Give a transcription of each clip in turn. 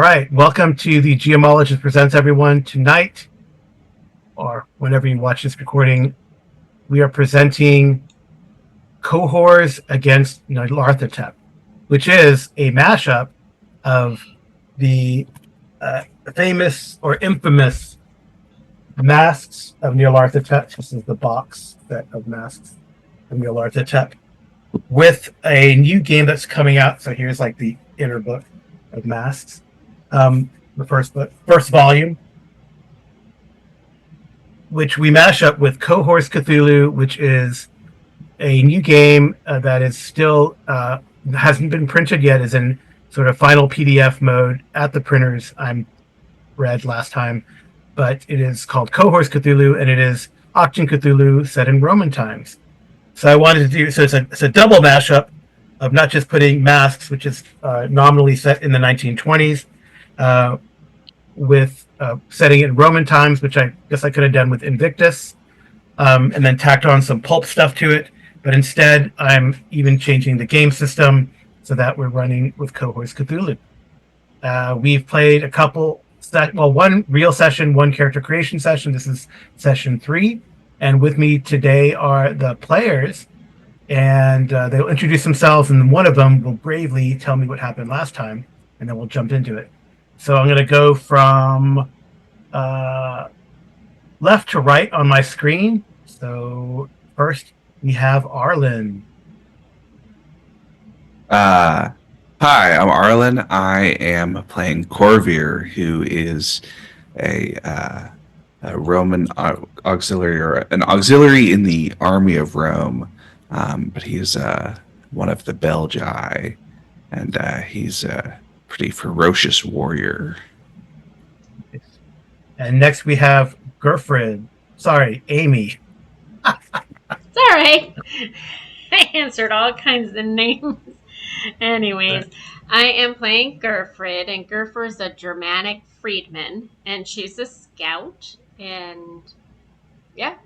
right, welcome to the Geomologist Presents, everyone. Tonight, or whenever you watch this recording, we are presenting Cohors against Nyarlathotep, which is a mashup of the famous or infamous Masks of Nyarlathotep. This is the box set of Masks of Nyarlathotep with a new game that's coming out. So here's like the inner book of Masks. The first volume, which we mash up with Cohors Cthulhu, which is a new game that is still hasn't been printed yet, is in sort of final PDF mode at the printers. I'm read last time, but it is called Cohors Cthulhu, and it is Auction Cthulhu set in Roman times. So I wanted to do it's a double mashup of not just putting Masks, which is nominally set in the 1920s, with setting it in Roman times, which I guess I could have done with Invictus, and then tacked on some pulp stuff to it. But instead, I'm even changing the game system so that we're running with Cohors Cthulhu. We've played a couple, one real session, one character creation session. This is session 3. And with me today are the players, and they'll introduce themselves, and one of them will bravely tell me what happened last time, and then we'll jump into it. So I'm going to go from left to right on my screen. So first we have Arlen. Hi, I'm Arlen. I am playing Corvir, who is a Roman auxiliary, or an auxiliary in the army of Rome. But he's one of the Belgi, and he's a pretty ferocious warrior. And next we have Gerfrid. Sorry, Amy. It's all right. I answered all kinds of names. Anyways, I am playing Gerfrid, and Gerfrid's a Germanic freedman, and she's a scout. And yeah,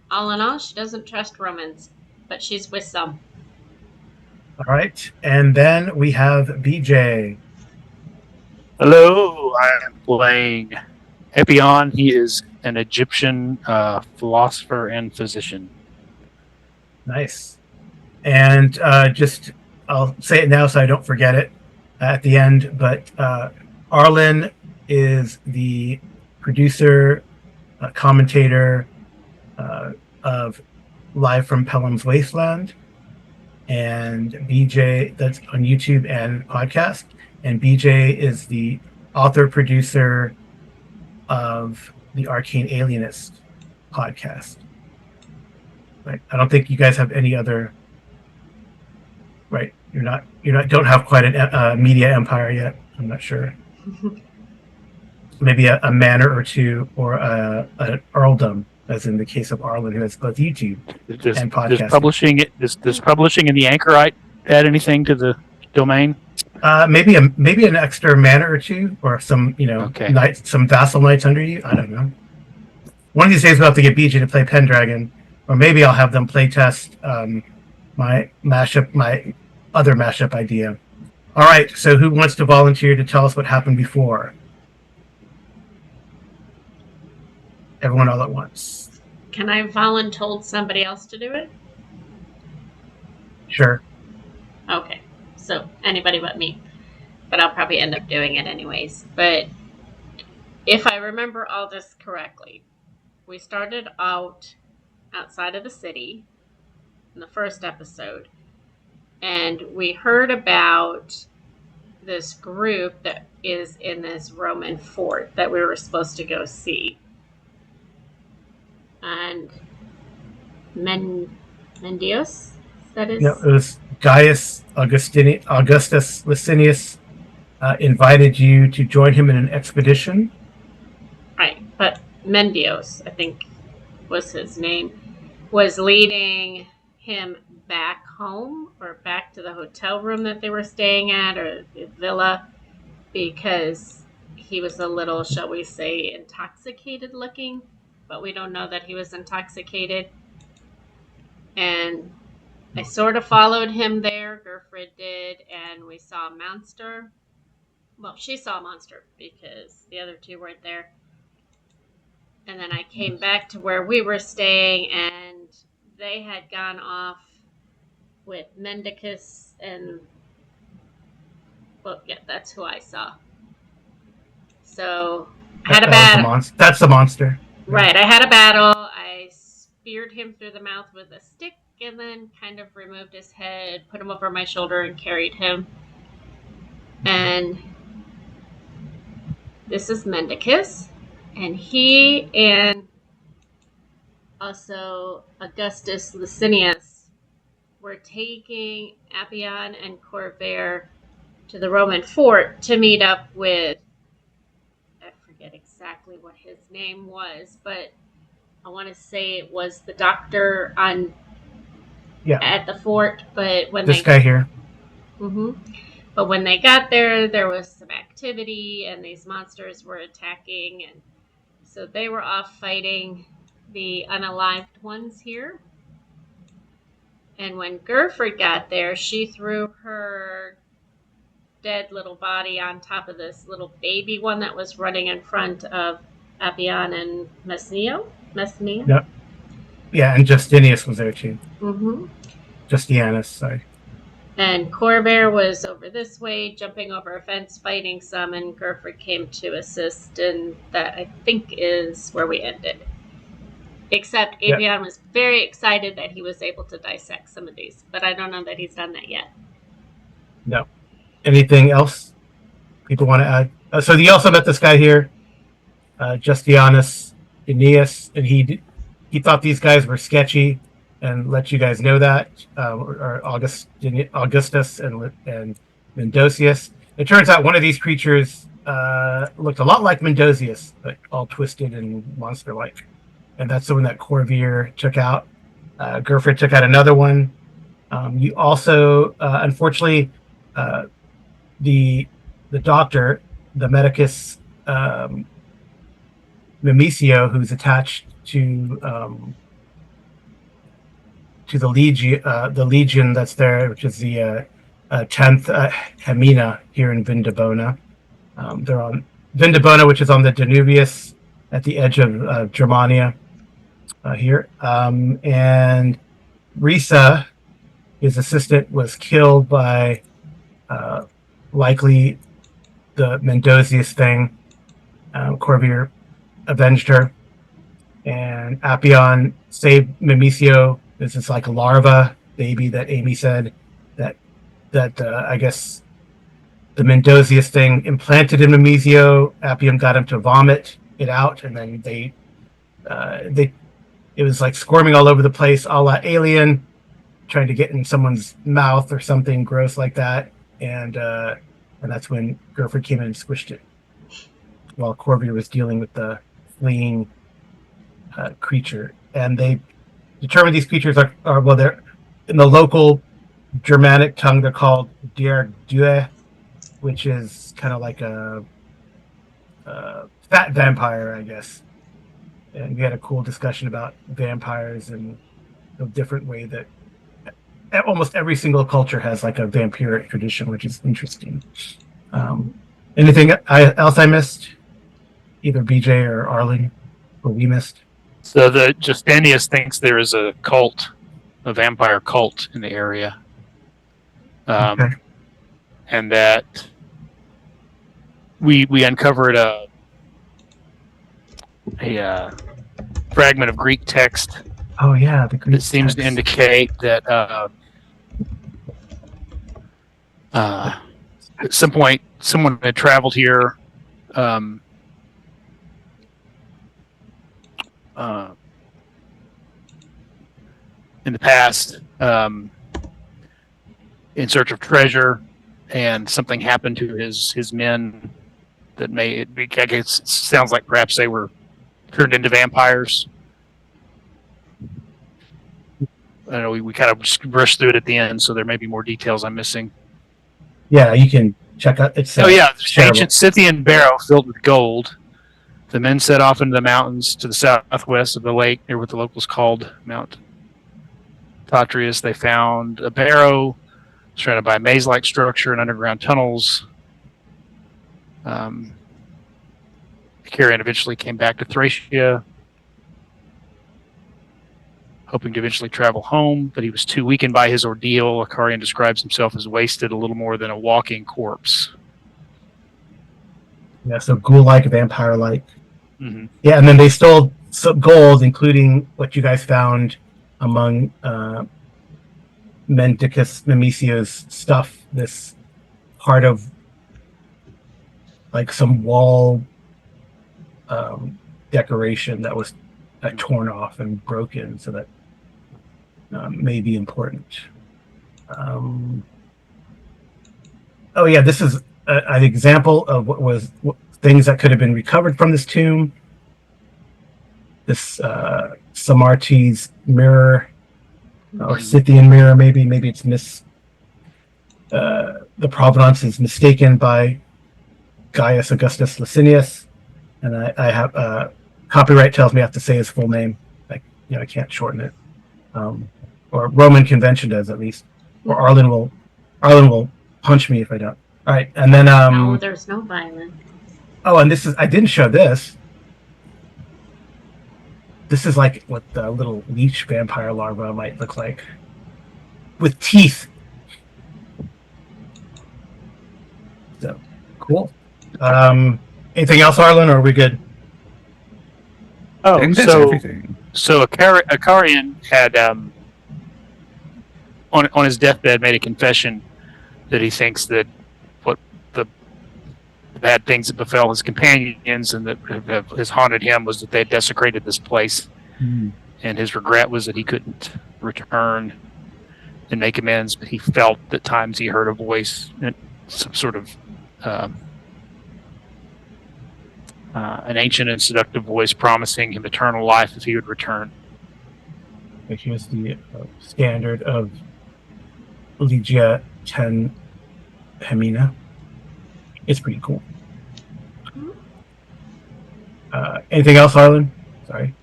all in all, she doesn't trust Romans, but she's with some. All right, and then we have BJ. Hello, I am playing Epion. He is an Egyptian philosopher and physician. Nice. And I'll say it now so I don't forget it at the end, but Arlen is the producer, commentator of Live from Pelham's Wasteland, and BJ, that's on YouTube and podcast, and BJ is the author producer of the Arcane Alienist podcast. Right. I don't think you guys have any other. Right. Don't have quite a media empire yet. I'm not sure. Maybe a manor or two, or an earldom, as in the case of Arlen, who has both YouTube and podcasting. Does publishing in the Anchorite add anything to the domain? Maybe an extra manor or two, or some knights, some vassal knights under you. I don't know. One of these days we'll have to get BJ to play Pendragon, or maybe I'll have them play test my other mashup idea. All right, so who wants to volunteer to tell us what happened before? Everyone all at once. Can I volunteer somebody else to do it? Sure. Okay, so anybody but me. But I'll probably end up doing it anyways. But if I remember all this correctly, we started out outside of the city in the first episode, and we heard about this group that is in this Roman fort that we were supposed to go see. And Mendios, that is? Yeah, it was Gaius Augustus Licinius invited you to join him in an expedition. Right, but Mendios, I think was his name, was leading him back home, or back to the hotel room that they were staying at, or the villa, because he was a little, shall we say, intoxicated looking, but we don't know that he was intoxicated. And I sort of followed him there, Gerfrid did, and we saw a well, she saw a monster because the other two weren't there. And then I came back to where we were staying, and they had gone off with Mendicus, and well, yeah, that's who I saw. So I had a battle. That's the monster. Right, I had a battle. I speared him through the mouth with a stick, and then kind of removed his head, put him over my shoulder, and carried him. And this is Mendicus, and he and also Augustus Licinius were taking Appian and Corvair to the Roman fort to meet up with, I forget exactly what his name was, but I want to say it was the doctor at the fort. But when this guy here. Mm-hmm. But when they got there, there was some activity, and these monsters were attacking, and so they were off fighting the unalived ones here. And when Gerfried got there, she threw her dead little body on top of this little baby one that was running in front of Appian and Messenia. Yep. Yeah, and Justinius was there too. Mm-hmm. Justianus, sorry. And Corvair was over this way, jumping over a fence, fighting some, and Gerfried came to assist, and that, I think, is where we ended. Except Appian was very excited that he was able to dissect some of these, but I don't know that he's done that yet. No. Anything else people want to add? So you also met this guy here, Justianus Aeneas, and he thought these guys were sketchy, and let you guys know that, or Augustus and Mendocius. It turns out one of these creatures looked a lot like Mendocius, but all twisted and monster-like. And that's the one that Corvair took out. Gerfried took out another one. You also, unfortunately, the doctor, the medicus Mimesio, who's attached to the legion that's there, which is the 10th Hemina here in Vindobona. They're on Vindobona, which is on the Danubius at the edge of Germania here. And Risa, his assistant, was killed by likely the Mendocius thing. Corvair avenged her. And Appian saved Mimesio. This is like a larva baby that Amy said that I guess the Mendocius thing implanted in Mimesio. Appian got him to vomit it out, and then it was like squirming all over the place, a la Alien, trying to get in someone's mouth or something gross like that. And that's when Gerfried came in and squished it, while Corvair was dealing with the fleeing creature. And they determined these creatures are well, they're in the local Germanic tongue, they're called Diergdue, which is kind of like a fat vampire, I guess. And we had a cool discussion about vampires and the different way that almost every single culture has like a vampiric tradition, which is interesting. Anything else I missed? Either BJ or Arlie, or we missed? So the Justinius thinks there is a cult, a vampire cult in the area. Okay. And that we uncovered a fragment of Greek text. Oh yeah, the Greek that seems to indicate that at some point someone had traveled here in the past in search of treasure, and something happened to his men that I guess it sounds like perhaps they were turned into vampires. I don't know, we kind of just brushed through it at the end, so there may be more details I'm missing. Yeah, you can check out. It's ancient Scythian barrow filled with gold. The men set off into the mountains to the southwest of the lake, near what the locals called Mount Tatrius. They found a barrow surrounded by a maze-like structure and underground tunnels. Carrion eventually came back to Thracia, hoping to eventually travel home, but he was too weakened by his ordeal. Akarian describes himself as wasted, a little more than a walking corpse. Yeah, so ghoul-like, vampire-like. Mm-hmm. Yeah, and then they stole some gold, including what you guys found among Mendicus Mimicio's stuff. This part of like some wall decoration that was torn off and broken, so that may be important. Oh yeah, this is an example of things that could have been recovered from this tomb. This Samartes mirror, or Scythian mirror, maybe it's the provenance is mistaken by Gaius Augustus Licinius, and I have copyright tells me I have to say his full name. I can't shorten it, or Roman convention does at least. Or Arlen will punch me if I don't. All right, and then no, there's no violence. Oh, and I didn't show this. This is like what the little leech vampire larva might look like, with teeth. So cool. Anything else, Arlen, or are we good? I think that's everything. So Akarian had on his deathbed made a confession that he thinks that what the bad things that befell his companions and that has haunted him was that they had desecrated this place. And his regret was that he couldn't return and make amends, but he felt that at times he heard a voice, some sort of an ancient and seductive voice promising him eternal life if he would return. Here's the standard of Legia 10 Hemina. It's pretty cool. Anything else, Arlen? Sorry.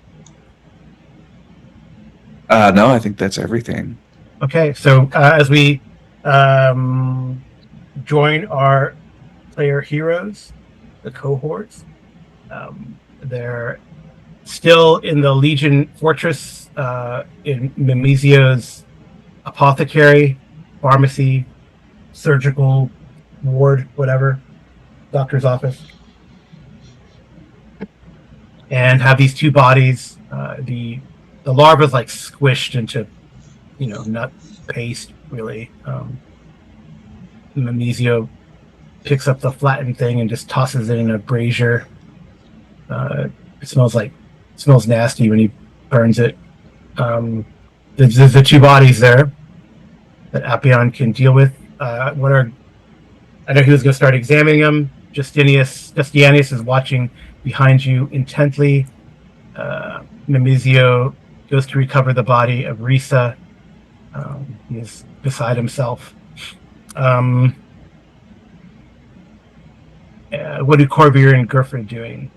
No, I think that's everything. Okay, so as we join our player heroes, the cohorts, they're still in the Legion Fortress in Mimizio's apothecary, pharmacy, surgical ward, whatever, doctor's office, and have these two bodies. The larva's like squished into, nut paste, really. Mimizio picks up the flattened thing and just tosses it in a brazier. It smells nasty when he burns it. There's the two bodies there that Appian can deal with. I know he was going to start examining them. Justinianus is watching behind you intently. Mimizio goes to recover the body of Risa. He is beside himself. What are Corvair and Gerfrid doing?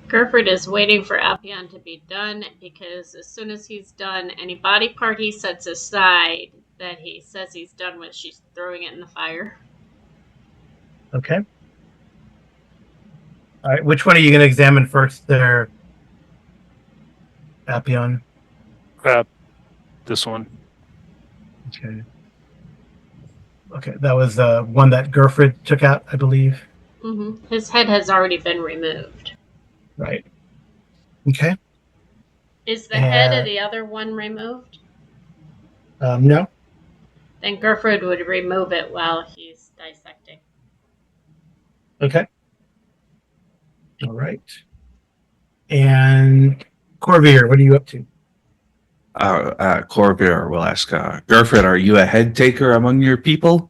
Gerfrid is waiting for Appian to be done, because as soon as he's done, any body part he sets aside that he says he's done with, she's throwing it in the fire. Okay. All right, which one are you going to examine first there, Appian? This one. Okay, that was the one that Gerfrid took out, I believe. Mm-hmm. His head has already been removed. Right. Okay. Is the head of the other one removed? No. Then Gerfrid would remove it while he's dissecting. Okay. All right. And Corvair, what are you up to? Corvair will ask, Gerfrid, are you a head taker among your people?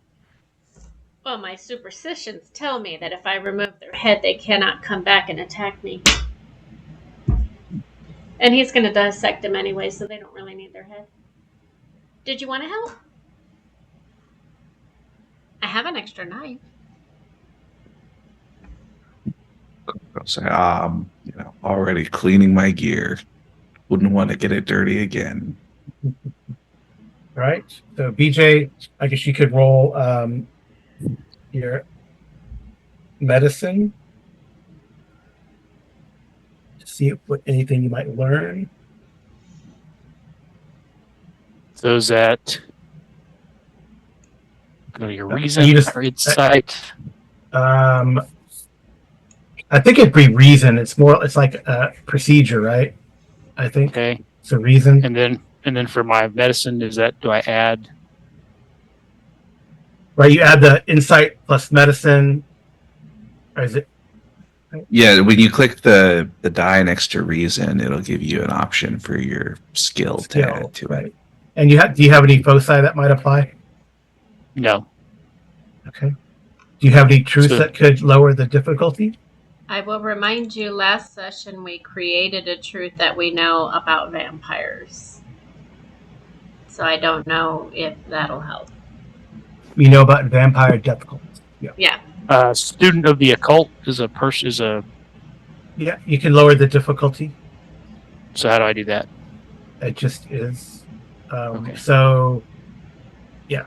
Well, my superstitions tell me that if I remove their head, they cannot come back and attack me. And he's going to dissect them anyway, so they don't really need their head. Did you want to help? I have an extra knife. I'll say, already cleaning my gear. Wouldn't want to get it dirty again. All right. So BJ, I guess you could roll your medicine to see what anything you might learn. So is that go to your reason you just- or insight? I think it'd be reason. It's like a procedure, right? I think Okay. it's a reason. And then for my medicine, do I add? Right, you add the insight plus medicine, or is it? Yeah, when you click the die next to reason, it'll give you an option for your skill to add to right? it. And do you have any foci that might apply? No. Okay. Do you have any truths So- that could lower the difficulty? I will remind you, last session we created a truth that we know about vampires. So I don't know if that'll help. You know about vampire difficulties. Yeah. Student of the occult is a person. Yeah, you can lower the difficulty. So how do I do that? It just is. Okay. So, yeah.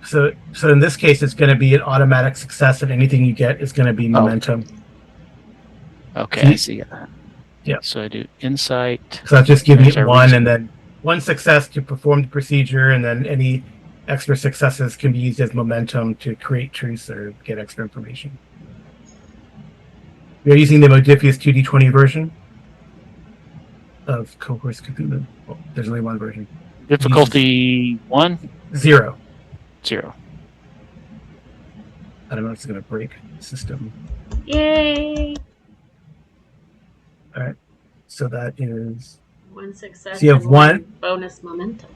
So in this case, it's going to be an automatic success, and anything you get is going to be momentum. Okay, I see. Yeah. So I do insight. So I'll just give There's you our one, reason. and then one success to perform the procedure, and then any extra successes can be used as momentum to create truths or get extra information. We are using the Modiphius 2d20 version of Cohors Cthulhu. Well, there's only one version. Difficulty 1? 0. 0. I don't know if it's going to break the system. Yay! All right. So that is... One success. So you have and one- bonus momentum.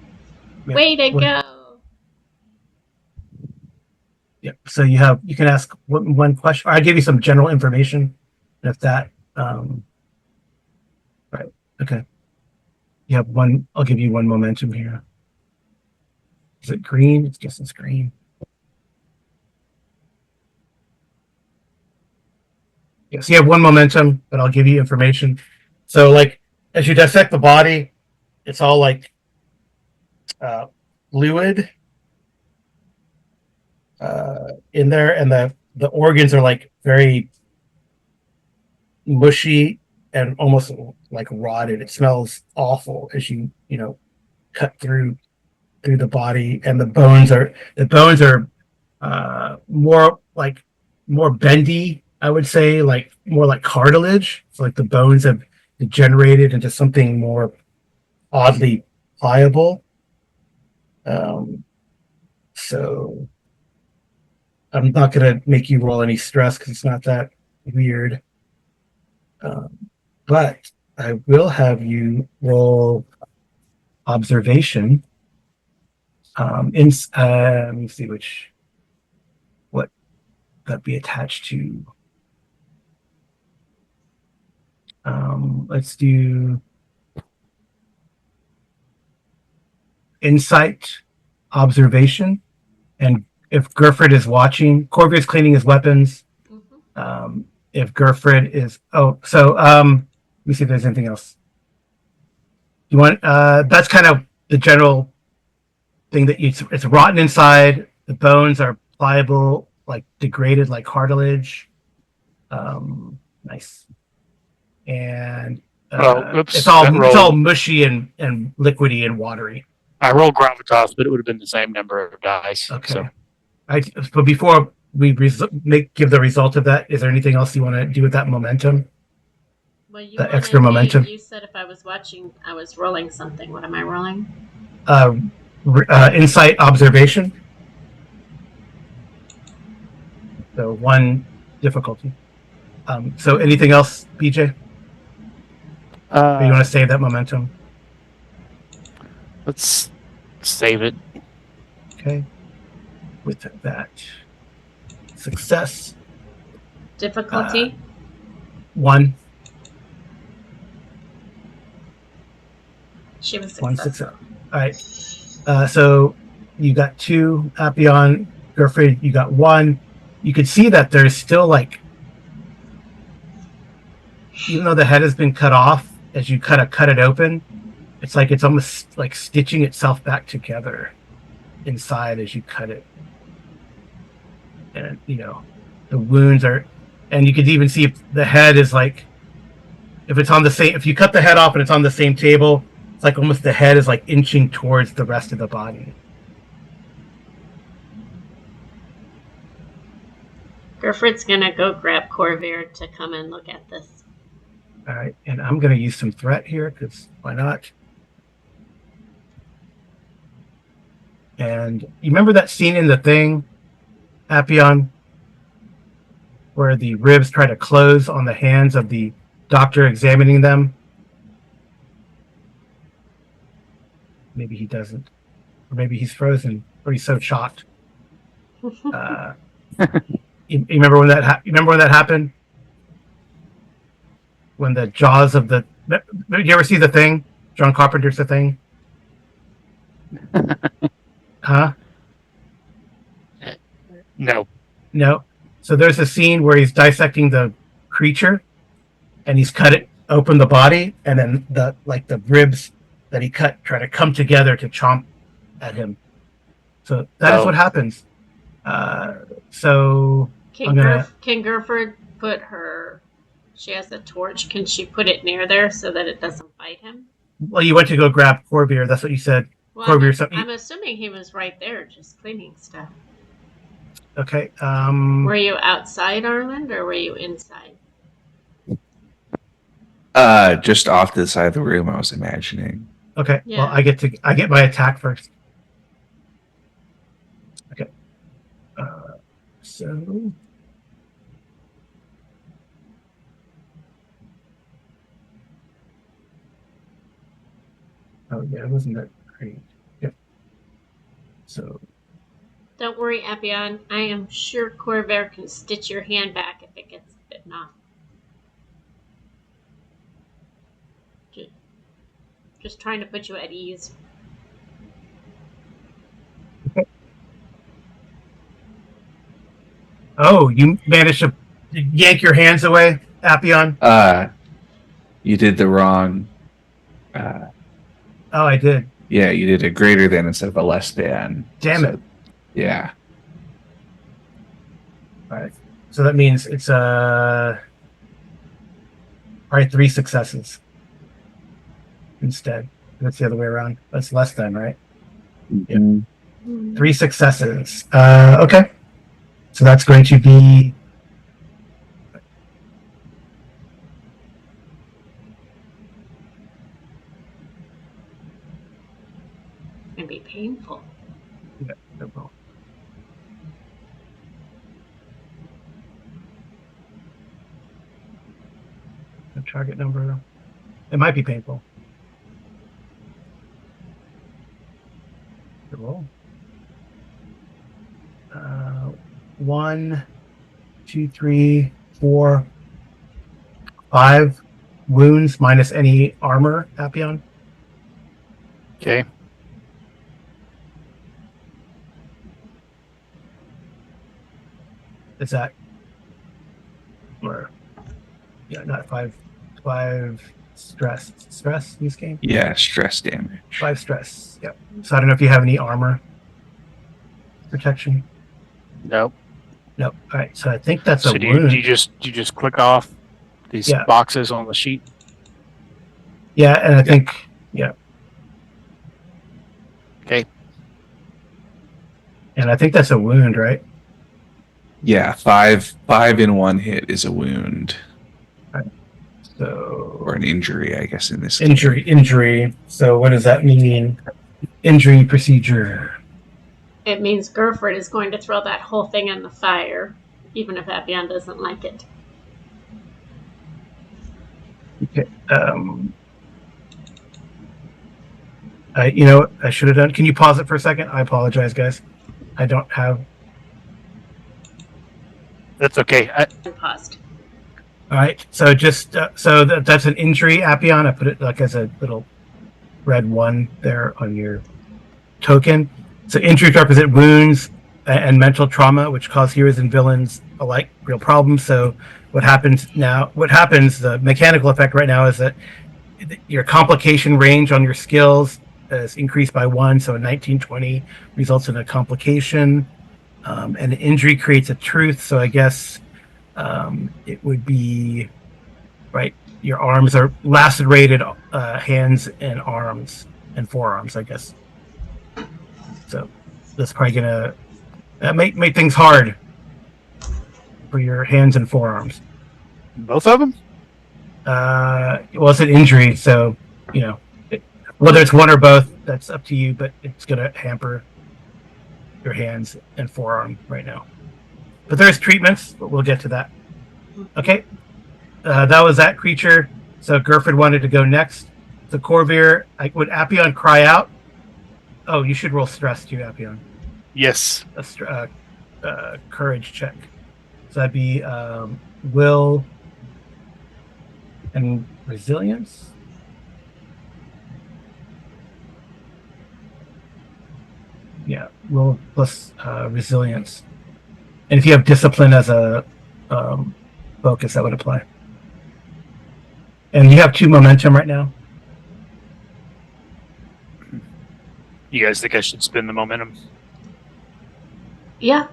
Yeah, Way to one- go! Yeah. So you can ask one question. I give you some general information. If that, right. Okay. You have one. I'll give you one momentum here. Is it green? It's guessing it's green. Yes, you have one momentum, but I'll give you information. So, like, as you dissect the body, it's all like fluid in there, and the organs are like very mushy and almost like rotted. It smells awful as you cut through the body, and the bones are more bendy, I would say, like more like cartilage. It's like the bones have degenerated into something more oddly pliable. So I'm not going to make you roll any stress because it's not that weird. But I will have you roll observation. Let me see what that be attached to. Let's do insight, observation, and if Gerfred is watching, Corvier's cleaning his weapons. Mhm. If Gerfred is, let me see if there's anything else. You want? That's kind of the general thing that it's rotten inside. The bones are pliable, like degraded, like cartilage. Nice. And it's all mushy and liquidy and watery. I rolled gravitas, but it would have been the same number of dice. Okay. So. But before we give the result of that, is there anything else you want to do with that momentum? Well, you The extra wanted me- momentum. You said if I was watching, I was rolling something. What am I rolling? Insight, observation. So one difficulty. So anything else, BJ? Or you want to save that momentum? Let's save it. Okay. With that success, Difficulty? 1. She was One successful. success. All right. So you got 2. Appion, Gerfried, you got 1. You could see that there's still like, even though the head has been cut off, as you cut it open, it's almost like stitching itself back together inside as you cut it. And the wounds are, and you could even see if the head is like, if it's on the same, if you cut the head off and it's on the same table, it's like almost the head is like inching towards the rest of the body. Gerford's gonna go grab Corvair to come and look at this. All right, and I'm going to use some threat here because why not? And you remember that scene in The Thing, Appion, where the ribs try to close on the hands of the doctor examining them? Maybe he doesn't, or maybe he's frozen, or he's so shocked. You remember when that? You remember when that happened? When the jaws of the... Did you ever see The Thing? John Carpenter's The Thing? Huh? No. No. So there's a scene where he's dissecting the creature, and he's cut it open the body, and then the ribs that he cut try to come together to chomp at him. So that is what happens. So Can Gerford put her... She has a torch. Can she put it near there so that it doesn't bite him? Well, you went to go grab Corvair. That's what you said. Well, Corvair, I'm assuming he was right there just cleaning stuff. Okay. Were you outside, Arland, or were you inside? Just off to the side of the room, I was imagining. Okay. Yeah. Well, I get my attack first. Okay. So... Oh, yeah, it wasn't that great. Yep. So... Don't worry, Appion. I am sure Corvair can stitch your hand back if it gets bitten off. Just trying to put you at ease. Oh, you managed to yank your hands away, Appion? You did the wrong... Oh, I did. Yeah, you did a greater than instead of a less than. Damn it. Yeah. All right. So that means it's all right, 3 successes instead. That's the other way around. That's less than, right? Mm-hmm. Yep. 3 successes. Okay. So that's going to be... It'd be painful. Yeah, it will. The target number. It might be painful. Good roll. 1, 2, 3, 4, 5 wounds minus any armor, Appion. Okay. Is that... Or... Yeah, not 5 stress. Stress in this game? Yeah, stress damage. 5 stress. Yep. So I don't know if you have any armor protection. Nope. Nope. All right. So I think that's So a do wound. you just click off these Yeah. boxes on the sheet? Yeah, and I think Okay. and I think that's a wound, right? Yeah, 5 in one hit is a wound. So Or an injury, I guess, in this injury. So what does that mean? Injury procedure. It means Gerford is going to throw that whole thing in the fire, even if Appion doesn't like it. Okay. You know what I should have done? Can you pause it for a second? I apologize, guys. I don't have... That's okay. And paused. All right. So just so that's an injury, Appion. I put it like as a little red 1 there on your token. So injuries represent wounds and mental trauma, which cause heroes and villains alike real problems. So what happens, the mechanical effect right now is that your complication range on your skills is increased by 1. So a 1920 results in a complication. And an injury creates a truth, so I guess it would be right. Your arms are lacerated, hands and arms and forearms, I guess. So that's probably gonna make things hard for your hands and forearms. Both of them? Well, it's an injury, so you know whether it's one or both. That's up to you, but it's gonna hamper your hands and forearm right now. But there's treatments, but we'll get to that. Okay, that was that creature. So Gerford wanted to go next. So Corvair, would Appion cry out? Oh, you should roll stress too, Appion. Yes. A courage check. So that'd be will and resilience. Yeah, will plus resilience. And if you have discipline as a focus, that would apply. And you have 2 momentum right now. You guys think I should spin the momentum? Yeah.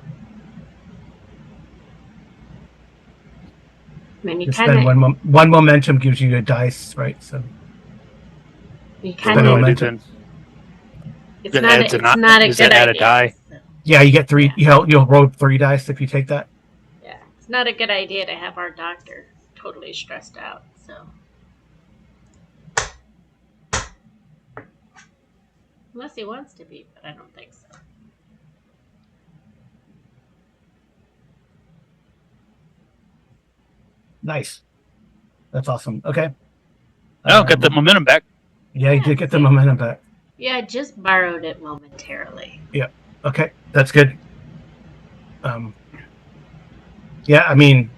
I mean, you Just kind spend of, one momentum gives you a dice, right? So you What kind Spend do of, I do momentum. then? it's Then not, add it's to not- not a does good that add a idea. die? So, yeah, you get 3. You'll roll 3 dice if you take that. yeah, it's not a good idea to have our doctor totally stressed out. So, unless he wants to be, but I don't think so. Nice. That's awesome. Okay. Oh, got the momentum back. Yeah, you did get the momentum back. Yeah, I just borrowed it momentarily. Okay, that's good. Yeah, I mean,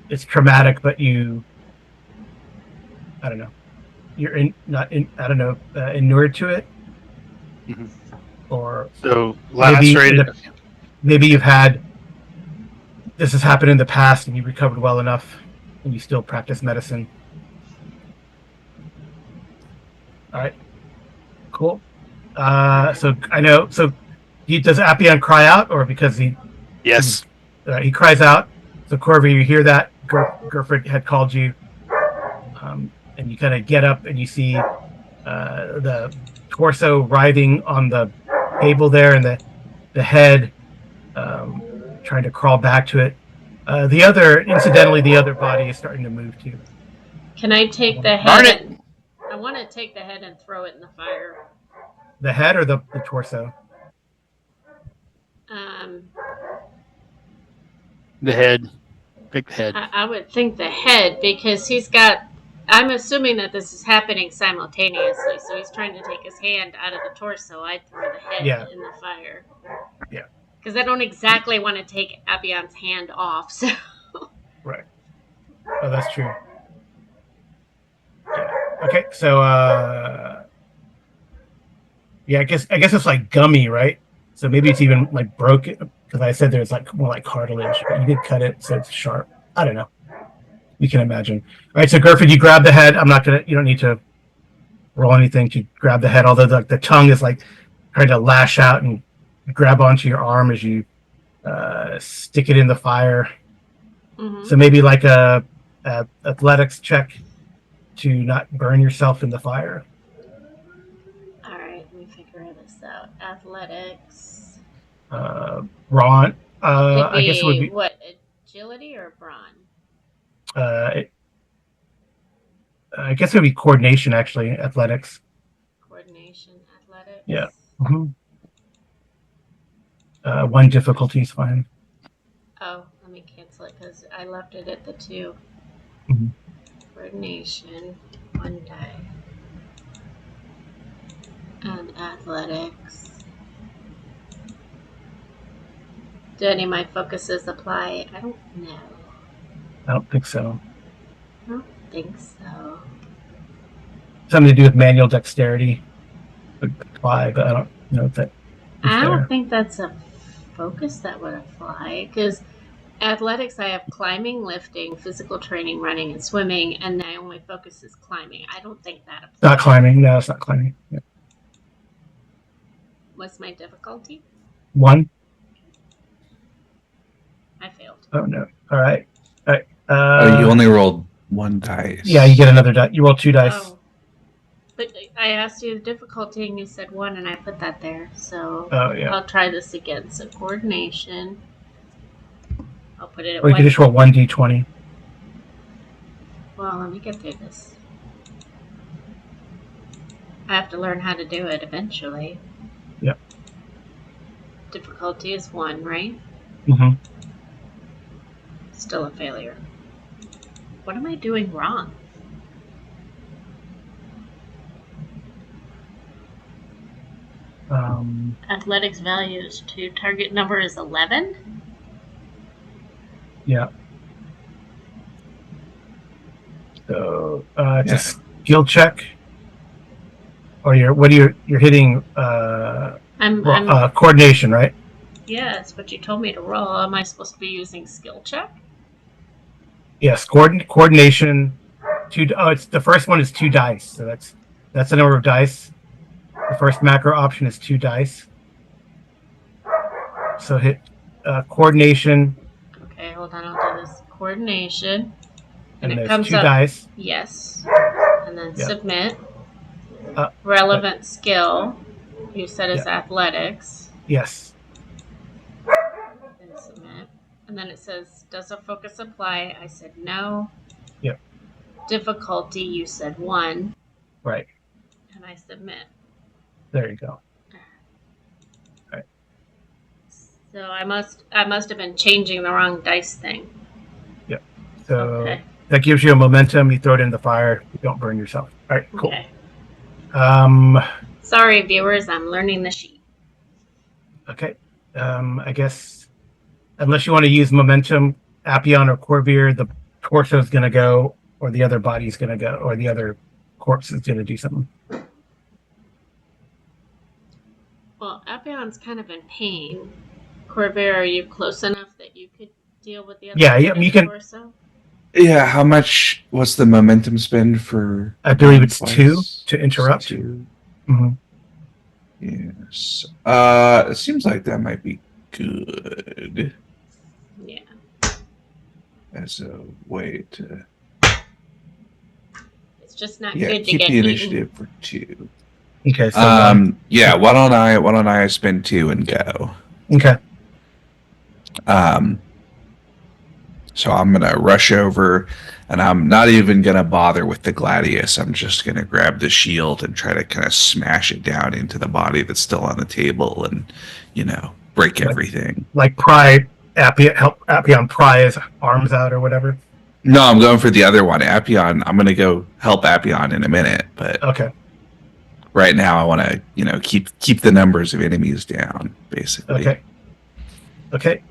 it's traumatic, but I don't know, you're inured to it, Mhm. or So maybe lacerated. maybe this has happened in the past and you recovered well enough, and you still practice medicine. All right, cool. So I know. So does Appion cry out, or because Yes. he cries out? So Corby, you hear that Gerford had called you, and you kind of get up and you see the torso writhing on the table there, and the head trying to crawl back to it. The other body is starting to move too. Can I take the Darn head? it. I want to take the head and throw it in the fire. The head or the torso? The head. Pick the head. I would think the head, because he's got. I'm assuming that this is happening simultaneously, so he's trying to take his hand out of the torso. I'd throw the head in the fire. Yeah. Because I don't exactly want to take Appion's hand off. So. Right. Oh, that's true. Yeah. Okay. So yeah, I guess it's like gummy, right? So maybe it's even like broken, because I said there's like more like cartilage, but you did cut it, so it's sharp. I don't know. You can imagine. All right, so Gerford, you grab the head. You don't need to roll anything to grab the head, although the tongue is like trying to lash out and grab onto your arm as you stick it in the fire. Mm-hmm. So maybe like a athletics check to not burn yourself in the fire. All right, let me figure this out. Athletics. Brawn. I guess it would be what, agility or brawn? I guess it would be coordination, actually. Athletics. Coordination, athletics. Yeah. Mm-hmm. 1 difficulty is fine. Oh, let me cancel it because I left it at the 2. Mm-hmm. Coordination, 1 die. And athletics. Do any of my focuses apply? I don't know. I don't think so. I don't think so. Something to do with manual dexterity would apply, but I don't know if that is I don't there. think that's a focus that would apply, because athletics I have climbing, lifting, physical training, running, and swimming, and my only focus is climbing. I don't think that applies. Not climbing. No, it's not climbing. Yeah. What's my difficulty? 1. I failed. Oh no. All right. All right. You only rolled 1 dice. Yeah, you get another die. You roll 2 dice. Oh. But I asked you the difficulty and you said 1 and I put that there. So Oh yeah. I'll try this again. So coordination. I'll put it at Or you 1. can just roll 1d20. Well, let me get through this. I have to learn how to do it eventually. Yep. Difficulty is 1, right? Mm-hmm. Still a failure. What am I doing wrong? Athletics value is 2. Target number is 11? Yeah. So it's a skill check. Or you're hitting coordination, right? Yes, but you told me to roll. Am I supposed to be using skill check? Yes, coordination. It's the first one is 2 dice. So that's the number of dice. The first macro option is 2 dice. So hit coordination. Okay, hold on. I'll do this. Coordination. And it there's comes 2 up. Yes. Yes. And then Yep. submit. Relevant skill. You said is athletics. Yes. And submit. And then it says, does a focus apply? I said no. Yep. Difficulty, you said 1. Right. And I submit. There you go. Right. So I must have been changing the wrong dice thing. Yep. So Okay. that gives you a momentum. You throw it in the fire. You don't burn yourself. All right. Cool. Okay. Okay. Viewers, I'm learning the sheet. Okay. I guess unless you want to use momentum, Appian or Corvair, the torso is going to go, or the other body is going to go, or the other corpse is going to do something. Well, Appion's kind of in pain. Corvair, are you close enough that you could deal with the other you can. torso? Yeah, how much? What's the momentum spend for? I believe it's twice? 2 to interrupt. 2. Mm-hmm. Yes. It seems like that might be good Yeah. as a way to. It's just not Yeah, good to keep get the eaten. initiative for 2. Okay. So Yeah. Why don't I spend 2 and go? Okay. So I'm gonna rush over, and I'm not even gonna bother with the gladius. I'm just gonna grab the shield and try to kind of smash it down into the body that's still on the table, and break everything. Like pry Appian pry his arms out or whatever. No, I'm going for the other one, Appian. I'm gonna go help Appian in a minute, but Okay. right now I want to keep the numbers of enemies down, basically. Okay. Okay.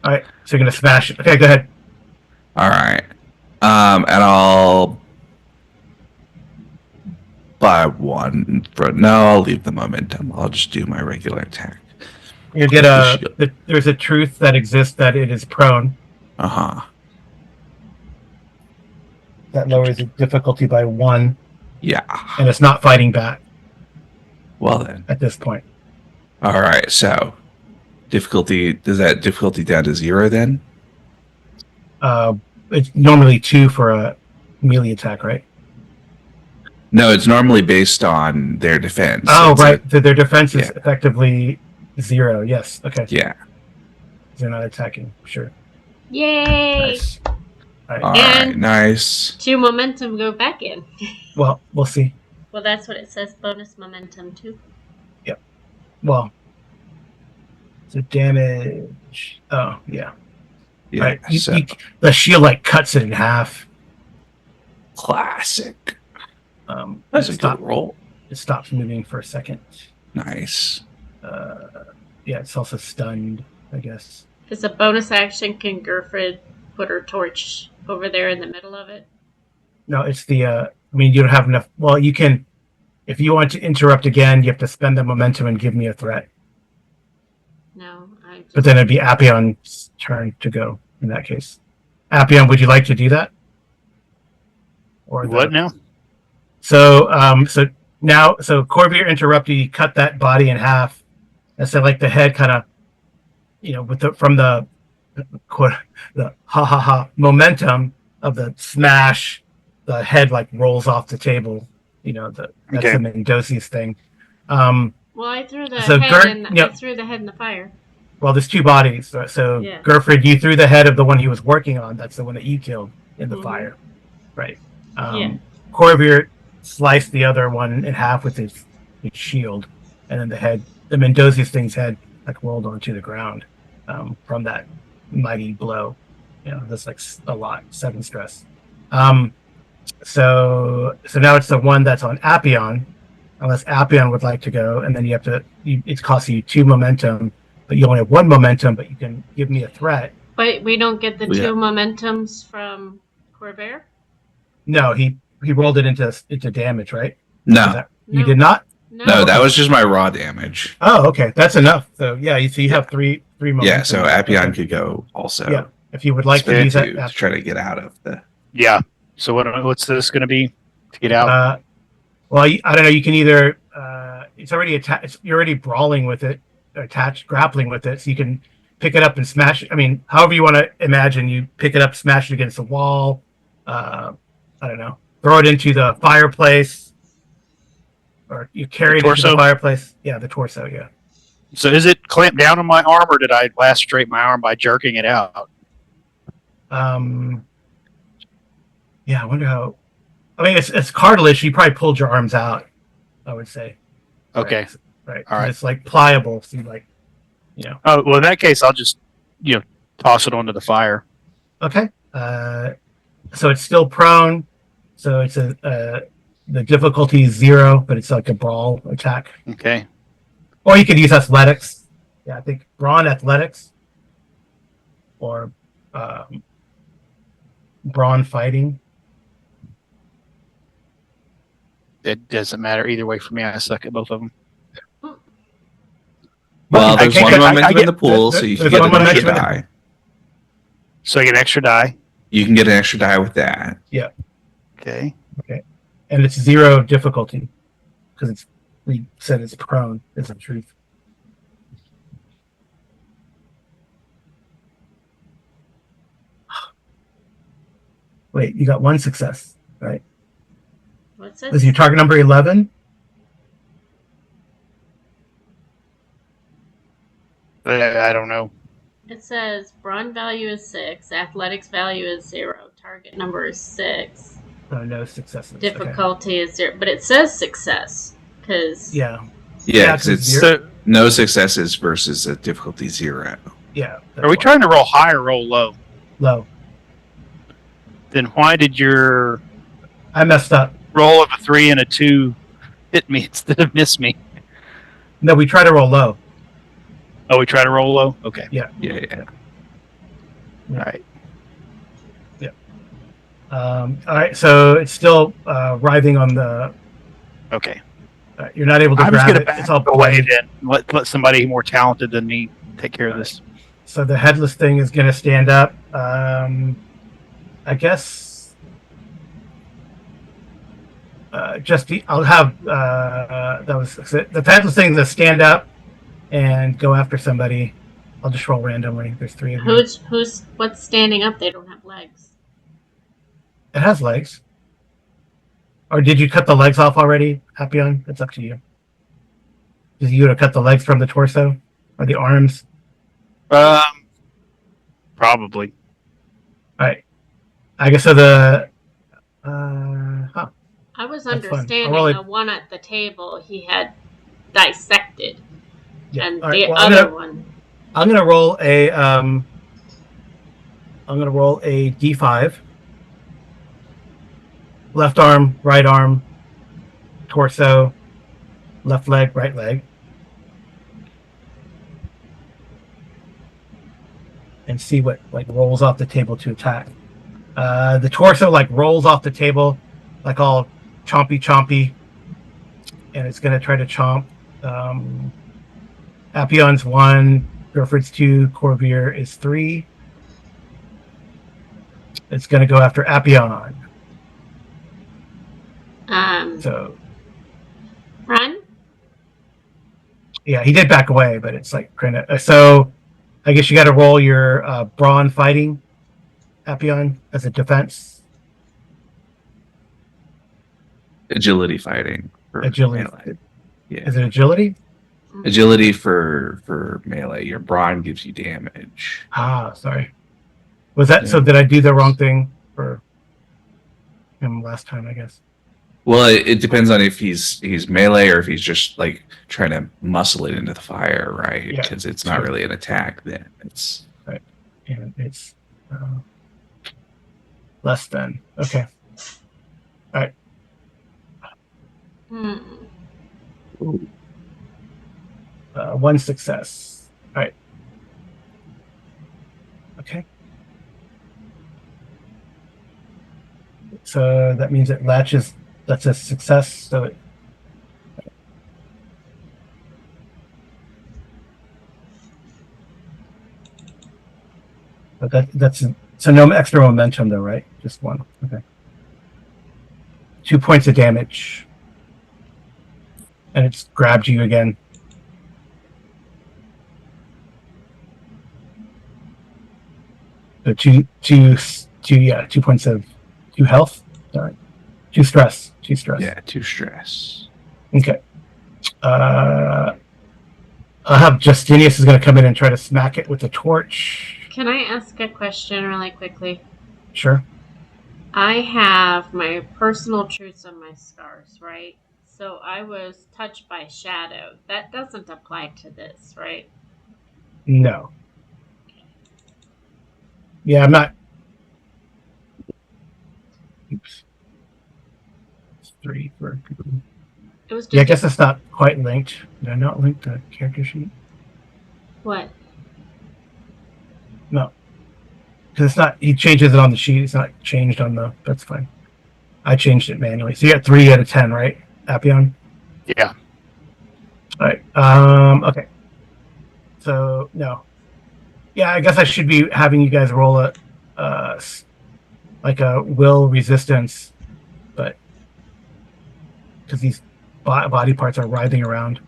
All right. So you're gonna smash it. Okay. Go ahead. All right. And I'll buy 1 for no. I'll leave the momentum. I'll just do my regular attack. You get there's a truth that exists that it is prone. That lowers the difficulty by 1. Yeah. And it's not fighting back. Well then. At this point. All right. So difficulty, does that difficulty down to 0 then? It's normally 2 for a melee attack, right? No, it's normally based on their defense. Oh, right. Their defense is effectively 0. Yes. Okay. Yeah. They're not attacking. Sure. Yay! Nice. All right. All right. Nice. 2 momentum go back in. Well, we'll see. Well, that's what it says. Bonus momentum 2. Yep. Well. So damage. Oh, yeah. Yeah. Right. The shield cuts it in half. Classic. That's a good roll. It stops moving for a second. Nice. Yeah, it's also stunned, I guess. As a bonus action, can Gerfrid put her torch over there in the middle of it? No, it's the. You don't have enough. Well, you can. If you want to interrupt again, you have to spend the momentum and give me a threat. No, But then it'd be Appion's turn to go in that case. Appian, would you like to do that? Or what now? So Corvair interrupted. You cut that body in half, And so like the head kind of, with from the quote, the ha ha ha momentum of the smash, the head like rolls off the table. That's Okay. the Mendoci's thing. Well, I threw the So head Gert- I threw the head in the fire. there's two bodies. So Yeah. Gerfrid, you threw the head of the one he was working on. That's the one that you killed in the fire, right? Yeah. Corvair sliced the other one in half with his shield, and then the Mendoci's thing's head, like rolled onto the ground from that mighty blow. That's like a lot, 7 stress. So now it's the one that's on Appion, unless Appion would like to go, and then it's costing you 2 momentum, but you only have 1 momentum, but you can give me a threat. But we don't get the Yeah. 2 momentums from Corvair? No, he rolled it into damage, right? No, You did not? no, that was just my raw damage. Oh, okay, that's enough. So yeah, you have three momentum. Yeah, so Appion Okay. could go also. Yeah, if you would like to spend use to that. try to get out of the. Yeah. So what's this going to be to get out? Well, I don't know. You can either it's already attached. You're already brawling with it, grappling with it, so you can pick it up and smash it. I mean, however you want to imagine, you pick it up, smash it against the wall. I don't know. Throw it into the fireplace, or you carry it into the fireplace. Yeah, the torso. Yeah. So is it clamped down on my arm, or did I lacerate my arm by jerking it out? Yeah, I wonder how. I mean, it's cartilage. You probably pulled your arms out, I would say. Okay. Right. All right. It's like pliable. So you like, Oh, well, in that case, I'll just, toss it onto the fire. Okay. So it's still prone. So it's the difficulty is 0, but it's like a brawl attack. Okay. Or you could use athletics. Yeah, I think brawn athletics. Or brawn fighting. It doesn't matter either way for me. I suck at both of them. Well, I there's can't one get- momentum I in the get- pool, so you can there's get one an extra momentum in the- die. So I get an extra die. You can get an extra die with that. Okay. And it's 0 difficulty. Because we said it's prone, is the truth. Wait, you got 1 success, right? What's Was it? your target number 11? I don't know. It says brawn value is 6, athletics value is 0, target number is 6, No successes. difficulty is 0. But it says success because Okay. Yeah. Yeah, because it's So no successes versus a difficulty 0. Yeah. are we trying to roll high or roll low? Low. Then why did your I messed up. roll of a 3 and a 2 hit me instead of miss me? No, we try to roll low. Oh, we try to roll low? Okay. Yeah. All right. All right, so it's still writhing on the. Okay. You're not able to I'm just grab going to it. back It's all away bloody. then. Let somebody more talented than me take care of this. So the headless thing is going to stand up. I guess. I'll have that was the headless thing to stand up and go after somebody. I'll just roll randomly. There's 3 of you. what's standing up? They don't have legs. It has legs. Or did you cut the legs off already, Appion? It's up to you. Did you to cut the legs from the torso or the arms? Probably. All right. I guess so. The I was That's fine. understanding I'll roll the one at the table he had dissected, yeah. and All right, the well, other one. I'm gonna roll a D5. Left arm, right arm, torso, left leg, right leg. And see what like rolls off the table to attack. The torso like rolls off the table, like all chompy, and it's gonna try to chomp. Appion's 1, Gerfrid's 2, Corvair is 3. It's gonna go after Appion. So Run. Yeah, he did back away, but it's like kind of. So I guess you got to roll your brawn fighting, Appion, as a defense. Agility fighting for Agility. melee. Yeah. Is it agility? Agility for melee. Your brawn gives you damage. Ah, sorry. Was that so? Yeah. Did I do the wrong thing for him last time? I guess. Well, it depends on if he's melee or if he's just like trying to muscle it into the fire, right? Yeah, Because it's not sure. really an attack then. It's Right. And it's less than. Okay. All right. Hmm. One success. All right. Okay. So that means it latches. That's a success. So it. But that's so no extra momentum though, right? Just one. Okay. 2 points of damage, and it's grabbed you again. So yeah, 2 points of 2 health. Sorry, 2 stress. 2 stress. yeah, 2 stress. Okay. I'll have Justinius is going to come in and try to smack it with the torch. Can I ask a question really quickly? Sure. I have my personal truths and my scars, right? So I was touched by shadow. That doesn't apply to this, right? No. Yeah, I'm not. Oops. It's 3 for. It was just Yeah, I guess it's not quite linked. Did I not link the character sheet? what? No. Because it's not, he changes it on the sheet. It's not changed on the, that's fine. I changed it manually. So you got 3 out of 10, right, Appion? Yeah. All right. Okay. So, no. Yeah, I guess I should be having you guys roll like a will resistance, but because these body parts are writhing around.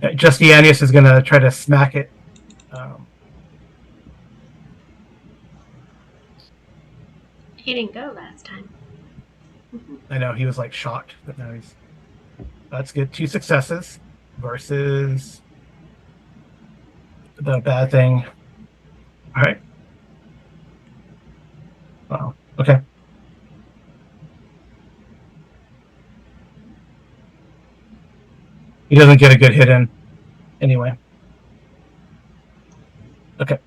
Justinius is going to try to smack it. He didn't go last time. I know he was like shocked, but now he's. That's good. 2 successes versus the bad thing. All right. Wow. Okay. He doesn't get a good hit in anyway. Okay.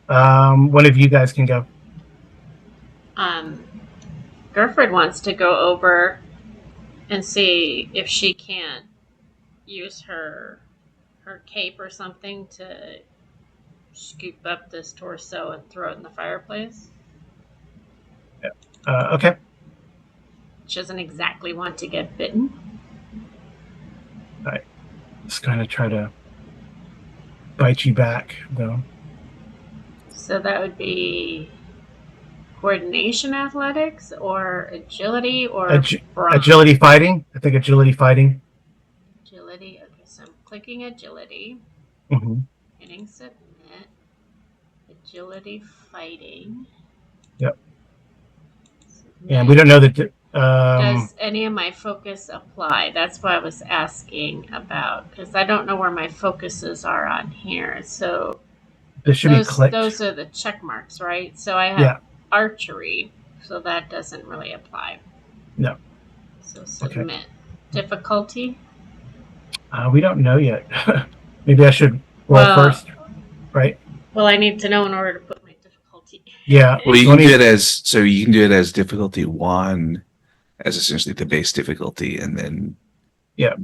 One of you guys can go. Gerford wants to go over and see if she can't use her cape or something to scoop up this torso and throw it in the fireplace. Okay. She doesn't exactly want to get bitten. All right. Just kind of try to bite you back, though. So that would be coordination athletics or agility or brawn? Agility fighting. I think agility fighting. Agility. Okay, so I'm clicking agility. Mm-hmm. Hitting submit. Agility fighting. Yep. Submit. And we don't know that. Does any of my focus apply? That's what I was asking about, because I don't know where my focuses are on here. So this should be clicked. Those are the check marks, right? So I have archery, so that doesn't really apply. No. So submit. Okay. Difficulty? We don't know yet. Maybe I should roll first, right? Well, I need to know in order to put my difficulty. Yeah. Well, you can do it as difficulty 1, as essentially the base difficulty, and then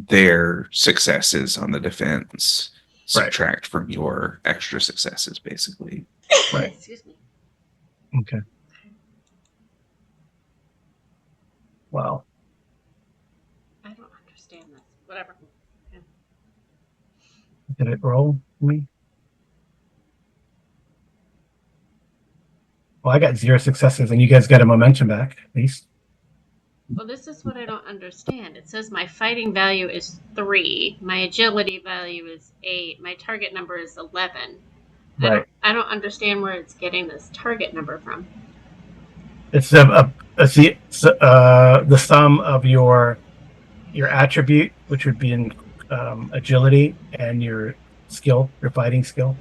their successes on the defense subtract from your extra successes, basically. Right. Excuse me. Okay. Wow. I don't understand this. Whatever. Yeah. Did it roll for me? Well, I got 0 successes, and you guys got a momentum back, at least. Well, this is what I don't understand. It says my fighting value is 3, my agility value is 8, my target number is 11. Right. I don't understand where it's getting this target number from. It's the sum of your attribute, which would be in agility, and your skill, your fighting skill.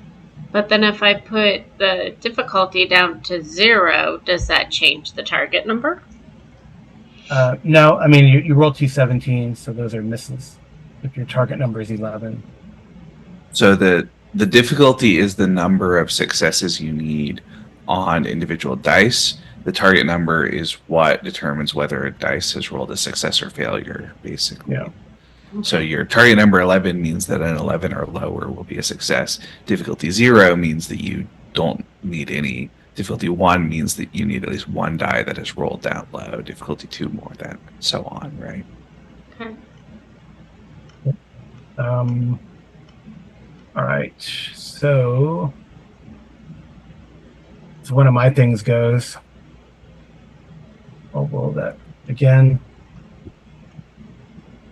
But then if I put the difficulty down to 0, does that change the target number? No, I mean you roll 2 17s, so those are misses. If your target number is 11. So the difficulty is the number of successes you need on individual dice. The target number is what determines whether a dice has rolled a success or failure, basically. Yeah. So your target number 11 means that an 11 or lower will be a success. Difficulty 0 means that you don't need any. Difficulty 1 means that you need at least one die that has rolled down low. Difficulty 2 more than, so on, right? Okay. All right. So one of my things goes. I'll roll that again.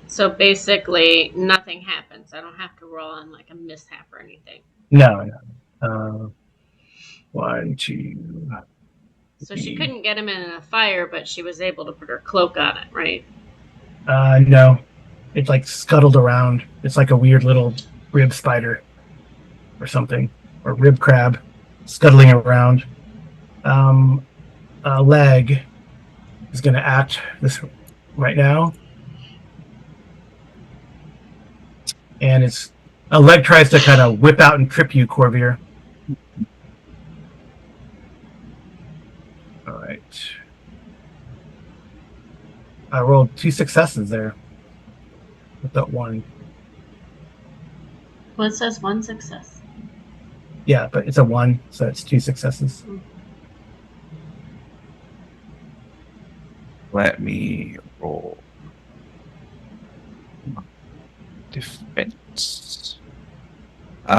So basically, nothing happens. I don't have to roll on like a mishap or anything. No. 1, 2. So she couldn't get him in a fire, but she was able to put her cloak on it, right? No. It like scuttled around. It's like a weird little rib spider or something, or rib crab scuttling around. A leg is going to act this right now. And it's a leg tries to kind of whip out and trip you, Corvier. All right. I rolled 2 successes there with that 1. Well, it says 1 success. Yeah, but it's a 1, so it's 2 successes. Let me roll defense. 2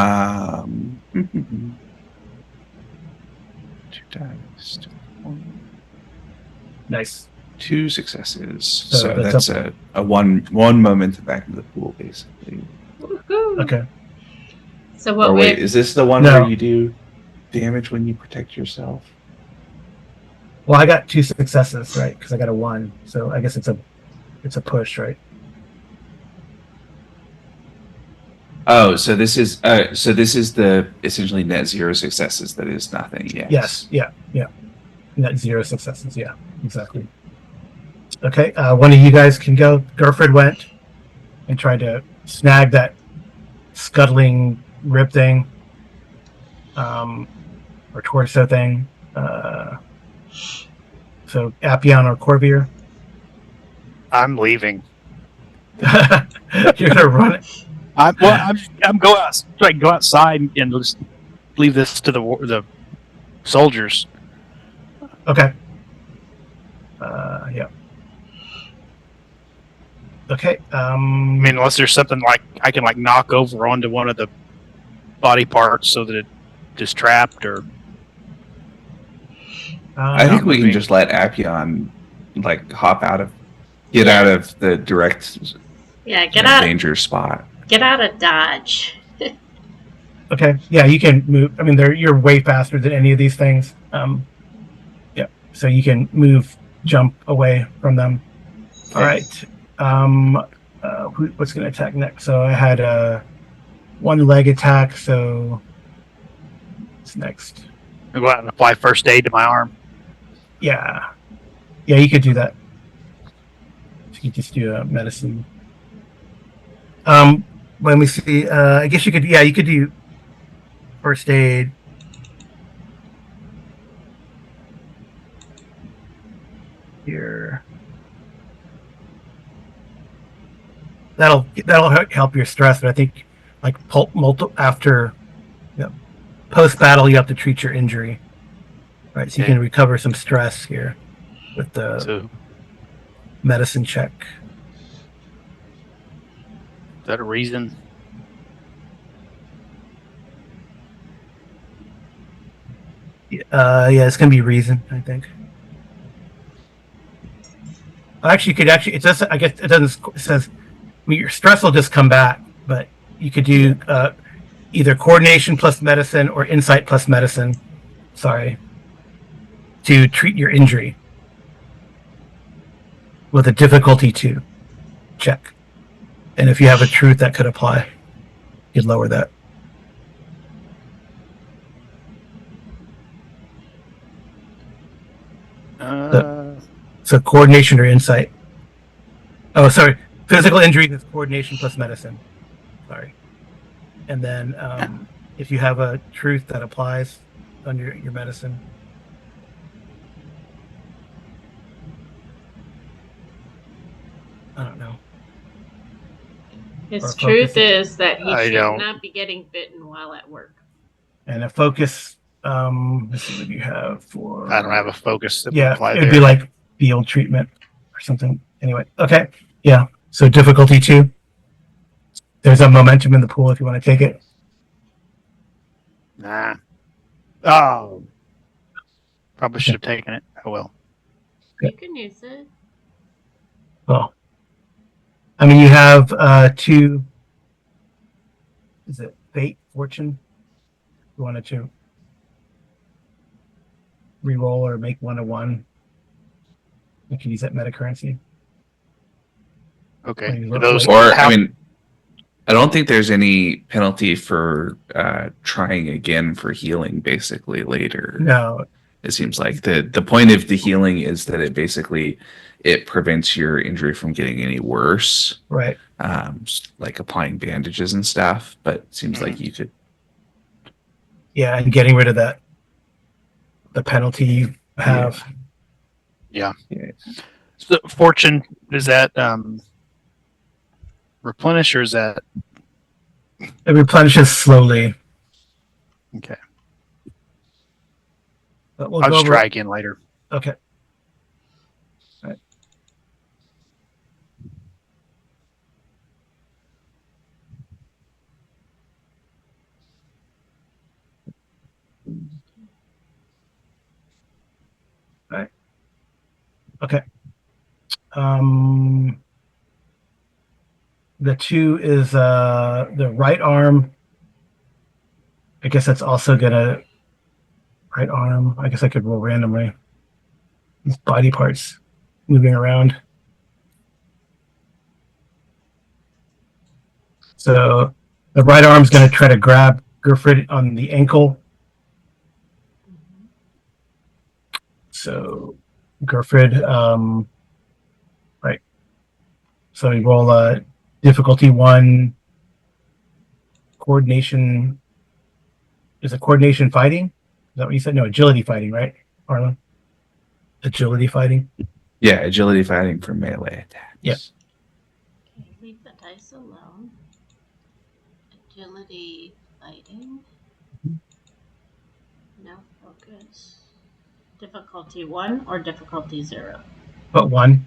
dice. 1. Nice. 2 successes. So So that's that's a one moment back into the pool, basically. Woohoo! Okay. So what Or we wait, is this the one No. where you do damage when you protect yourself? Well, I got 2 successes, right? Because I got a 1, so I guess it's a push, right? Oh, so this is the essentially net 0 successes. That is nothing. Yes. Yes. Yeah. Net 0 successes. Yeah. Exactly. Okay. One of you guys can go. Gerfred went and tried to snag that scuttling rib thing, or torso thing. So Appian or Corvier. I'm leaving. You're gonna run it. I'm going out, trying to go outside and just leave this to the soldiers. Okay. Yeah. Okay. I mean, unless there's something like I can like knock over onto one of the body parts so that it is trapped, or I think we can moving. just let Appian like hop out of the direct get out danger spot. get out of Dodge. Okay. Yeah, you can move. I mean, you're way faster than any of these things. Yeah. So you can move, jump away from them. Okay. All right. What's going to attack next? So I had a 1 leg attack. So what's next? I go out and apply first aid to my arm. Yeah. Yeah, you could do that. So you could just do a medicine. Let me see. I guess you could. Yeah, you could do first aid. Here. That'll help your stress, but I think like after post battle, you have to treat your injury, right? So you Okay. can recover some stress here with the So medicine check. is that a reason? Yeah, it's gonna be reason, I think. Actually, you could actually. It does. I guess it doesn't. It says your stress will just come back, but you could do either coordination plus medicine or insight plus medicine. Sorry, to treat your injury with a difficulty 2 check. And if you have a truth that could apply, you'd lower that. So coordination or insight. Oh, sorry. Physical injury is coordination plus medicine. Sorry. And then if you have a truth that applies on your medicine. I don't know. His Or truth focus. is that he I should don't. not be getting bitten while at work. And a focus. Let's see what you have for. I don't have a focus that would Yeah, apply it'd there. be like field treatment or something. Anyway, okay. Yeah. So difficulty 2. There's a momentum in the pool if you want to take it. Nah. Oh. Probably should have taken it. Oh well. Yeah. You can use it. Well, I mean, you have 2. Is it fate, fortune? You wanted to re-roll or make 1 a 1. You can use that meta currency. Okay. Wait, Do those Or, how- I mean, I don't think there's any penalty for trying again for healing, basically, later. No. It seems like the point of the healing is that it prevents your injury from getting any worse, Right. like applying bandages and stuff. But it seems like you could. Yeah, and getting rid of the penalty you have. Yeah. So fortune, is that replenish or is that It replenishes slowly. okay? But we'll I'll go just over. try again later. Okay. All right. All right. Okay. The 2 is the right arm. I guess that's also gonna right arm. I guess I could roll randomly. These body parts moving around. So the right arm's gonna try to grab Gerfrid on the ankle. So Gerfrid, right. So you roll a difficulty 1 coordination. Is it coordination fighting? Is that what you said? No, agility fighting, right, Arlen? Agility fighting. Yeah, agility fighting for melee attacks. Yep. Okay, leave the dice alone. Agility fighting. No focus. Difficulty 1 or difficulty 0? But 1.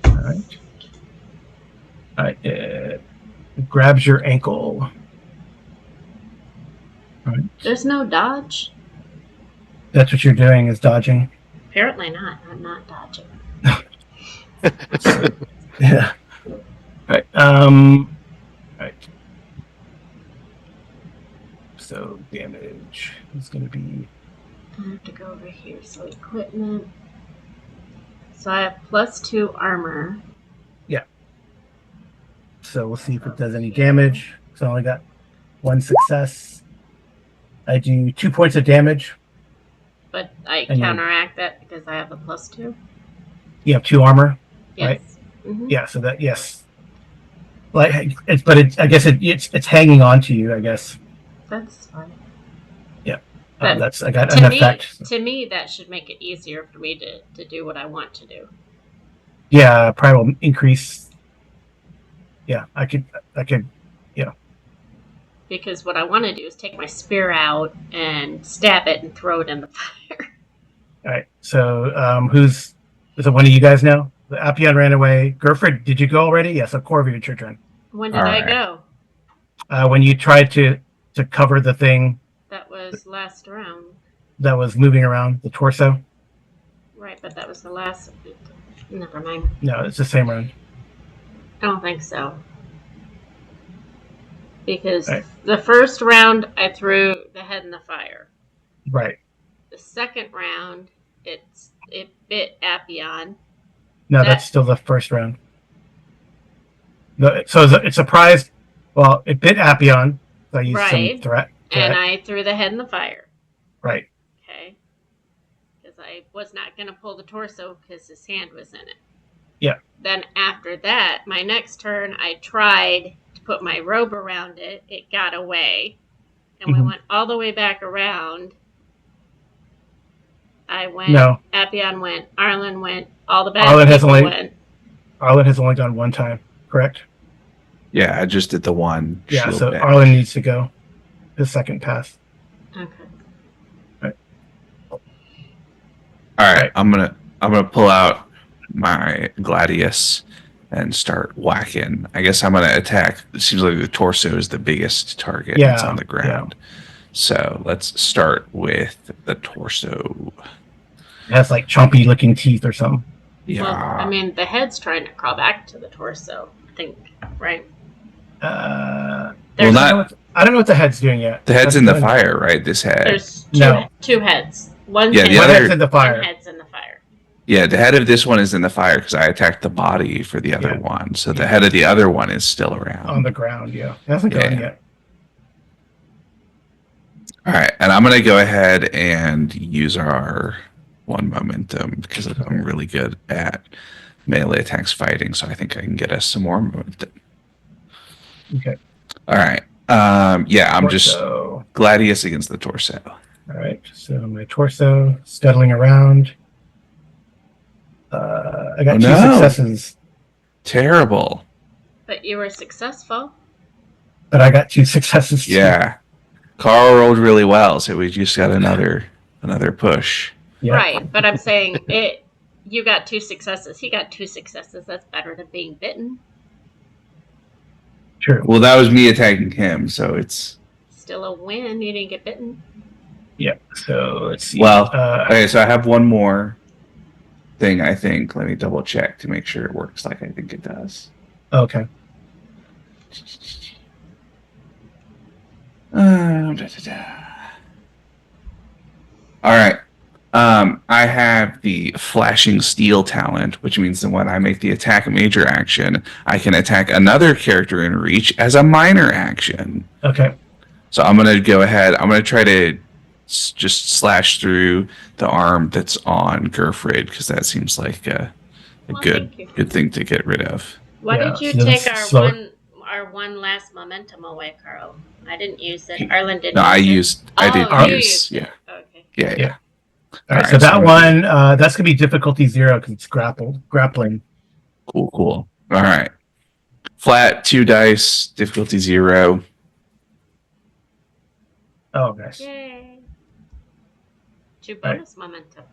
All right. All right. It grabs your ankle. All right. There's no dodge. That's what you're doing is dodging. Apparently not. I'm not dodging. Yeah. All right. Right. So damage is going to be. I have to go over here. So equipment. So I have +2 armor. So we'll see if it does any damage. So I only got 1 success. I do 2 points of damage. But I And you- counteract that because I have a +2. You have 2 armor. Yes. Right. Mm-hmm. Yeah. So that yes. Like it's, but I guess it's hanging on to you. I guess. That's fine. Oh, that's I got To an me, effect. to me, that should make it easier for me to do what I want to do. Yeah, probably will increase. Yeah, I could. Because what I want to do is take my spear out and stab it and throw it in the fire. All right. So is it one of you guys now? The Apion ran away. Gerfrid, did you go already? Yes. Of Corvy, it's your turn. When did All I right. go? When you tried to cover the thing That was last round. that was moving around the torso. Right, but that was the last. Never mind. No, it's the same round. I don't think so. Because Right. the first round, I threw the head in the fire. Right. The second round, it bit Appion. No, that's still the first round. So it surprised. Well, it bit Appion. So I used some threat. And I threw the head in the fire. Right. Okay. Because I was not going to pull the torso because his hand was in it. Yeah. Then after that, my next turn, I tried to put my robe around it. It got away. And we went all the way back around. I went. No. Appion went. Arlen went. All the bad Arlen people went. Arlen has only gone one time, correct? Yeah, I just did the one. Yeah, shield so back. Arlen needs to go. The second pass. Okay. All right, I'm gonna pull out my gladius and start whacking. I guess I'm gonna attack. It seems like the torso is the biggest target that's on the ground. So let's start with the torso. It has like chompy looking teeth or something. Yeah. Well, I mean, the head's trying to crawl back to the torso, I think, right? Well, I don't know what the head's doing yet. the head's in the fire, right? This head. There's two heads. One Yeah, head, the One other- head's in the one fire. head's in the fire. Yeah, the head of this one is in the fire because I attacked the body for the other one. So the head of the other one is still around. On the ground, yeah. It hasn't gone yet. All right, and I'm going to go ahead and use our one momentum because I'm really good at melee attacks fighting, so I think I can get us some more momentum. Okay. All right. Yeah, I'm just Torso. gladius against the torso. All right. So my torso scuttling around. I got two successes, Terrible. But you were successful. but I got two successes. Too. Yeah. Carl rolled really well, so we just got another push. Yeah. Right, but I'm saying you got two successes. He got two successes. That's better than being bitten. True. Well, that was me attacking him, so it's Still a win. You didn't get bitten. Yeah. So let's see. well. Okay, so I have one more thing. I think. Let me double check to make sure it works like I think it does. Okay. All right. I have the flashing steel talent, which means that when I make the attack major action, I can attack another character in reach as a minor action. Okay. So I'm going to go ahead. I'm going to try to just slash through the arm that's on Gerfrid because that seems like a Well, good thank you. good thing to get rid of. Why Yeah, did you so take that's slower. our one last momentum away, Carl? I didn't use it. Arlen didn't. No, I use it. used. I did Oh, you use. used Yeah. it. Okay. Yeah. Yeah. All right. All So right, that so- one, that's gonna be difficulty 0 because it's grappling. Cool. All right. Flat 2 dice, difficulty 0. Oh, nice. Yay. Two Right. bonus momentum.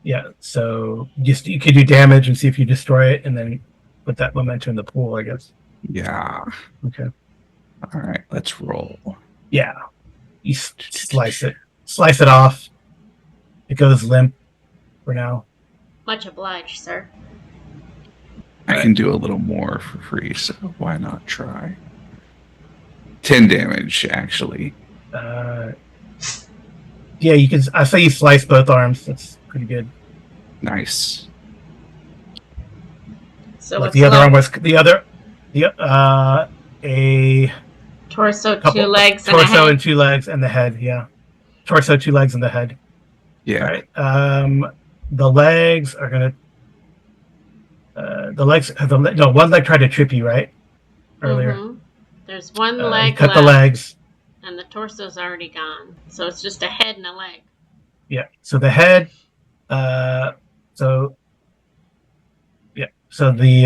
Yeah. So you could do damage and see if you destroy it, and then put that momentum in the pool, I guess. Yeah. Okay. All right. Let's roll. Yeah. You slice it off. It goes limp for now. Much obliged, sir. I can do a little more for free, so why not try? 10 damage, actually. Yeah, you can. I say you slice both arms. That's pretty good. Nice. So Like what's the other left? arm was a Torso, couple, two legs, and a torso head. and 2 legs and the head. Yeah, torso, 2 legs and the head. Yeah. All right. The legs are gonna. One leg tried to trip you, right? Earlier. Mhm. There's one You leg cut left, the legs. and the torso's already gone. So it's just a head and a leg. Yeah. So the head. So the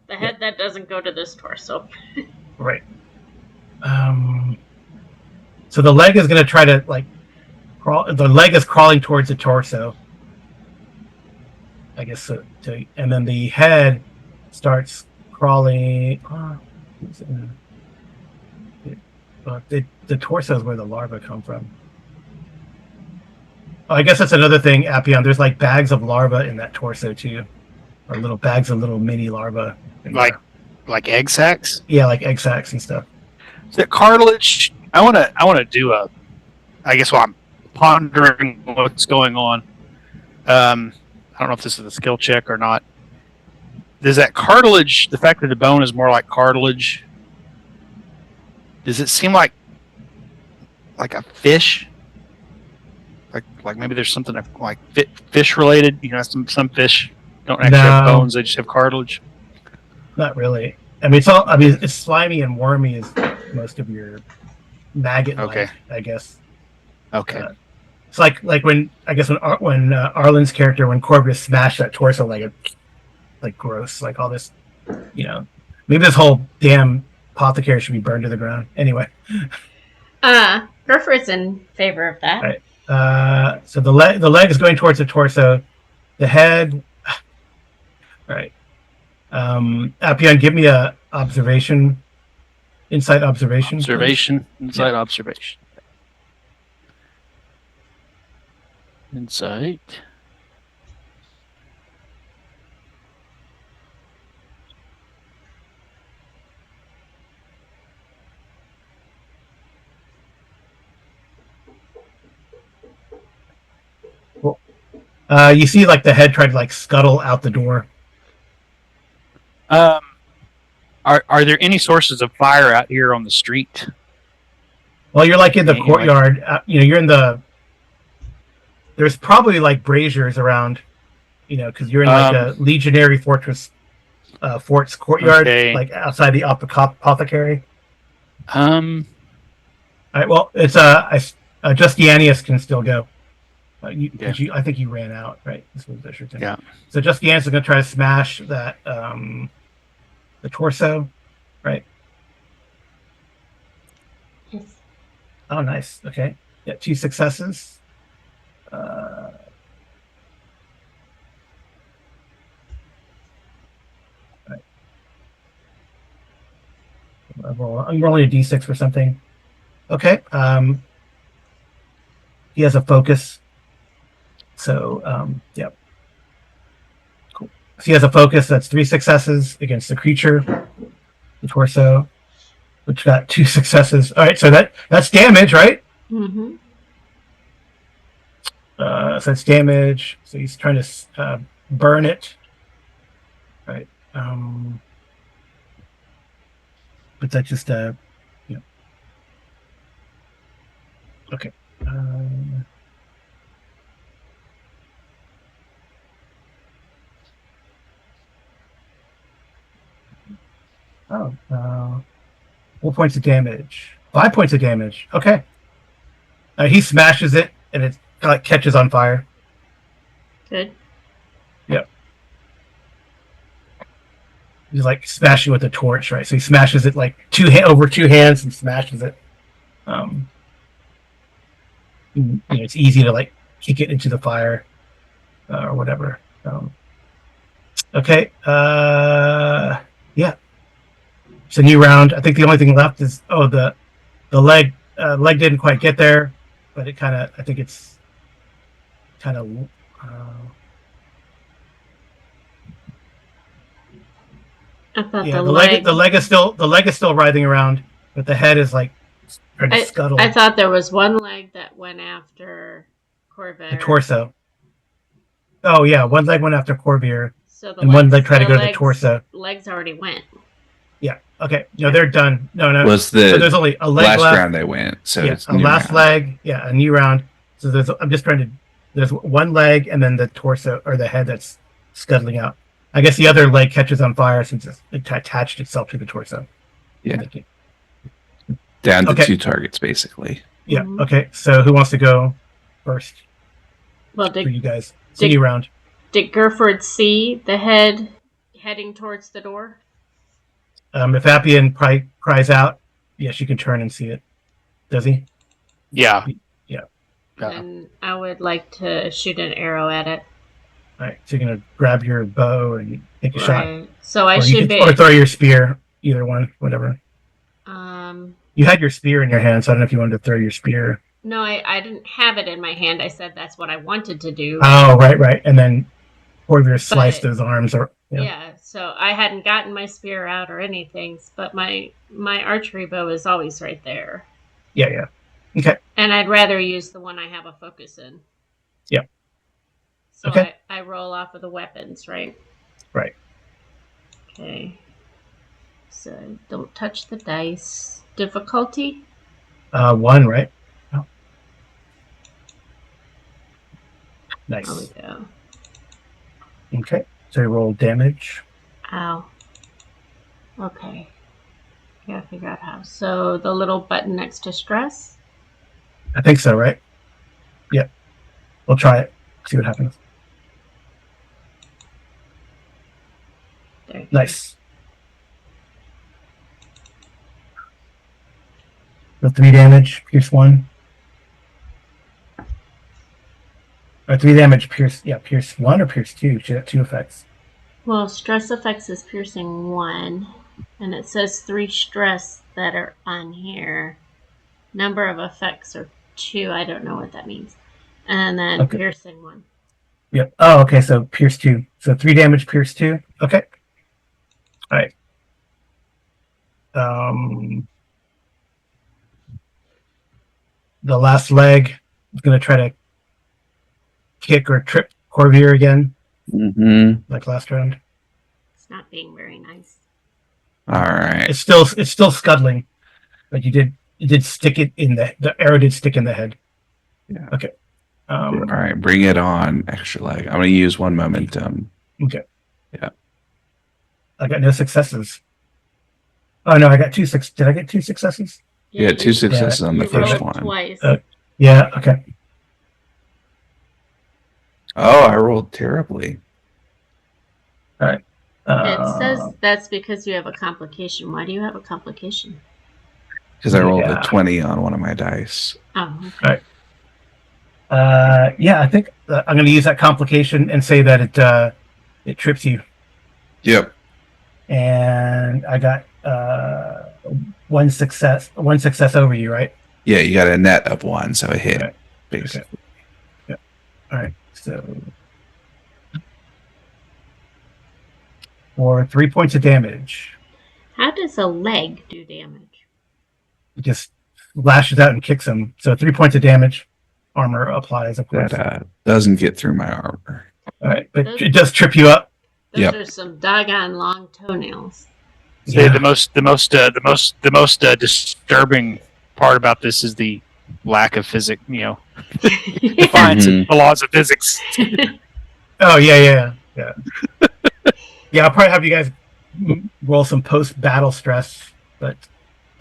The head that doesn't go to this torso. right. So the leg is gonna try to crawl. The leg is crawling towards the torso. I guess so. And then the head starts crawling. The torso is where the larvae come from. Oh, I guess that's another thing, Appion. There's like bags of larvae in that torso too, or little bags of little mini larvae. Like egg sacs. Yeah, like egg sacs and stuff. Is it cartilage? I wanna do a. I guess while I'm pondering what's going on. I don't know if this is a skill check or not. Does that cartilage, the fact that the bone is more like cartilage, does it seem like a fish? Like maybe there's something like fish related. You know, some fish don't actually have bones; they just have cartilage. Not really. I mean, it's slimy and wormy is most of your maggot. Okay. I guess. Okay. It's like when Arlen's character, when Corvus smashed that torso, like gross, like all this, you know, maybe this whole damn apothecary should be burned to the ground. Anyway. Griffith's in favor of that. Right. So the leg is going towards the torso. The head. All right. Appion, give me a insight observation. Observation. Insight observation. Insight. Cool. You see, like the head tried to like scuttle out the door. Are there any sources of fire out here on the street? Well, you're like in the courtyard. You're in the. There's probably like braziers around, because you're in like a legionary fort's courtyard, like outside the apothecary. All right. Well, it's Justianius can still go. I think you ran out, right? This was Fisherton. Yeah. So Justianius is going to try to smash that the torso, right? Yes. Oh, nice. Okay. Yeah, 2 successes. Right. I'm rolling a d6 for something. Okay. He has a focus. So, yep. Cool. So he has a focus. That's 3 successes against the creature, the torso, which got 2 successes. All right. So that's damage, right? Mm-hmm. So that's damage. So he's trying to burn it. Right. But that's just okay. What points of damage? 5 points of damage. Okay. He smashes it, and it catches on fire. Good. Yep. He's like smashing with a torch, right? So he smashes it like over 2 hands and smashes it. It's easy to like kick it into the fire or whatever. Okay. Yeah. It's a new round. I think the only thing left is the leg. Leg didn't quite get there, but it kind of. I think it's kind of. I thought Yeah, the leg is still writhing around, but the head is like trying to scuttle. I thought there was one leg that went after Corvair. The torso. Oh yeah, one leg went after Corvair, so and one leg tried to go to the torso. Legs already went. Yeah. Okay. No, they're done. No. Was so there's only a leg last left. round they went? So yeah, it's a last round. Leg. Yeah, a new round. So I'm just trying to. There's one leg and then the torso or the head that's scuttling out. I guess the other leg catches on fire since it attached itself to the torso. Yeah. Down to 2 targets, basically. Yeah. Okay. So who wants to go first? Well, for you guys, it's a new round. Did Gerford see the head heading towards the door? If Appian cries out, yes, you can turn and see it. Does he? Yeah. Yeah. And I would like to shoot an arrow at it. All right. So you're gonna grab your bow and take a shot. So I should be. Or throw your spear. Either one, whatever. Um. You had your spear in your hand, so I don't know if you wanted to throw your spear. No, I didn't have it in my hand. I said that's what I wanted to do. Oh, right. And then Corvair sliced But- his arms. Or Yeah, so I hadn't gotten my spear out or anything, but my archery bow is always right there. Yeah. Okay. And I'd rather use the one I have a focus in. Yep. So Okay. I roll off of the weapons, right? Right. Okay. So don't touch the dice. Difficulty? 1, right? Oh. There we Nice. go. Okay. So you roll damage. Ow. Okay. Gotta figure out how. So the little button next to stress? I think so, right? Yep. We'll try it. See what happens. There you go. Nice. So 3 damage, pierce 1. Or 3 damage, pierce 1 or pierce 2. Should have 2 effects. Well, stress effects is piercing 1, and it says 3 stress that are on here. Number of effects are 2. I don't know what that means. And then Okay. piercing 1. Yep. Oh, okay. So pierce 2. So 3 damage, pierce 2. Okay. All right. The last leg is going to try to kick or trip Corvair again, like last round. It's not being very nice. All right. It's still scuttling, but you did stick it in the arrow did stick in the head. Yeah. Okay. All right. Bring it on. Extra leg. I'm going to use 1 momentum. Okay. Yeah. I got no successes. Oh no, I got 2 Did I get 2 successes? You had 2 successes on the You first rolled one. twice. Yeah. Okay. Oh, I rolled terribly. It says that's because you have a complication. Why do you have a complication? Because I rolled Yeah. a 20 on one of my dice. Oh, okay. Yeah, I think I'm going to use that complication and say that it trips you. Yep. And I got 1 success over you, right? Yeah, you got a net of 1, so it hit. Okay. Basically. Yeah. All right. So for 3 points of damage, how does a leg do damage? it just lashes out and kicks him. So 3 points of damage. Armor applies, of course. That doesn't get through my armor. All right, but it does trip you up. Those Yep. are some doggone long toenails. Say the most disturbing part about this is the lack of physics. Defiance of the laws of physics. Oh yeah. Yeah, I'll probably have you guys roll some post-battle stress. But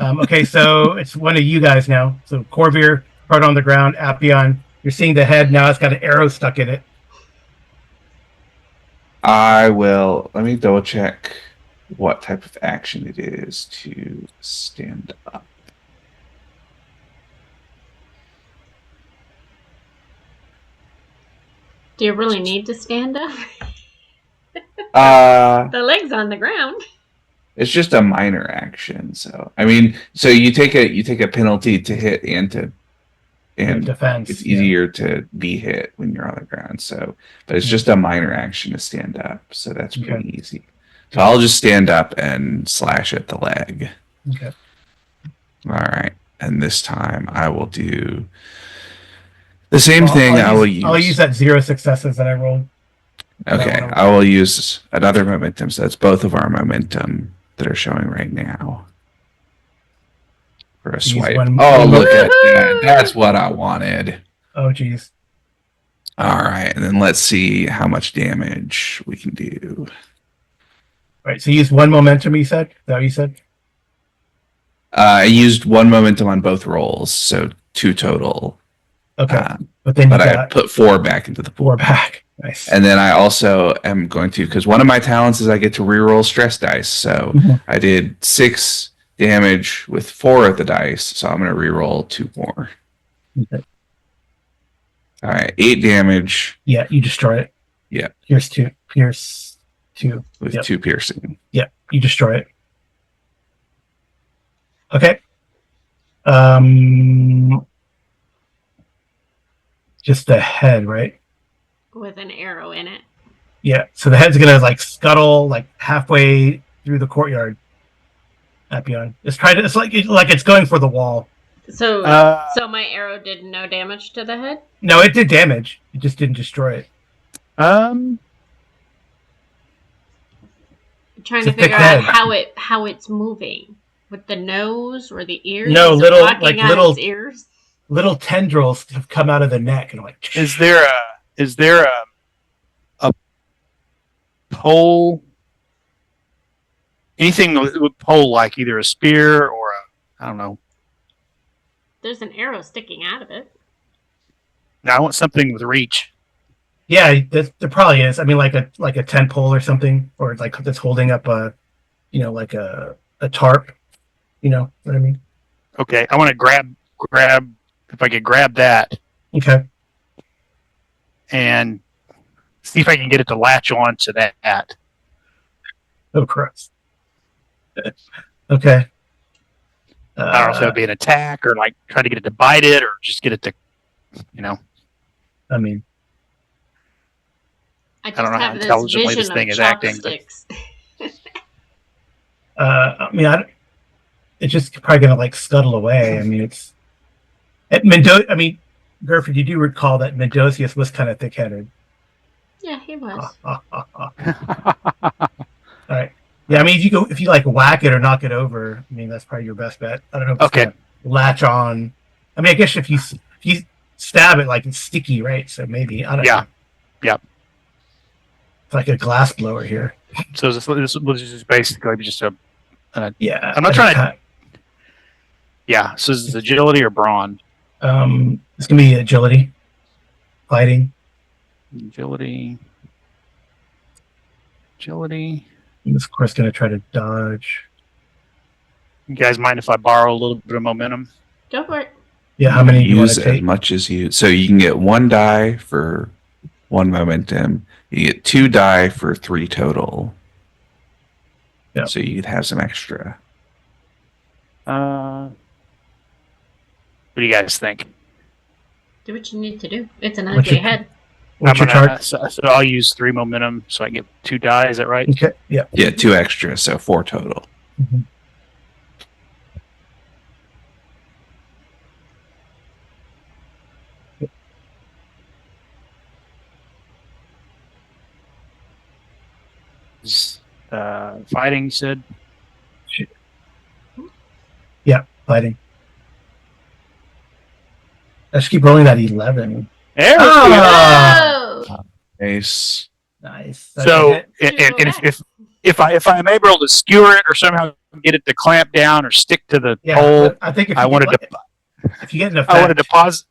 okay, so it's one of you guys now. So Corvair, hard on the ground. Appion, you're seeing the head now. It's got an arrow stuck in it. Let me double check what type of action it is to stand up. Do you really need to stand up? The leg's on the ground. It's just a minor action. So you take a penalty to hit and Defense. it's easier to be hit when you're on the ground. So, but it's just a minor action to stand up. So that's pretty easy. So I'll just stand up and slash at the leg. Okay. All right. And this time I will do the same thing. I'll use that 0 successes that I rolled. Okay. I will use another momentum. So that's both of our momentum that are showing right now. For a swipe. Look at that. That's what I wanted. Oh, geez. All right. And then let's see how much damage we can do. All right. So you used 1 momentum, you said? Is that what you said? I used 1 momentum on both rolls. So 2 total. Okay. But then I put 4 back into the pool. 4 back. Nice. And then I also am going to, because one of my talents is I get to reroll stress dice. So I did 6 damage with 4 of the dice, so I'm going to reroll 2 more. Okay. All right, 8 damage. Yeah, you destroy it. Yeah. Pierce 2. With 2 piercing. Yeah, you destroy it. Okay. just the head, right? with an arrow in it. Yeah. So the head's gonna like scuttle like halfway through the courtyard. Appian. It's trying to. It's like it's going for the wall. So so my arrow did no damage to the head? No, it did damage. It just didn't destroy it. I'm trying It's to a thick figure out head. how it's moving. With the nose or the ears? No, Is it little walking like on little its ears? little tendrils have come out of the neck and like. Is there a pole? Anything with pole, like either a spear or I don't know. There's an arrow sticking out of it. Now I want something with reach. Yeah, there probably is. I mean, like a tent pole or something, or like that's holding up a, like a tarp. You know what I mean? Okay, I want to grab if I could grab that Okay. and see if I can get it to latch on to that. Oh, Christ. Okay. I don't know if that would be an attack or like try to get it to bite it or just get it to, I mean, I don't know how have this intelligently this vision thing of is acting, but- chopsticks. it's just probably gonna like scuttle away. I mean, Gerford, you do recall that Mendocius was kind of thick-headed. Yeah, he was. All right. Yeah, I mean, if you like whack it or knock it over, I mean, that's probably your best bet. I don't know if it's gonna latch on. I mean, I guess if you stab it, like it's sticky, right? So maybe I don't know. Yeah. It's like a glass blower here. So this is basically just a. Yeah. I'm not trying to. Yeah. So is this agility or brawn? It's gonna be agility, fighting. Agility. It's of course gonna try to dodge. You guys mind if I borrow a little bit of momentum? Go for it. Yeah, how many do you want Use to as take? much as you. So you can get 1 die for 1 momentum. You get 2 die for 3 total. Yeah. So you could have some extra. What do you guys think? Do what you need to do. It's an What's ugly your- head. What's your target? So I'll use 3 momentum, so I get 2 die. Is that right? Okay. Yeah. Yeah, 2 extra, so 4 total. Mm-hmm. Fighting, you said? Yeah, fighting. Let's keep rolling that 11. There we Ah! Oh! Nice. Nice. So, That's a hit. and if I'm able to skewer it or somehow get it to clamp down or stick to the pole, I think if I you wanted get, to. if you get an effect, I want to deposit.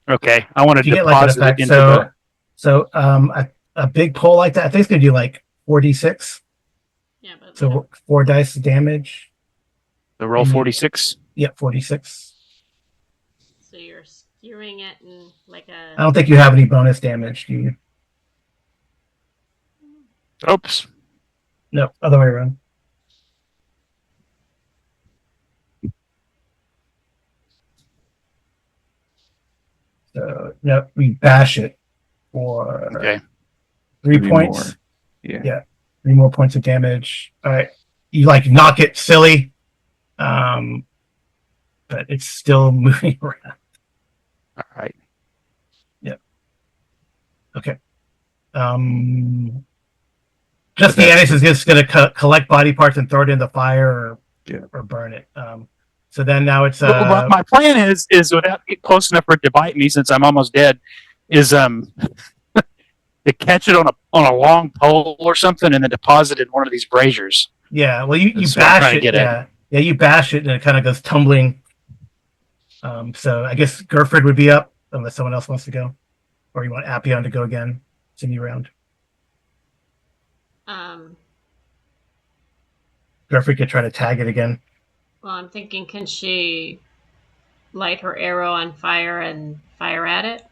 Okay, I want to if you get like an deposit effect, it into a big pole like that, I think it's gonna do like 4d6. Yeah, but So 4 dice damage. the roll 46. Yeah, 46. so you're skewing it in like I a. don't think you have any bonus damage, do you? Oops. No, other way around. So no, we bash it for Okay. 3 3 points. more. Yeah. Yeah. 3 more points of damage. All right. You like knock it silly. But it's still moving around. All right. Okay. Justianus is just going to collect body parts and throw it in the fire or burn it. So then now it's Well, my plan is without getting close enough for it to bite me, since I'm almost dead, is to catch it on a long pole or something and then deposit it in one of these braziers. yeah. Well, you That's what I'm bash trying to it. get at. Yeah, you bash it and it kind of goes tumbling. So I guess Gerford would be up unless someone else wants to go, or you want Appion to go again. It's a new round. Gerford could try to tag it again. Well, I'm thinking, can she light her arrow on fire and fire at it?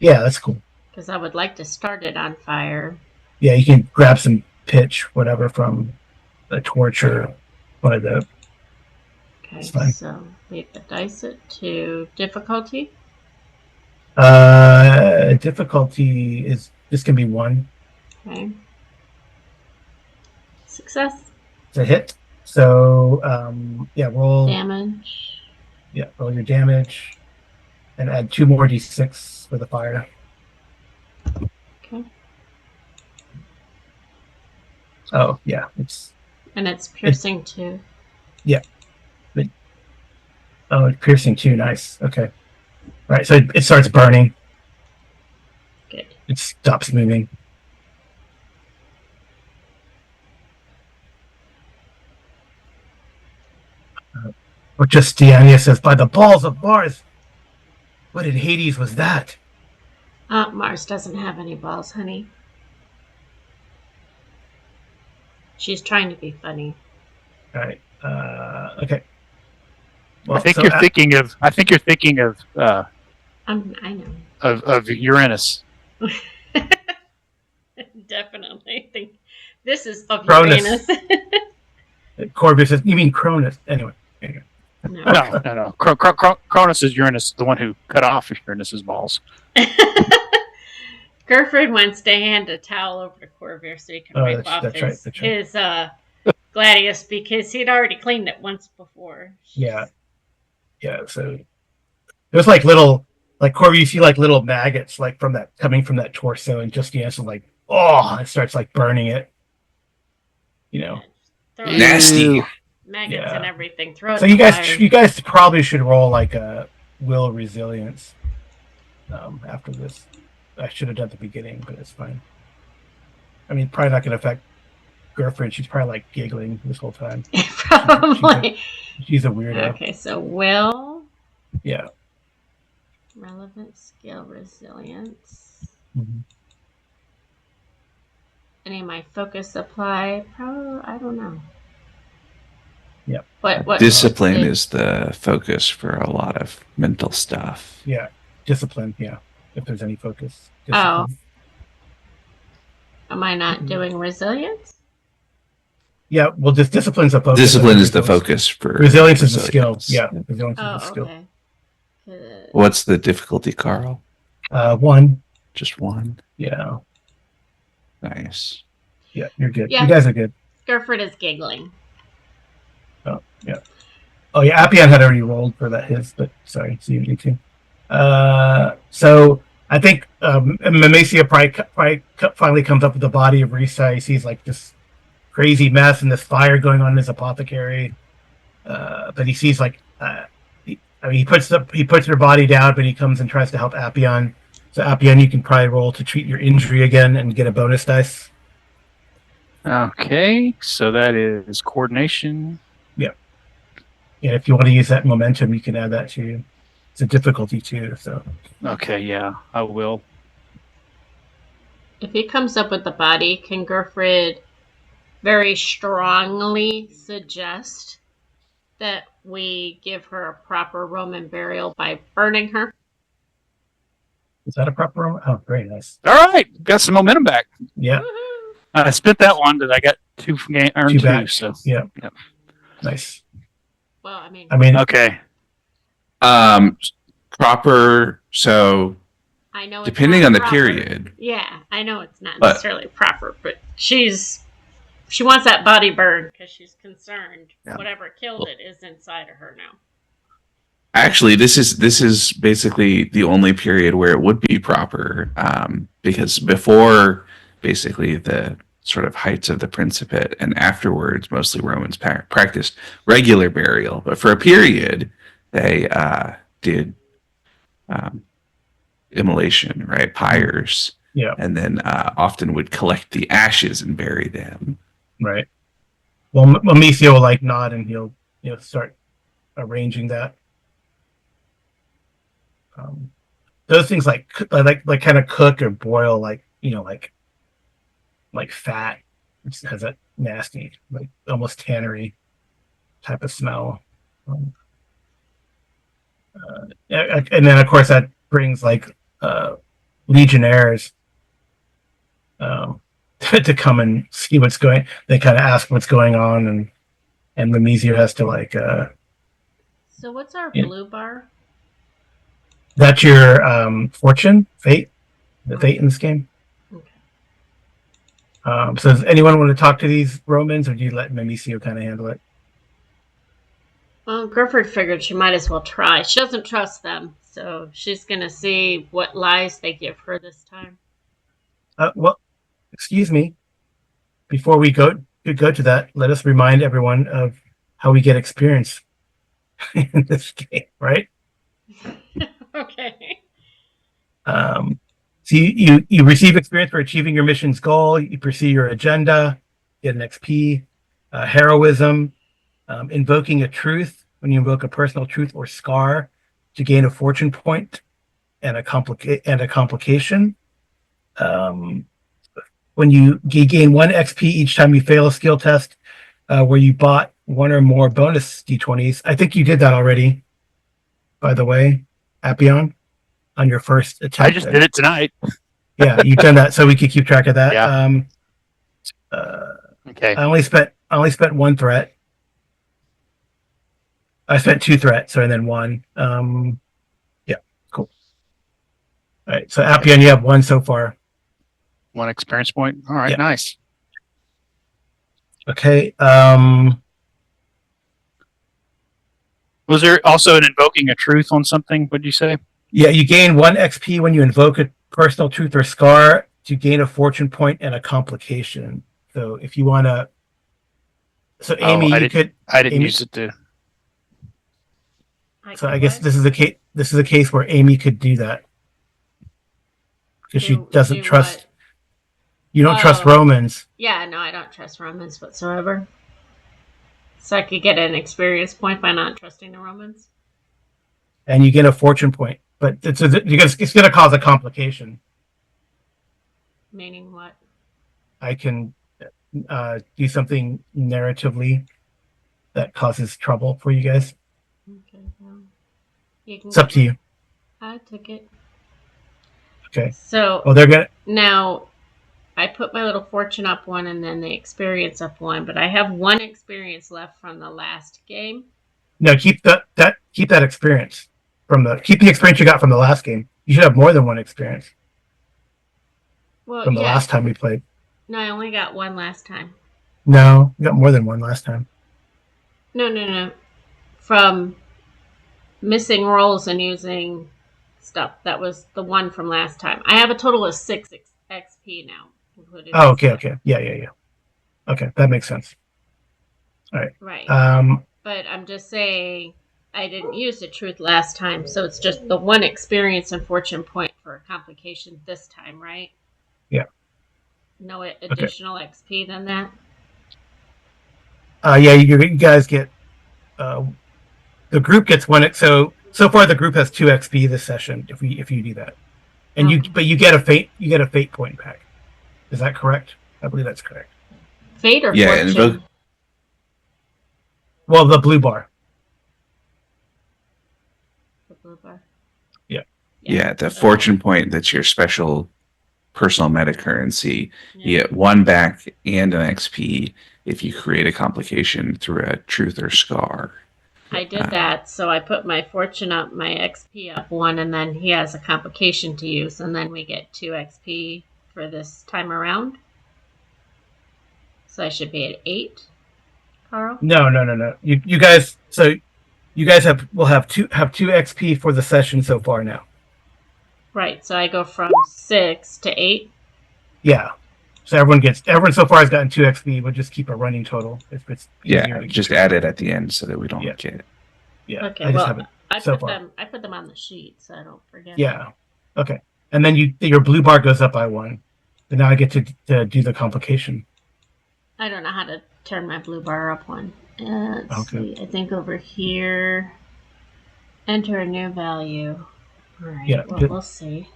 Yeah, that's cool. Because I would like to start it on fire. Yeah, you can grab some pitch, whatever, from a torch or one of the. Okay, That's fine. so leave the dice it to difficulty. Difficulty is this can be 1. Okay. Success. It's a hit. So yeah, roll Damage. roll your damage and add 2 more d6 for the fire. Okay. Oh yeah, it's piercing too. oh it's piercing too. Nice. Okay. Right. So it starts burning. Good. It stops moving. Or Justiania says, "By the balls of Mars, what in Hades was that?" Mars doesn't have any balls, honey. She's trying to be funny. All right. Okay. Well, I think you're thinking of. I know. Of Uranus. Definitely think this is of Cronus. Uranus. Corvus says, "You mean Cronus?" Anyway. No. No. Cronus is Uranus, the one who cut off Uranus's balls. Gerfred wants to hand a towel over to Corvair so he can wipe off his gladius because he'd already cleaned it once before. Yeah. So there's like little, like Corvir, you see like little maggots like coming from that torso, and Justiania's like, oh, it starts like burning it. Nasty. Maggots and everything. Throw it. So you guys probably should roll like a will resilience after this. I should have done at the beginning, but it's fine. I mean, probably not going to affect Gerfred. She's probably like giggling this whole time. Probably. She's a weirdo. Okay, so will. Yeah. Relevant skill resilience. Mm-hmm. Any of my focus apply? Probably, I don't know. Yeah. What Discipline is the focus for a lot of mental stuff. Yeah. Discipline, yeah. If there's any focus. Oh. Am I not doing resilience? Yeah, well, just discipline's a focus. Discipline is the focus for resilience is a skill. Yeah, resilience is a skill. Okay. What's the difficulty, Carl? 1. Just 1. Yeah. Nice. Yeah, you're good. Yeah. You guys are good. Gerfred is giggling. Oh, yeah. Oh, yeah, Appian had already rolled for that but sorry, so you need to. So I think Mamacia probably finally comes up with the body of Risa. He sees like this crazy mess and this fire going on in his apothecary. But he sees like he puts her body down, but he comes and tries to help Appian. So Appian, you can probably roll to treat your injury again and get a bonus dice. Okay, so that is coordination. Yeah. And if you want to use that momentum, you can add that to you. It's a difficulty too, so. Okay, yeah, I will. If he comes up with the body, can Gerfred very strongly suggest that we give her a proper Roman burial by burning her? Is that a proper Roman? Oh, very nice. All right, got some momentum back. Yeah. Woo-hoo. I spent that one, but I got two back. So yeah. Nice. Well, I mean, okay. Proper. So I know. Depending on the proper. period. Yeah, I know it's not necessarily proper, but she wants that body burned because she's concerned whatever killed it is inside of her now. Actually, this is basically the only period where it would be proper, because before basically the sort of heights of the Principate and afterwards, mostly Romans practiced regular burial, but for a period they did immolation, right? Pyres. Yeah. And then often would collect the ashes and bury them. Right. Well, Mamacia will like nod and he'll start arranging that. Those things like kind of cook or boil like fat. It has that nasty, like almost tannery type of smell. And then of course that brings like legionnaires to come and see what's going. They kind of ask what's going on, and Mamacia has to like. So what's our blue bar? That's your fortune, fate, the fate in this game. Okay. So does anyone want to talk to these Romans, or do you let Memicio kind of handle it? Well, Grifford figured she might as well try. She doesn't trust them, so she's gonna see what lies they give her this time. Well, excuse me. Before we go to that, let us remind everyone of how we get experience in this game, right? Okay. So you receive experience for achieving your mission's goal. You pursue your agenda, get an XP, heroism, invoking a truth. When you invoke a personal truth or scar, to gain a fortune point and a complication. When you gain 1 XP each time you fail a skill test, where you bought 1 or more bonus D20s. I think you did that already, by the way, Appion, on your first attempt. I just did it tonight. Yeah, you've done that, so we could keep track of that. Yeah. Okay. I only spent 1 threat. I spent 2 threats, and then 1. Yeah, cool. All right, so Appion, you have 1 so far. 1 experience point. All right, Yeah. nice. Okay. Was there also an invoking a truth on something? What did you say? Yeah, you gain 1 XP when you invoke a personal truth or scar to gain a fortune point and a complication. So if you want to, so Amy, I you could. didn't Amy, use it to. So I guess this is a case. This is a case where Amy could do that because she doesn't trust. What? You don't trust Romans. Yeah, no, I don't trust Romans whatsoever. So I could get an experience point by not trusting the Romans. And you get a fortune point, but it's going to cause a complication. Meaning what? I can do something narratively that causes trouble for you guys. Okay, well, It's up to you. I took it. Okay. So well, they're gonna now. I put my little fortune up 1 and then the experience up 1, but I have 1 experience left from the last game. No, keep that experience keep the experience you got from the last game. You should have more than 1 experience from the last time we played. No, I only got 1 last time. No, you got more than 1 last time. No. From missing rolls and using stuff. That was the 1 from last time. I have a total of 6 XP now. Oh, okay. Yeah. Okay, that makes sense. All right. Right. But I'm just saying I didn't use the truth last time, so it's just the 1 experience and fortune point for a complication this time, right? Yeah. No additional XP than that? Yeah, you guys get the group gets 1. So far the group has 2 XP this session if you do that. And you get a fate point back. Is that correct? I believe that's correct. Fate or fortune? Well, the blue bar. The blue bar. Yeah, the fortune point, that's your special personal meta currency. Yeah. You get 1 back and an XP if you create a complication through a truth or scar. I did that, so I put my fortune up, my XP up 1, and then he has a complication to use, and then we get 2 XP for this time around. So I should be at 8, Carl? No. You guys will have 2 XP for the session so far now. Right, so I go from 6 to 8. Yeah. So everyone so far has gotten 2 XP. We'll just keep a running total. If it's just add it at the end so that we don't get it. Yeah. Okay. I put them on the sheet so I don't forget. Yeah. Okay. And then your blue bar goes up by 1. And now I get to do the complication. I don't know how to turn my blue bar up 1. Let's see. I think over here, enter a new value. All right. Yeah. We'll see.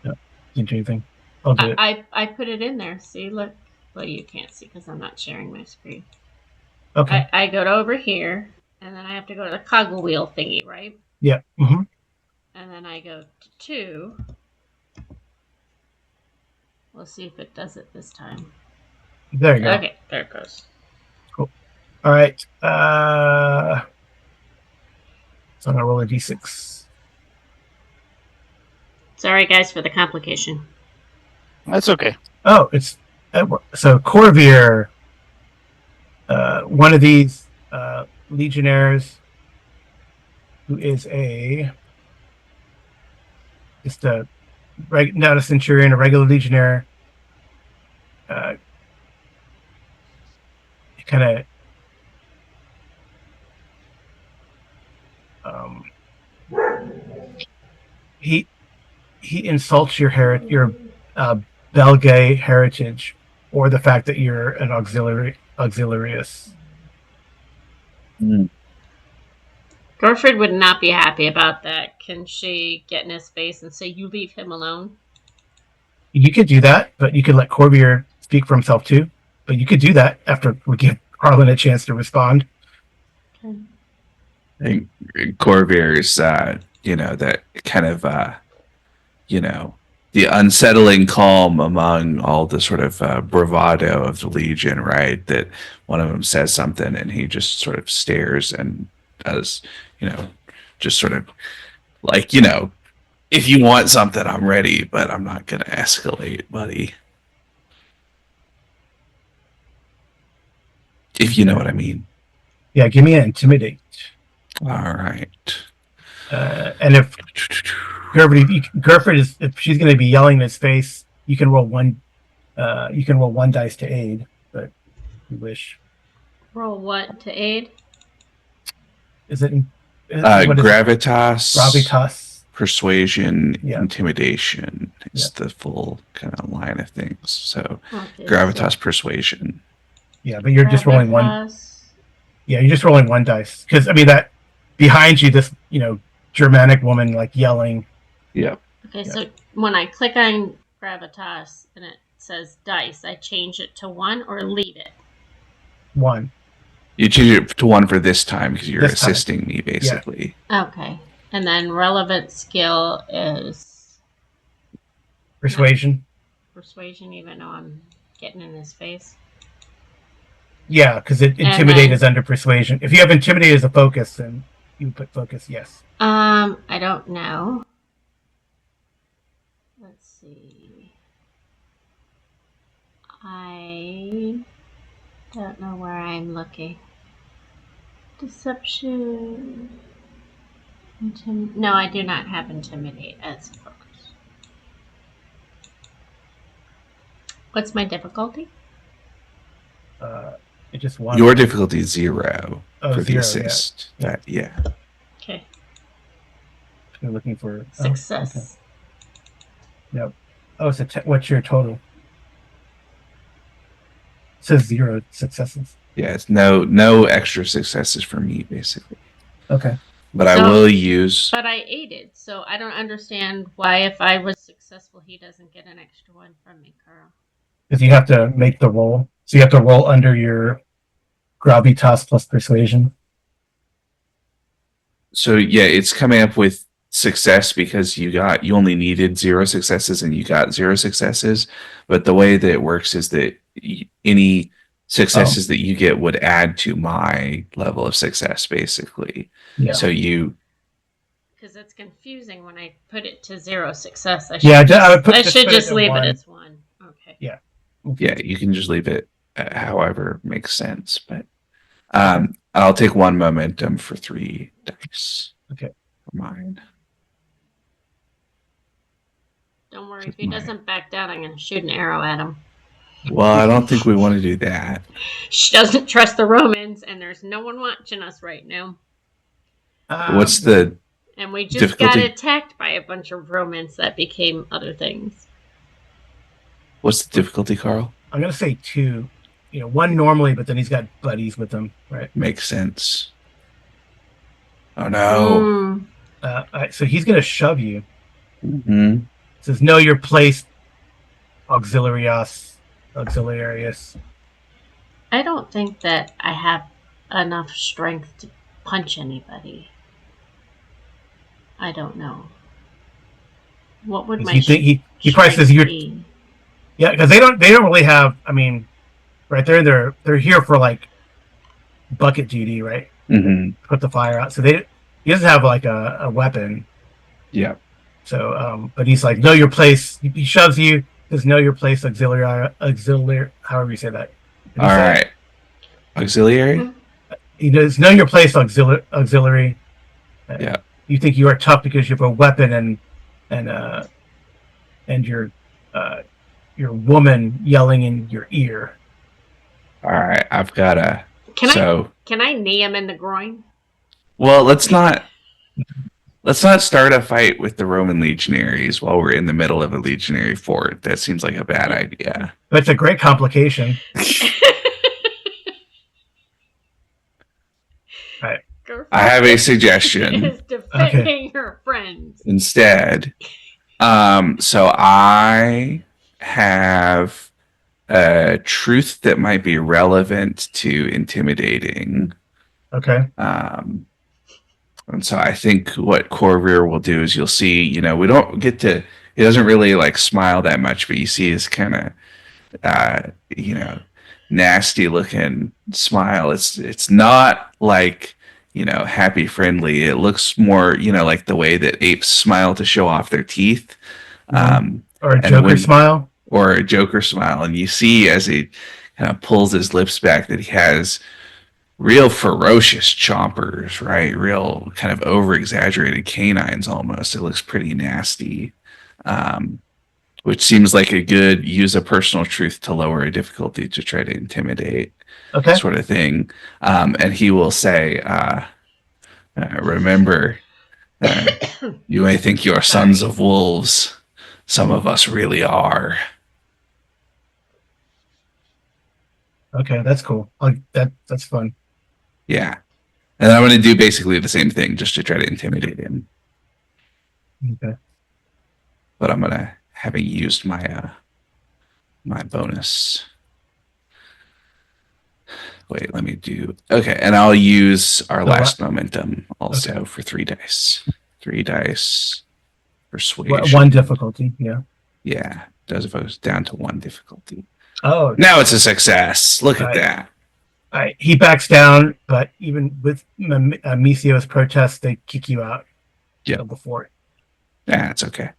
Yeah. Didn't do anything. I'll do it. I put it in there. See, look. Well, you can't see because I'm not sharing my screen. Okay. I go to over here, and then I have to go to the coggle wheel thingy, right? Yeah. Mm-hmm. And then I go to 2. We'll see if it does it this time. There you go. Okay, there it goes. Cool. All right. So I'm gonna roll a d6. Sorry, guys, for the complication. That's okay. Oh, it's so Corvair, one of these legionnaires, who is not a centurion, a regular legionnaire. Kind of he insults your Belgae heritage, or the fact that you're an auxiliarius. Gertrude would not be happy about that. Can she get in his face and say, "You leave him alone"? You could do that, but you could let Corvair speak for himself too. But you could do that after we give Harlan a chance to respond. Okay. I think Corvair's, that kind of, the unsettling calm among all the sort of bravado of the Legion, right? That one of them says something and he just sort of stares and does, just sort of like, if you want something, I'm ready, but I'm not going to escalate, buddy. If you know what I mean. Yeah, give me an intimidate. All right. And if Gertrude if she's going to be yelling in his face, you can roll one. You can roll one dice to aid, but if you wish. Roll what to aid? Is it? Gravitas, persuasion, Yeah. intimidation is the full kind of line of things. So Okay, gravitas, persuasion. Yeah, but you're just rolling one. Gravitas. Yeah, you're just rolling one dice because that behind you, this Germanic woman like yelling. Yep. Okay, so when I click on gravitas and it says dice, I change it to 1 or leave it? 1. You change it to 1 for this time because you're This time. assisting me, basically. Okay. And then relevant skill is Persuasion. persuasion, even though I'm getting in his face. Yeah, because intimidate is under persuasion. If you have intimidate as a focus, then you put focus. Yes. I don't know. Let's see. I don't know where I'm looking. Deception. No, I do not have intimidate as focus. What's my difficulty? It just one. Your difficulty is 0 Oh, for 0, the assist. yeah. Okay. You're looking for Success. Okay. Yep. Oh, so what's your total? It says 0 successes. Yeah, it's no extra successes for me, basically. Okay. But I will use. But I aided, so I don't understand why if I was successful, he doesn't get an extra 1 from me, Carl. Because you have to make the roll. So you have to roll under your gravitas plus persuasion. So yeah, it's coming up with success because you only needed 0 successes and you got 0 successes. But the way that it works is that any successes that you get would add to my level of success, basically. Yeah. So because it's confusing when I put it to 0 success. I should just leave it as 1. Okay. Yeah. Yeah, you can just leave it however makes sense. But I'll take 1 momentum for 3 dice. Okay. For mine. Don't worry, if he doesn't back down, I'm going to shoot an arrow at him. Well, I don't think we want to do that. She doesn't trust the Romans, and there's no one watching us right now. What's the And we just difficulty? got attacked by a bunch of Romans that became other things. What's the difficulty, Carl? I'm gonna say 2. 1 normally, but then he's got buddies with him, right? Makes sense. Oh no. So he's gonna shove you. Mm-hmm. It says, know your place, auxiliarius. I don't think that I have enough strength to punch anybody. I don't know. What would my he probably says you're be? Yeah, because they don't really have. I mean, right there, they're here for like bucket duty, right? Mm-hmm. Put the fire out. So they he doesn't have like a weapon. Yeah. So, but he's like, know your place. He shoves you. Says, know your place, auxiliary. However you say that. Did All he say it? right. Auxiliary. He does know your place, auxiliary. Yeah. You think you are tough because you have a weapon and your woman yelling in your ear. All right. I've got a. Can I knee him in the groin? Well, let's not start a fight with the Roman legionaries while we're in the middle of a legionary fort. That seems like a bad idea. That's a great complication. Right. I have a suggestion. Is defending your friends instead. So I have a truth that might be relevant to intimidating. Okay. And so I think what Corvair will do is you'll see, we don't get to, he doesn't really like smile that much, but you see his kind of, nasty looking smile. It's not like, happy, friendly. It looks more, like the way that apes smile to show off their teeth. Or a Joker smile. Or a Joker smile. And you see as he kind of pulls his lips back that he has real ferocious chompers, right? Real kind of over-exaggerated canines almost. It looks pretty nasty. Which seems like a good use of personal truth to lower a difficulty to try to intimidate sort of thing. And he will say, remember, you may think you're sons of wolves. Some of us really are. Okay, that's cool. That's fun. Yeah. And I'm going to do basically the same thing just to try to intimidate him. Okay. But I'm going to, having used my my bonus. Wait, let me do... Okay, and I'll use our last momentum also for 3 dice. 3 dice. Persuasion. 1 difficulty, yeah. Yeah, does it goes down to 1 difficulty. Oh. Now it's a success. Look at that. All right, he backs down, but even with Misio's protest, they kick you out of the fort. Yeah, it's okay.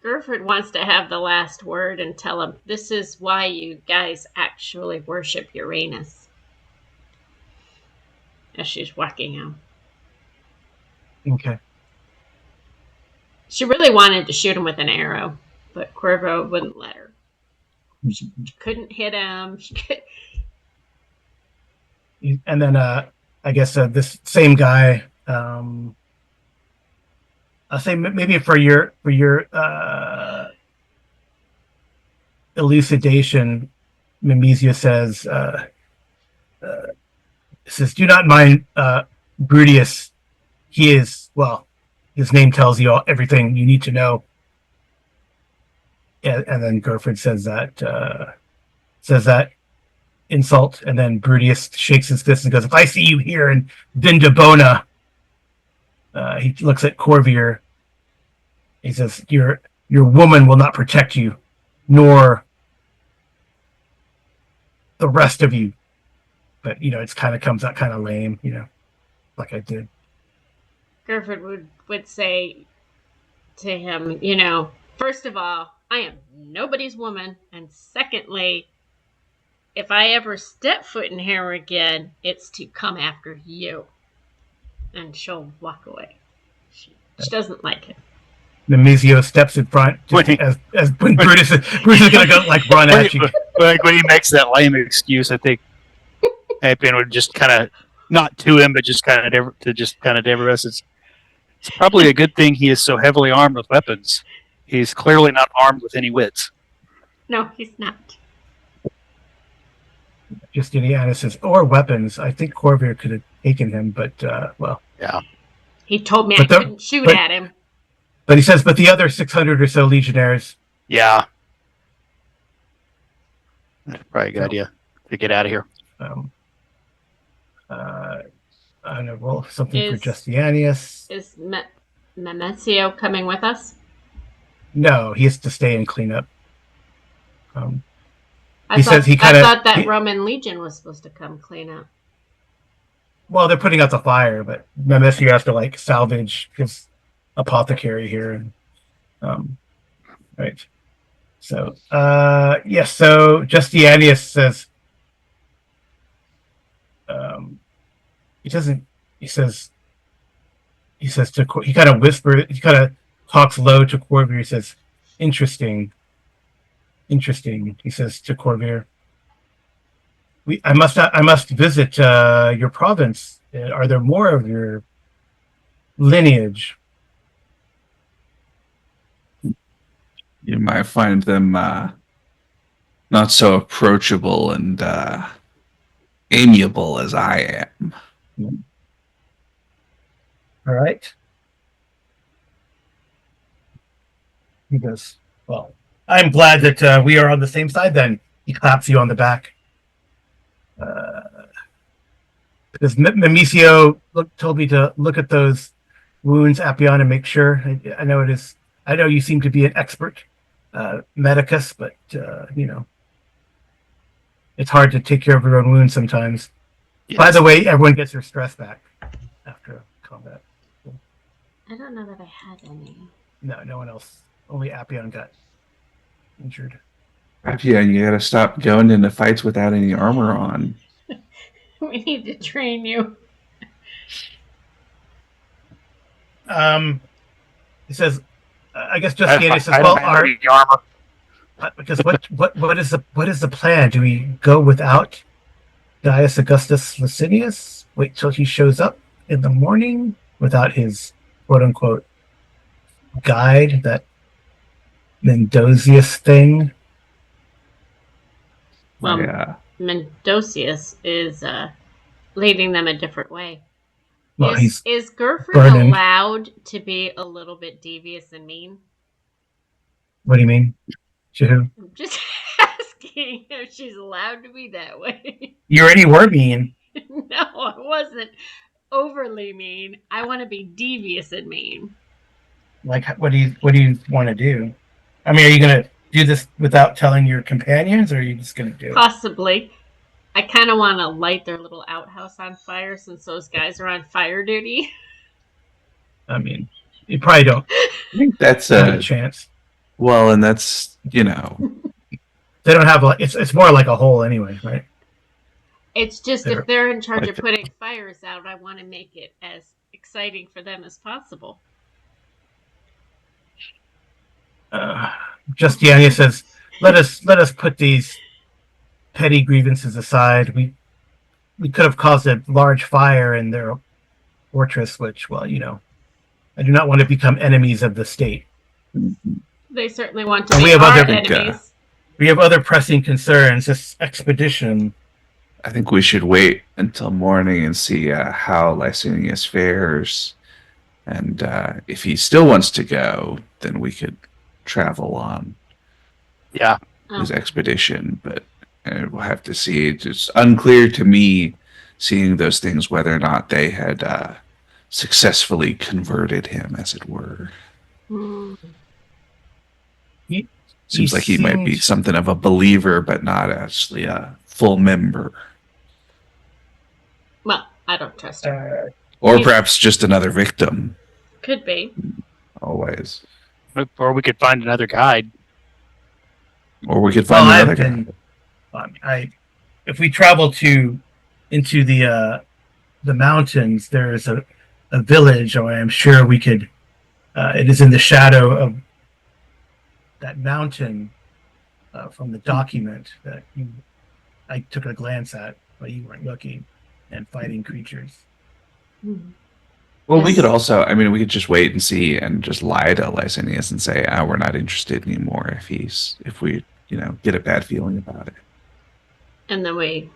Gerford wants to have the last word and tell him this is why you guys actually worship Uranus. As she's walking out. Okay. She really wanted to shoot him with an arrow, but Corvo wouldn't let her. She couldn't hit him. And then I guess this same guy, I'll say maybe for your elucidation, Mimizia says, do not mind Brutius. He is, well, his name tells you everything you need to know. And then Gerford says that insult, and then Brutius shakes his fist and goes, if I see you here in Vindabona, he looks at Corvair. He says, your woman will not protect you, nor the rest of you. But, it's kind of comes out kind of lame, like I did. Gerford would say to him, first of all, I am nobody's woman. And secondly, if I ever step foot in here again, it's to come after you. And she'll walk away. She doesn't like it. Nemezio steps in front as when Brutus is going to go run at you. When he makes that lame excuse, I think Hadrian would just kind of, not to him, but just kind of to us. It's probably a good thing he is so heavily armed with weapons. He's clearly not armed with any wits. No, he's not. Justinianus says, or weapons. I think Corvair could have taken him, but, well. Yeah. He told me I couldn't shoot at him. But he says, but the other 600 or so legionnaires. Yeah. That's probably a good idea to get out of here. I'm going to roll something for Justinianus. Is Nemezio coming with us? No, he has to stay and clean up. I thought that Roman Legion was supposed to come clean up. Well, they're putting out the fire, but unless you have to like salvage his apothecary here, and right. So, yes. So Justianius says, he doesn't. He says. He says to. He kind of whispers. He kind of talks low to Corvair. He says, "Interesting, interesting." He says to Corvair, I must visit your province. Are there more of your lineage?" You might find them not so approachable and amiable as I am. All right. He goes, "Well, I'm glad that we are on the same side then." He claps you on the back. Because Mimicio told me to look at those wounds, Appion, and make sure. I know it is. I know you seem to be an expert medicus, but it's hard to take care of your own wounds sometimes. Yes. By the way, everyone gets their stress back after combat. I don't know that I had any. No one else. Only Appion got injured. Yeah, you gotta stop going into fights without any armor on. We need to train you. He says, I guess Justianius says, I "Well, don't have any armor. because what is the plan? Do we go without Gaius Augustus Licinius? Wait till he shows up in the morning without his quote unquote guide, that Mendosius thing?" Well, Yeah. Mendosius is leading them a different way. Well, he's Is Gerford burning. allowed to be a little bit devious and mean? What do you mean? To who? I'm just asking if she's allowed to be that way. You already were mean. No, I wasn't overly mean. I want to be devious and mean. Like, what do you want to do? I mean, are you gonna do this without telling your companions, or are you just gonna do it? Possibly. I kind of want to light their little outhouse on fire since those guys are on fire duty. I mean, you probably don't I think that's have a chance. well, and that's They don't have it's more like a hole anyway, right? It's just They're- if they're in charge like of the- putting fires out, I want to make it as exciting for them as possible. Justiania says, let us put these petty grievances aside. We could have caused a large fire in their fortress, which, well, I do not want to become enemies of the state. They certainly want to And be we have our other- enemies. We have other pressing concerns. This expedition. I think we should wait until morning and see how Licinius fares. And if he still wants to go, then we could travel on Yeah. his expedition. But we'll have to see. It's unclear to me, seeing those things, whether or not they had successfully converted him, as it were. Hmm. Seems like he might be seems- something of a believer, but not actually a full member. Well, I don't trust him. Or He's- perhaps just another victim, Could be. always. Or we could find another guide. Or we could Well, find I've another guy. been. If we travel into the mountains, there is a village, or I'm sure we could. It is in the shadow of that mountain from the document that I took a glance at, but you weren't looking, and fighting creatures. Hmm. Well, we Yes. could also, we could just wait and see and just lie to Licinius and say, we're not interested anymore if we, get a bad feeling about it. And then we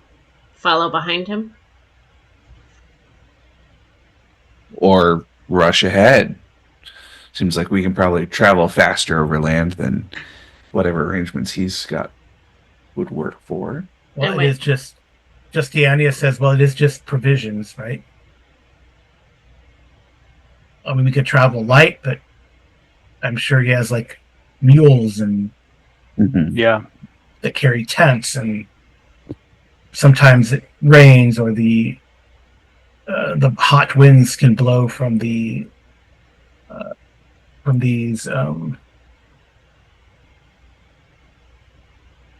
follow behind him. Or rush ahead. Seems like we can probably travel faster over land than whatever arrangements he's got would work for. Well, And it wait. is just Diania says, well, it is just provisions, right? I mean, we could travel light, but I'm sure he has like mules and Mm-hmm. Yeah. that carry tents, and sometimes it rains or the the hot winds can blow from these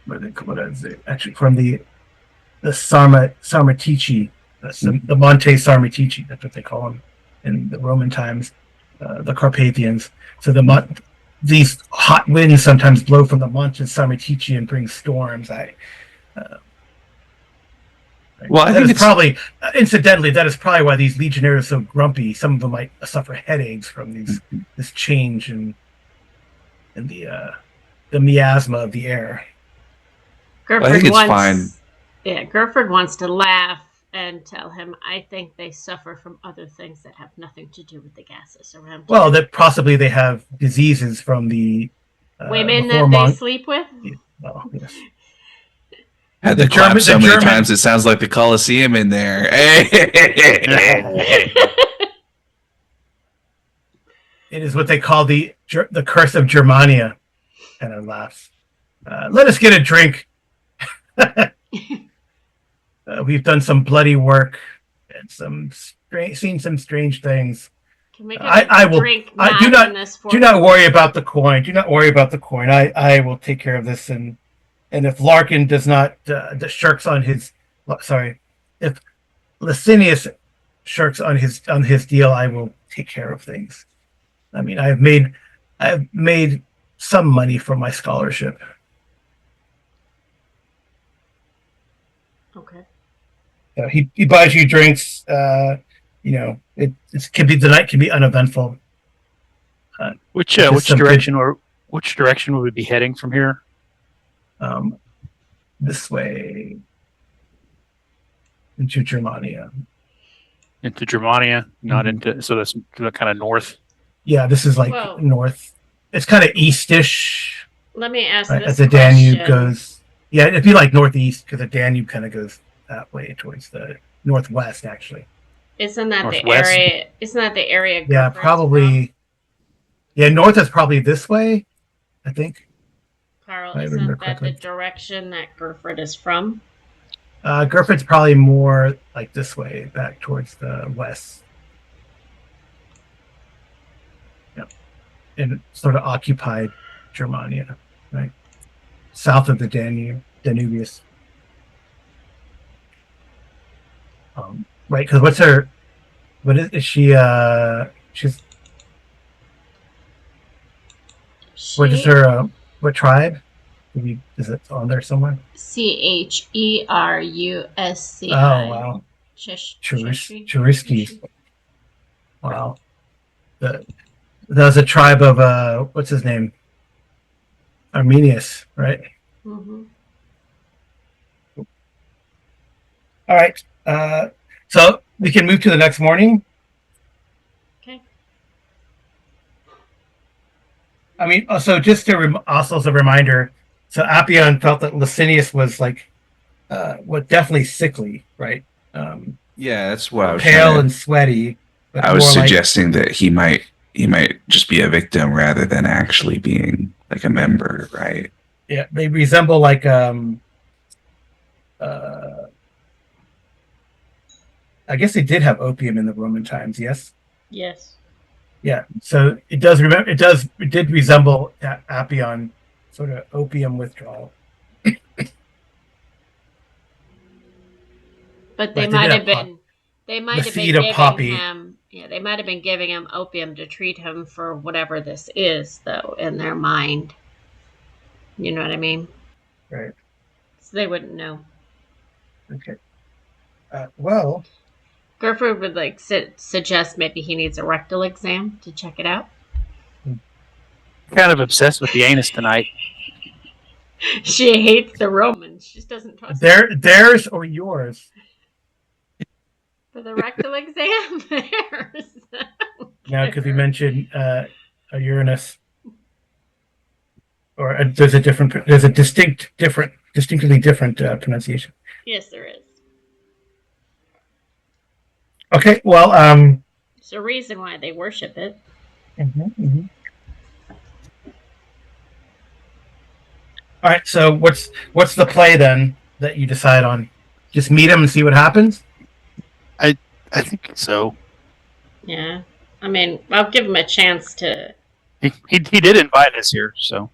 what is it? Actually, from the Sarmatici, the Monte Sarmatici. That's what they call them in the Roman times, the Carpathians. So these hot winds sometimes blow from the Monte Sarmatici and bring storms. Well, I that think is it's probably, incidentally, that is probably why these legionnaires are so grumpy. Some of them might suffer headaches from this change in the miasma of the air. Gerford I think it's wants, fine. Yeah, Gerford wants to laugh and tell him, I think they suffer from other things that have nothing to do with the gases around Well, here. that possibly they have diseases from the Women the that they sleep with? Well, yes. Had The the clap German- so the many German- times it sounds like the Colosseum in there. Hey! It is what they call the curse of Germania. Kind of laughs. Let us get a drink. We've done some bloody work and seen some strange things. Can we get I a will. drink I in this do not worry about the coin. Do not worry about the coin. I will take care of this. And if Larkin does not shirks on his, sorry, if Licinius shirks on his deal, I will take care of things. I mean, I've made some money from my scholarship. Okay. He buys you drinks. It can be, the night can be uneventful. Which Just some direction which direction would we be heading from here? This way into Germania. Into Germania, not Mhm. into, so that's kind of north. Yeah, this is like Well- north. It's kind of eastish, Let me ask right, this as the question. Danube goes. Yeah, it'd be like northeast because the Danube kind of goes that way towards the northwest, actually. Isn't that the Northwest? area? Isn't that the area? Yeah, Gerford's probably. Yeah, north is probably this way, I think. from? Carl, I isn't remember that correctly. the direction that Gerford is from? Gerford's probably more like this way, back towards the west. Yep. And sort of occupied Germania, right? South of the Danubius. Right, because what is she, what is her, what tribe? Is it on there somewhere? Cheruski. Oh, wow. Cheruski. Wow. That was a tribe of, what's his name? Arminius, right? Mm-hmm. All right. So we can move to the next morning. Okay. I mean, also just also as a reminder, so Appian felt that Licinius was like, definitely sickly, right? Yeah, that's what I was Pale trying and sweaty. But I was more like- suggesting that he might just be a victim rather than actually being like a member, right? Yeah, they resemble like I guess they did have opium in the Roman times. Yes. Yes. Yeah. So it did resemble Appian, sort of opium withdrawal. But they Right, they might did have have been. They might the have been seed of giving poppy. him. Yeah, they might have been giving him opium to treat him for whatever this is, though, in their mind. You know what I mean? Right. So they wouldn't know. Okay. Well, Gerford would like suggest maybe he needs a rectal exam to check it out. Kind of obsessed with the anus tonight. She hates the Romans. She just doesn't trust them. theirs or yours? For the rectal exam, theirs. Now, because we mentioned a Uranus, or there's a distinctly different pronunciation. Yes, there is. Okay, well, There's a reason why they worship it. mhm. All right. So what's the play then that you decide on? Just meet him and see what happens. I think so. Yeah. I mean, I'll give him a chance to. He did invite us here, so.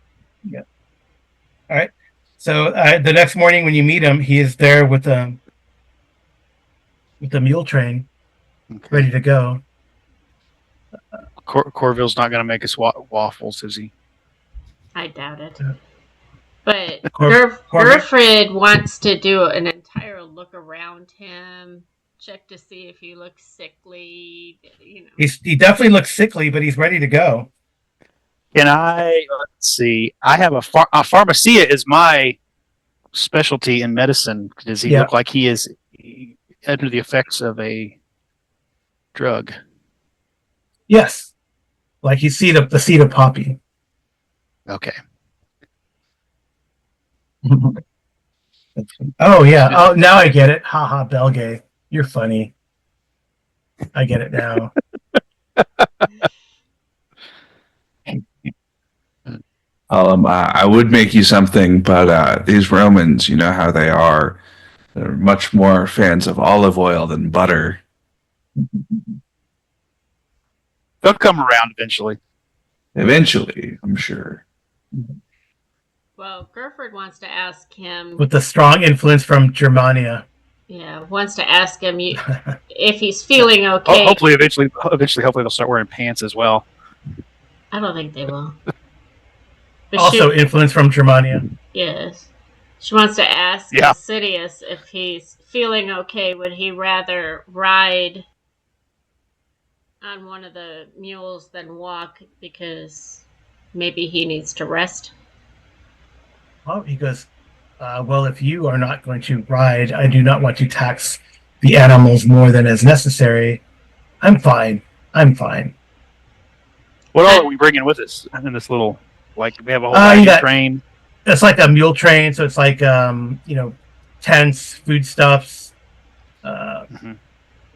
All right. So the next morning when you meet him, he is there with the mule train Okay. ready to go. Corville's not going to make us waffles, is he? I doubt it. Yeah. But Corville? Gerfrid wants to do an entire look around him, check to see if he looks sickly. You know. He definitely looks sickly, but he's ready to go. Can I? Let's see. I have a pharmacia is my specialty in medicine. Does he look like he is under the effects of a drug? Yes, like you see the seed of poppy. Okay. Oh yeah. Oh, now I get it. Ha ha, Belgay. You're funny. I get it now. I would make you something, but these Romans, you know how they are. They're much more fans of olive oil than butter. They'll come around eventually. Eventually, I'm sure. Well, Gerford wants to ask him. With the strong influence from Germania. Yeah, wants to ask him if he's feeling okay. Hopefully, eventually, they'll start wearing pants as well. I don't think they will. But Also influence from Germania. Yes. She wants to ask Insidious if he's feeling okay. Would he rather ride on one of the mules than walk because maybe he needs to rest? Well, he goes, well, if you are not going to ride, I do not want to tax the animals more than is necessary. I'm fine. What all are we bringing with us in this little, like, we have a whole train? It's like a mule train, so it's like, tents, foodstuffs,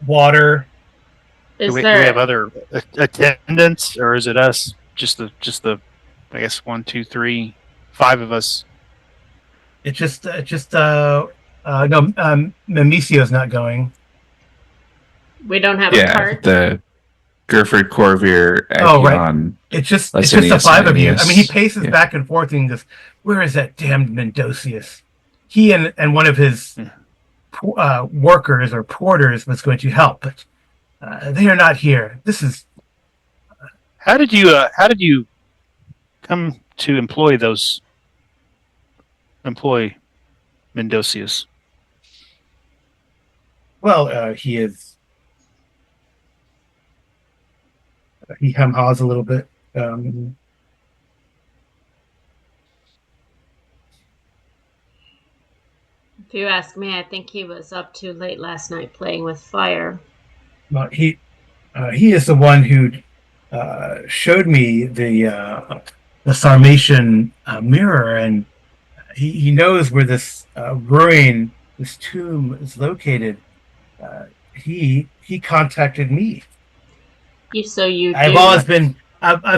water. Do we have other attendants, or is it us? Just the, I guess 1, 2, 3, 5 of us. It's just no, Memicio's not going. We don't have a cart. The Gerford, Corvier, Achion, right. It's just the 5 of you. I mean, he paces back and forth and goes, "Where is that damned Mendocius?" He and one of his workers or porters was going to help, but they are not here. This is. How did you come to employ Mendocius? Well, he is. He hem-haws a little bit. If you ask me, I think he was up too late last night playing with fire. Well, he is the one who showed me the Sarmatian mirror, and he knows where this ruin, this tomb, is located. He contacted me. I've always been, as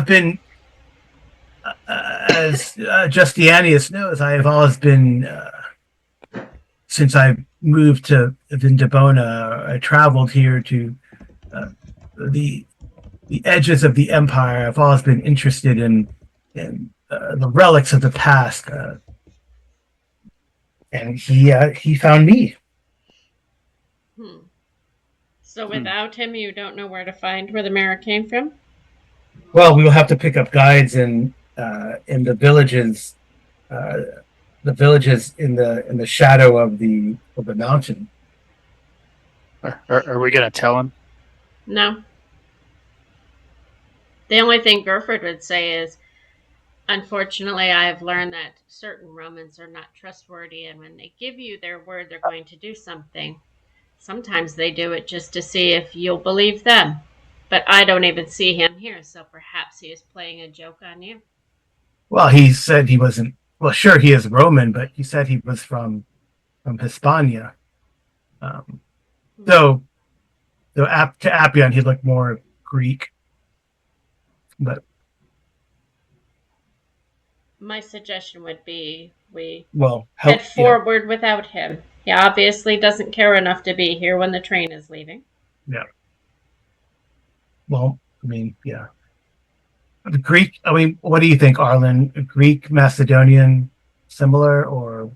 Justinianus knows, I have always been, since I moved to Vindobona, I traveled here to the edges of the empire. I've always been interested in the relics of the past, and he found me. So without him, you don't know where to find where the mirror came from? Well, we will have to pick up guides in the villages, in the shadow of the mountain. Are we going to tell him? No. The only thing Gerford would say is, unfortunately, I have learned that certain Romans are not trustworthy, and when they give you their word they're going to do something, sometimes they do it just to see if you'll believe them. But I don't even see him here, so perhaps he is playing a joke on you. Well, he said he wasn't. Well, sure, he is Roman, but he said he was from Hispania. To Appian, he looked more Greek. But my suggestion would be we head forward without him. He obviously doesn't care enough to be here when the train is leaving. Yeah. Well, I mean, yeah. The Greek. I mean, what do you think, Arlen? Greek, Macedonian, similar, or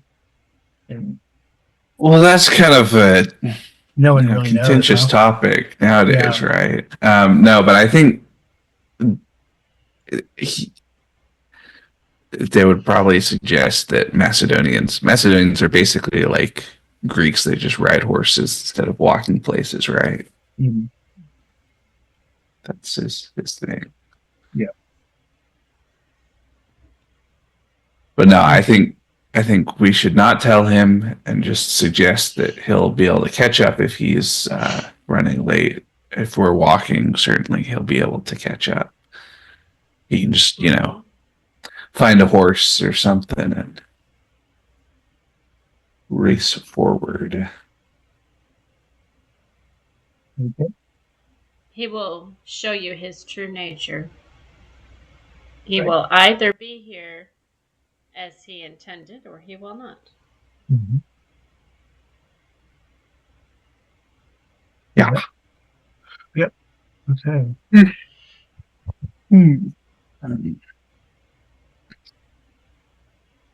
in, Well, that's kind of a no one really knows, contentious huh? topic nowadays, Yeah. right? No, but I think he, they would probably suggest that Macedonians are basically like Greeks. They just ride horses instead of walking places, right? Mhm. That's his thing. Yeah. But no, I think we should not tell him and just suggest that he'll be able to catch up if he's running late. If we're walking, certainly he'll be able to catch up. He can just, find a horse or something and race forward. Okay. He will show you his true nature. He Right. will either be here as he intended or he will not. Mm-hmm. Yeah. Yep. Okay.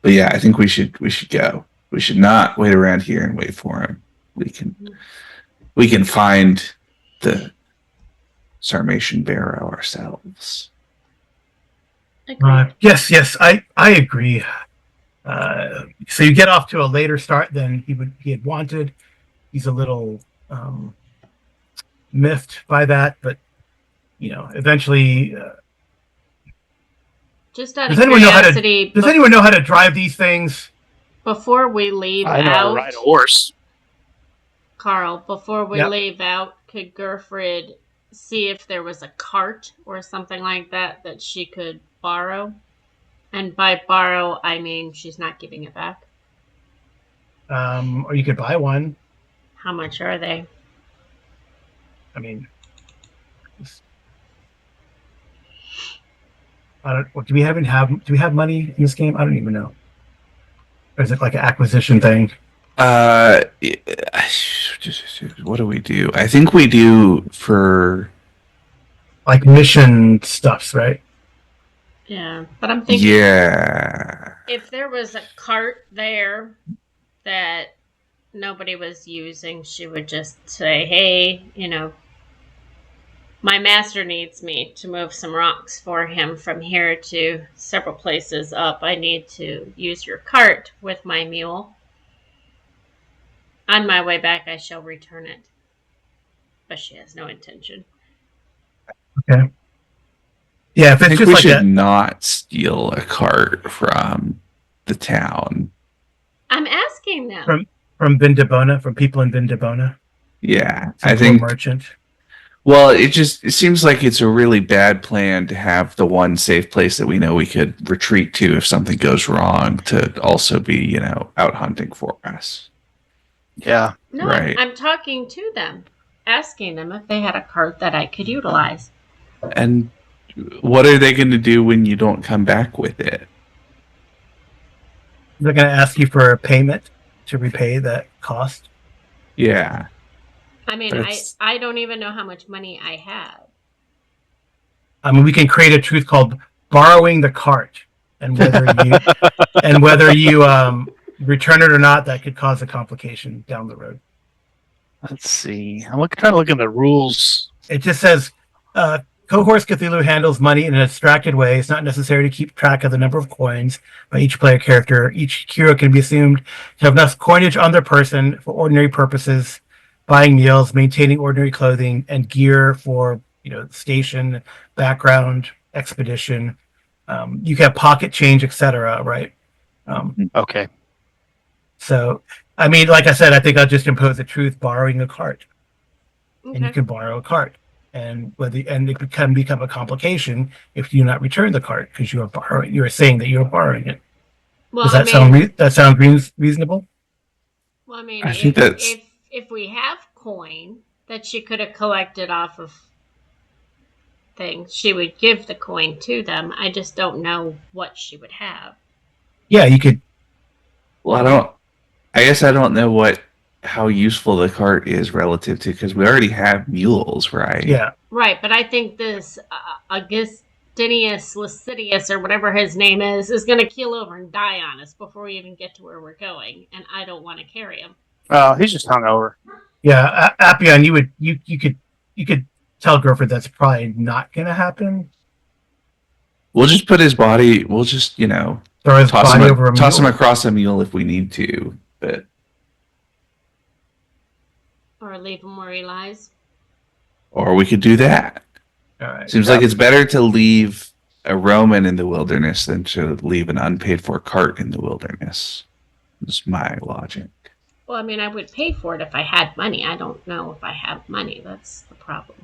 But yeah, I think we should go. We should not wait around here and wait for him. We can find the Sarmatian barrow ourselves. Agreed. Yes, I agree. So you get off to a later start than he had wanted. He's a little miffed by that, but eventually. Just out Does of anyone know how to? curiosity, Does anyone know how to drive these things? before we leave I know how to out, ride a horse. Carl, before we Yep. leave out, could Gerfrid see if there was a cart or something like that that she could borrow? And by borrow, I mean she's not giving it back. Or you could buy one. How much are they? I mean, I don't. Do we have money in this game? I don't even know. Or is it like an acquisition thing? What do we do? I think we do for Like mission stuffs, right? Yeah, but I'm thinking if there was a cart there that nobody was using, she would just say, hey, my master needs me to move some rocks for him from here to several places up. I need to use your cart with my mule. On my way back, I shall return it. But she has no intention. Okay. Yeah, if I it's think just we like should that. not steal a cart from the town. I'm asking them. From Vindabona, from people in Vindabona. Yeah, Some I poor think. merchant. Well, it seems like it's a really bad plan to have the one safe place that we know we could retreat to if something goes wrong to also be, out hunting for us. Yeah. No, Right. I'm talking to them, asking them if they had a cart that I could utilize. And what are they going to do when you don't come back with it? They're going to ask you for a payment to repay that cost. Yeah. I mean, I don't even know how much money I have. I mean, we can create a truth called borrowing the cart, and whether you return it or not, that could cause a complication down the road. Let's see. I'm trying to look in the rules. It just says Cohors Cthulhu handles money in an abstracted way. It's not necessary to keep track of the number of coins by each player character. Each hero can be assumed to have enough coinage on their person for ordinary purposes, buying meals, maintaining ordinary clothing, and gear for station, background, expedition. You can have pocket change, etc. Right? Okay. So, I mean, like I said, I think I'll just impose a truth: borrowing a cart, and you Okay. can borrow a cart, and it can become a complication if you do not return the cart because you are saying that you are borrowing it. Well, Does that sound reasonable? Well, I mean, I think that's- if we have coin that she could have collected off of things, she would give the coin to them. I just don't know what she would have. Yeah, you could. Well, I guess I don't know what how useful the cart is relative to, because we already have mules, right? Yeah. Right, but I think this Augustinius Licinius or whatever his name is going to keel over and die on us before we even get to where we're going, and I don't want to carry him. He's just hungover. Yeah, Appian, you could tell Griffith that's probably not going to happen. We'll just put his body. We'll just Throw his toss body him over a toss him mule. across a mule if we need to. But Or leave him where he lies. or we could do that. All right. Seems like it's better to leave a Roman in the wilderness than to leave an unpaid for cart in the wilderness. That's my logic. Well, I mean, I would pay for it if I had money. I don't know if I have money. That's the problem.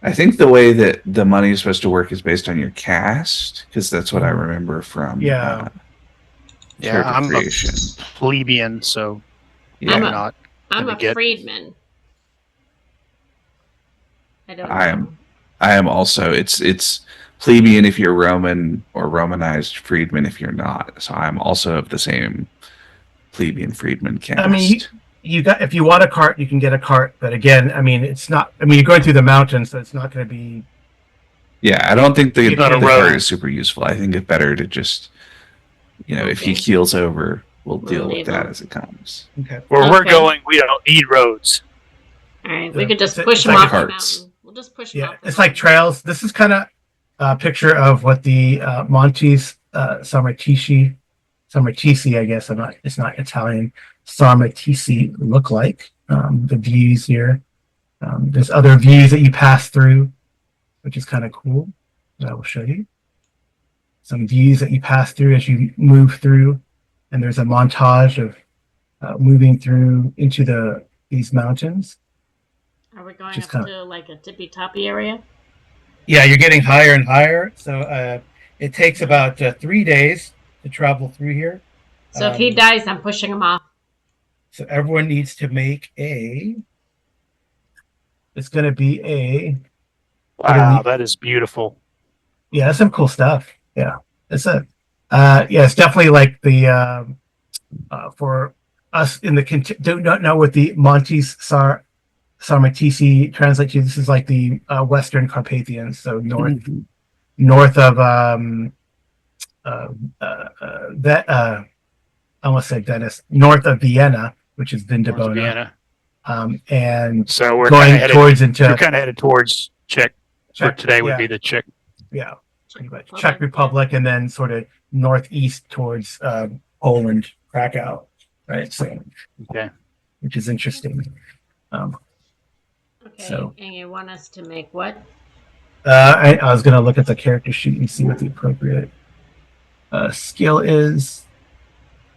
I think the way that the money is supposed to work is based on your caste, because that's what I remember from Yeah. character I'm creation. a plebeian, so Yeah, I'm a get- freedman. I don't I know. am. I am also. It's plebeian if you're Roman, or Romanized freedman if you're not. So I'm also of the same plebeian freedman caste. I mean, you got, if you want a cart, you can get a cart, but again, I mean, it's not. I mean, you're going through the mountains, so it's not going to be. Yeah, I don't think the You're not a cart road. is super useful. I think it's better to just, if he Okay. keels over, we'll We'll deal with leave that him. as it comes. Okay. where we're Okay. going, we don't need roads. All right, we Yeah, could just it's push him like off the carts. mountain. We'll just push him Yeah, off the it's like mountain. trails. This is kind of a picture of what the Montes Sarmatisi, I guess. It's not Italian. Sarmatisi look like. The views here. There's other views that you pass through, which is kind of cool. That I will show you. Some views that you pass through as you move through, and there's a montage of moving through into these mountains. Are we going Just up kinda- to like a tippy toppy area? Yeah, you're getting higher and higher. So it takes about 3 days to travel through here. So if he dies, I'm pushing him off. So everyone needs to make it's going to be Wow, that is beautiful. yeah, that's some cool stuff. Yeah. It's definitely like the, for us in the, do not know what the Montes Sarmatisi translate to. This is like the Western Carpathians. So north of, I almost said Venice, north of Vienna, which is Towards Vindobona. Vienna. And So we're going kind of towards we're into kind of headed towards Czech. For today would be the Czech. yeah, pretty much Czech Republic, and then sort of northeast towards Poland, Krakow, right? So, Okay. which is interesting. Okay. So- And you want us to make what? I was going to look at the character sheet and see what the appropriate skill is,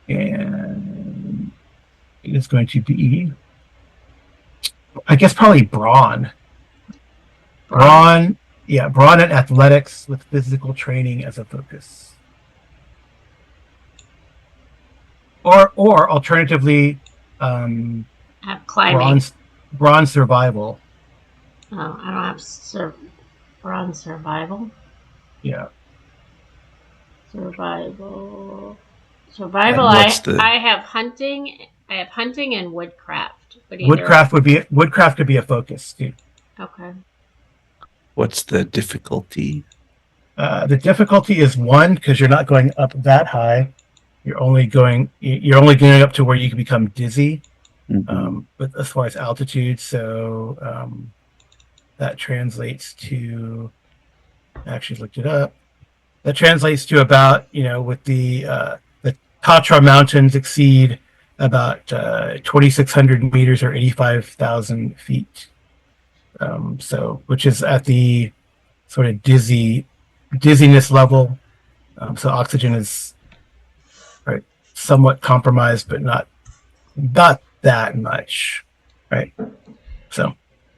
and it is going to be, I guess, probably brawn. Brawn and athletics with physical training as a focus. Or alternatively, Have climbing. bronze survival. Oh, I don't have bronze survival. Yeah. Survival. And I what's I have hunting. I have hunting and woodcraft. But Woodcraft could be a focus too. Okay. What's the difficulty? The difficulty is 1 because you're not going up that high. You're only going up to where you can become dizzy. But as far as altitude, so that translates to. I actually looked it up. That translates to about, with the Tatra Mountains exceed about 2,600 meters or 85,000 feet. So, which is at the sort of dizziness level. So oxygen is right, somewhat compromised, but not that much, right? So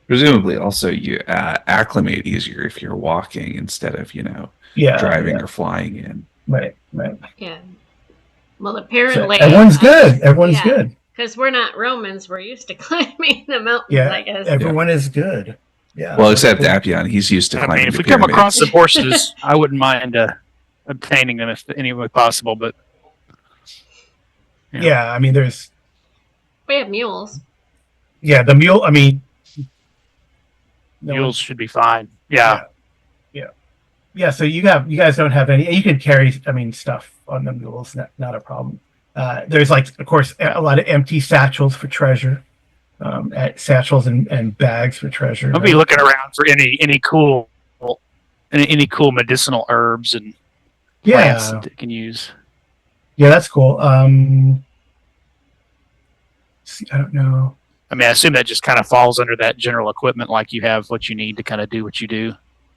Presumably, also you acclimate easier if you're walking instead of driving or flying in. right. Yeah. Well, So apparently everyone's good. Everyone's yeah. good. Because we're not Romans, we're used to climbing the mountains. Yeah, I guess. everyone is good. Yeah. Well, except Appian, he's used to I climbing mean, if the we come pyramids. across the horses, I wouldn't mind obtaining them if any way possible. But Yeah, I mean, there's We have mules. Yeah, the mule. I mean, no Mules one- should be fine. Yeah. yeah. So you guys don't have any. You can carry, I mean, stuff on the mules. Not a problem. There's like, of course, a lot of empty satchels for treasure. Satchels and bags for treasure. I'll be looking around for any cool medicinal herbs and plants Yeah, that they can use. yeah, that's cool. See, I don't know. I mean, I assume that just kind of falls under that general equipment, like you have what you need to kind of do what you do.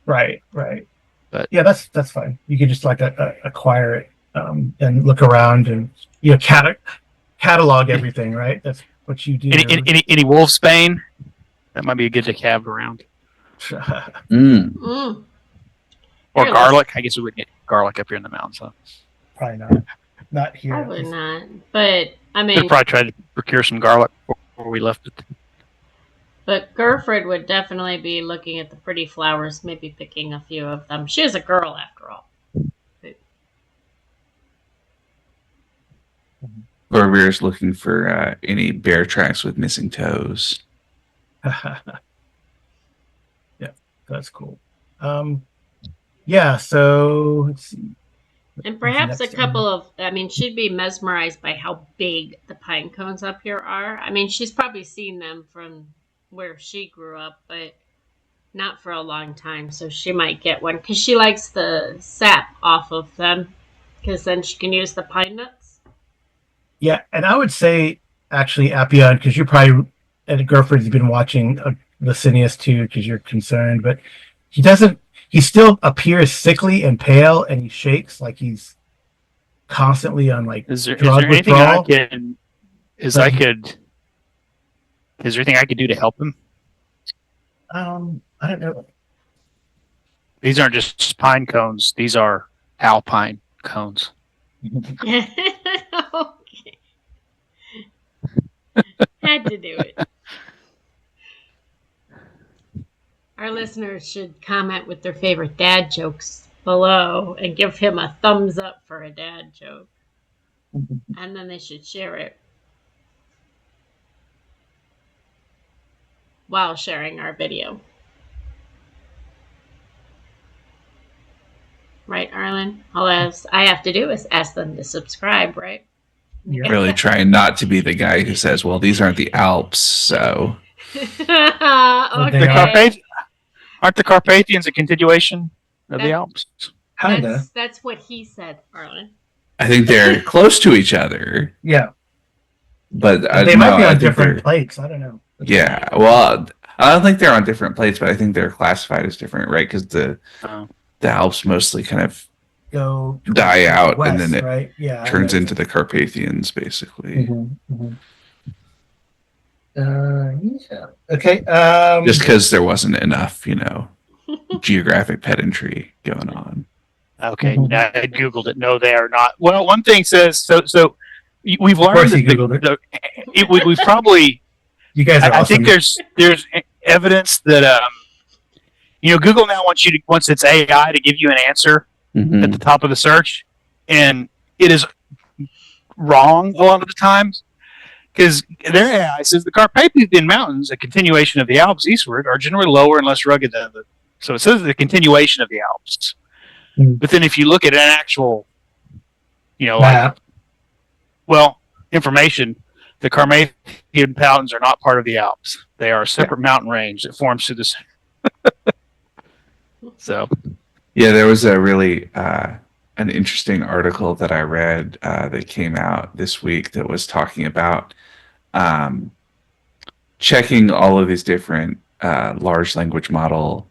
Right. But Yeah, that's fine. You can just like acquire it and look around and catalog everything. Right. That's what you do. any wolfsbane, that might be good to have around. Mm. Or Here, garlic. I guess we would get garlic up here in the mountains. So. Probably not. Not here. Probably not. But I We'd mean, probably try to procure some garlic before we left it. but Gerfred would definitely be looking at the pretty flowers, maybe picking a few of them. She is a girl after all. Corvair's looking for any bear tracks with missing toes. Yeah, that's cool. Yeah. So let's see. And perhaps a Next couple of, I mean, she'd be mesmerized by how big the pine cones up here are. I mean, she's probably seen them from where she grew up, but not for a long time. So she might get one because she likes the sap off of them because then she can use the pine nuts. Yeah, and I would say actually Appian, because you're probably, and Gerford's been watching Licinius too, because you're concerned, but he still appears sickly and pale, and he shakes like he's constantly on like Is there drug anything withdrawal. Is there anything I could do to help him? I don't know. These aren't just pine cones; these are alpine cones. Okay. Had to do it. Our listeners should comment with their favorite dad jokes below and give him a thumbs up for a dad joke. And then they should share it while sharing our video. Right, Arlen? All I have to do is ask them to subscribe, right? Yeah. Really trying not to be the guy who says, well, these aren't the Alps, so. They Okay. Aren't the Carpathians a continuation of the That- Alps? Kinda. That's what he said, Arlen. I think they're close to each other, Yeah. but They might be I on think different they're- plates. I don't know. Yeah, well, I don't think they're on different plates, but I think they're classified as different, right? Because the Alps mostly kind of Go die out, west, and then it right? Yeah. turns into the Carpathians, basically. Yeah. Okay. Just because there wasn't enough, geographic pedantry going on. Okay, Mhm. I googled it. No, they are not. Well, one thing says so. We've learned course that you Googled it. we've probably. You guys are I awesome. think there's evidence that Google now wants its AI to give you an answer Mhm. at the top of the search, and it is wrong a lot of the times because their AI says the Carpathian Mountains, a continuation of the Alps eastward, are generally lower and less rugged than the. So it says the continuation of the Alps, but then if you look at an actual, Map. information, the Carpathian Mountains are not part of the Alps. They are a separate mountain range that forms through the. So. Yeah, there was a really an interesting article that I read that came out this week that was talking about checking all of these different large language model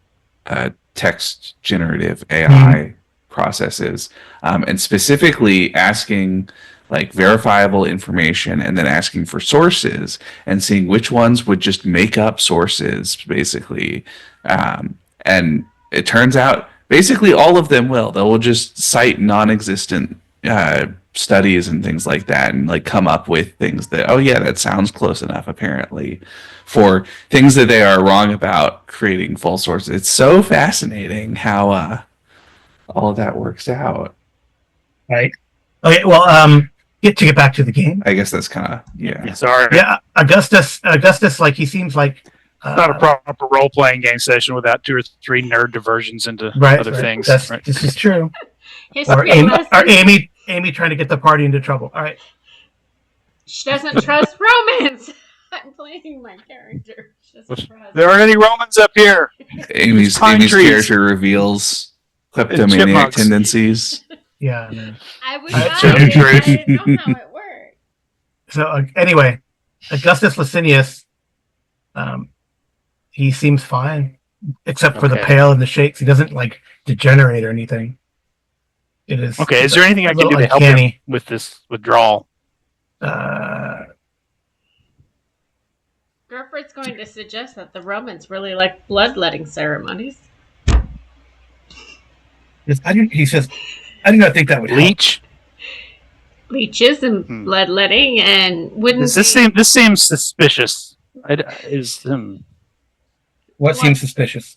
text generative AI processes, and specifically asking like verifiable information and then asking for sources and seeing which ones would just make up sources, basically. And it turns out basically all of them will. They will just cite non-existent studies and things like that and like come up with things that, oh yeah, that sounds close enough apparently, for things that they are wrong about, creating false sources. It's so fascinating how all of that works out. Right. Okay. Well, get back to the game. I guess that's kind of yeah. Sorry. Yeah, Augustus, like he seems like It's not a proper role playing game session without 2 or 3 nerd diversions into other things. Right? This is true. History Or lesson. Amy trying to get the party into trouble. All right. She doesn't trust Romans. I'm playing my character. She doesn't trust. There aren't any Romans up here. Amy's Pine trees. character reveals kleptomaniac chipmunks. tendencies. Yeah. I would That's buy it. true. I didn't know how it worked. So anyway, Augustus Licinius, he seems fine, except for the Okay. pale and the shakes. He doesn't like degenerate or anything. It is Okay, is there anything I can do to help him with this withdrawal? Gerford's going to suggest that the Romans really like bloodletting ceremonies. He says, I do not think that would help. Leech? Leeches and bloodletting, and wouldn't This seems suspicious. What seems suspicious?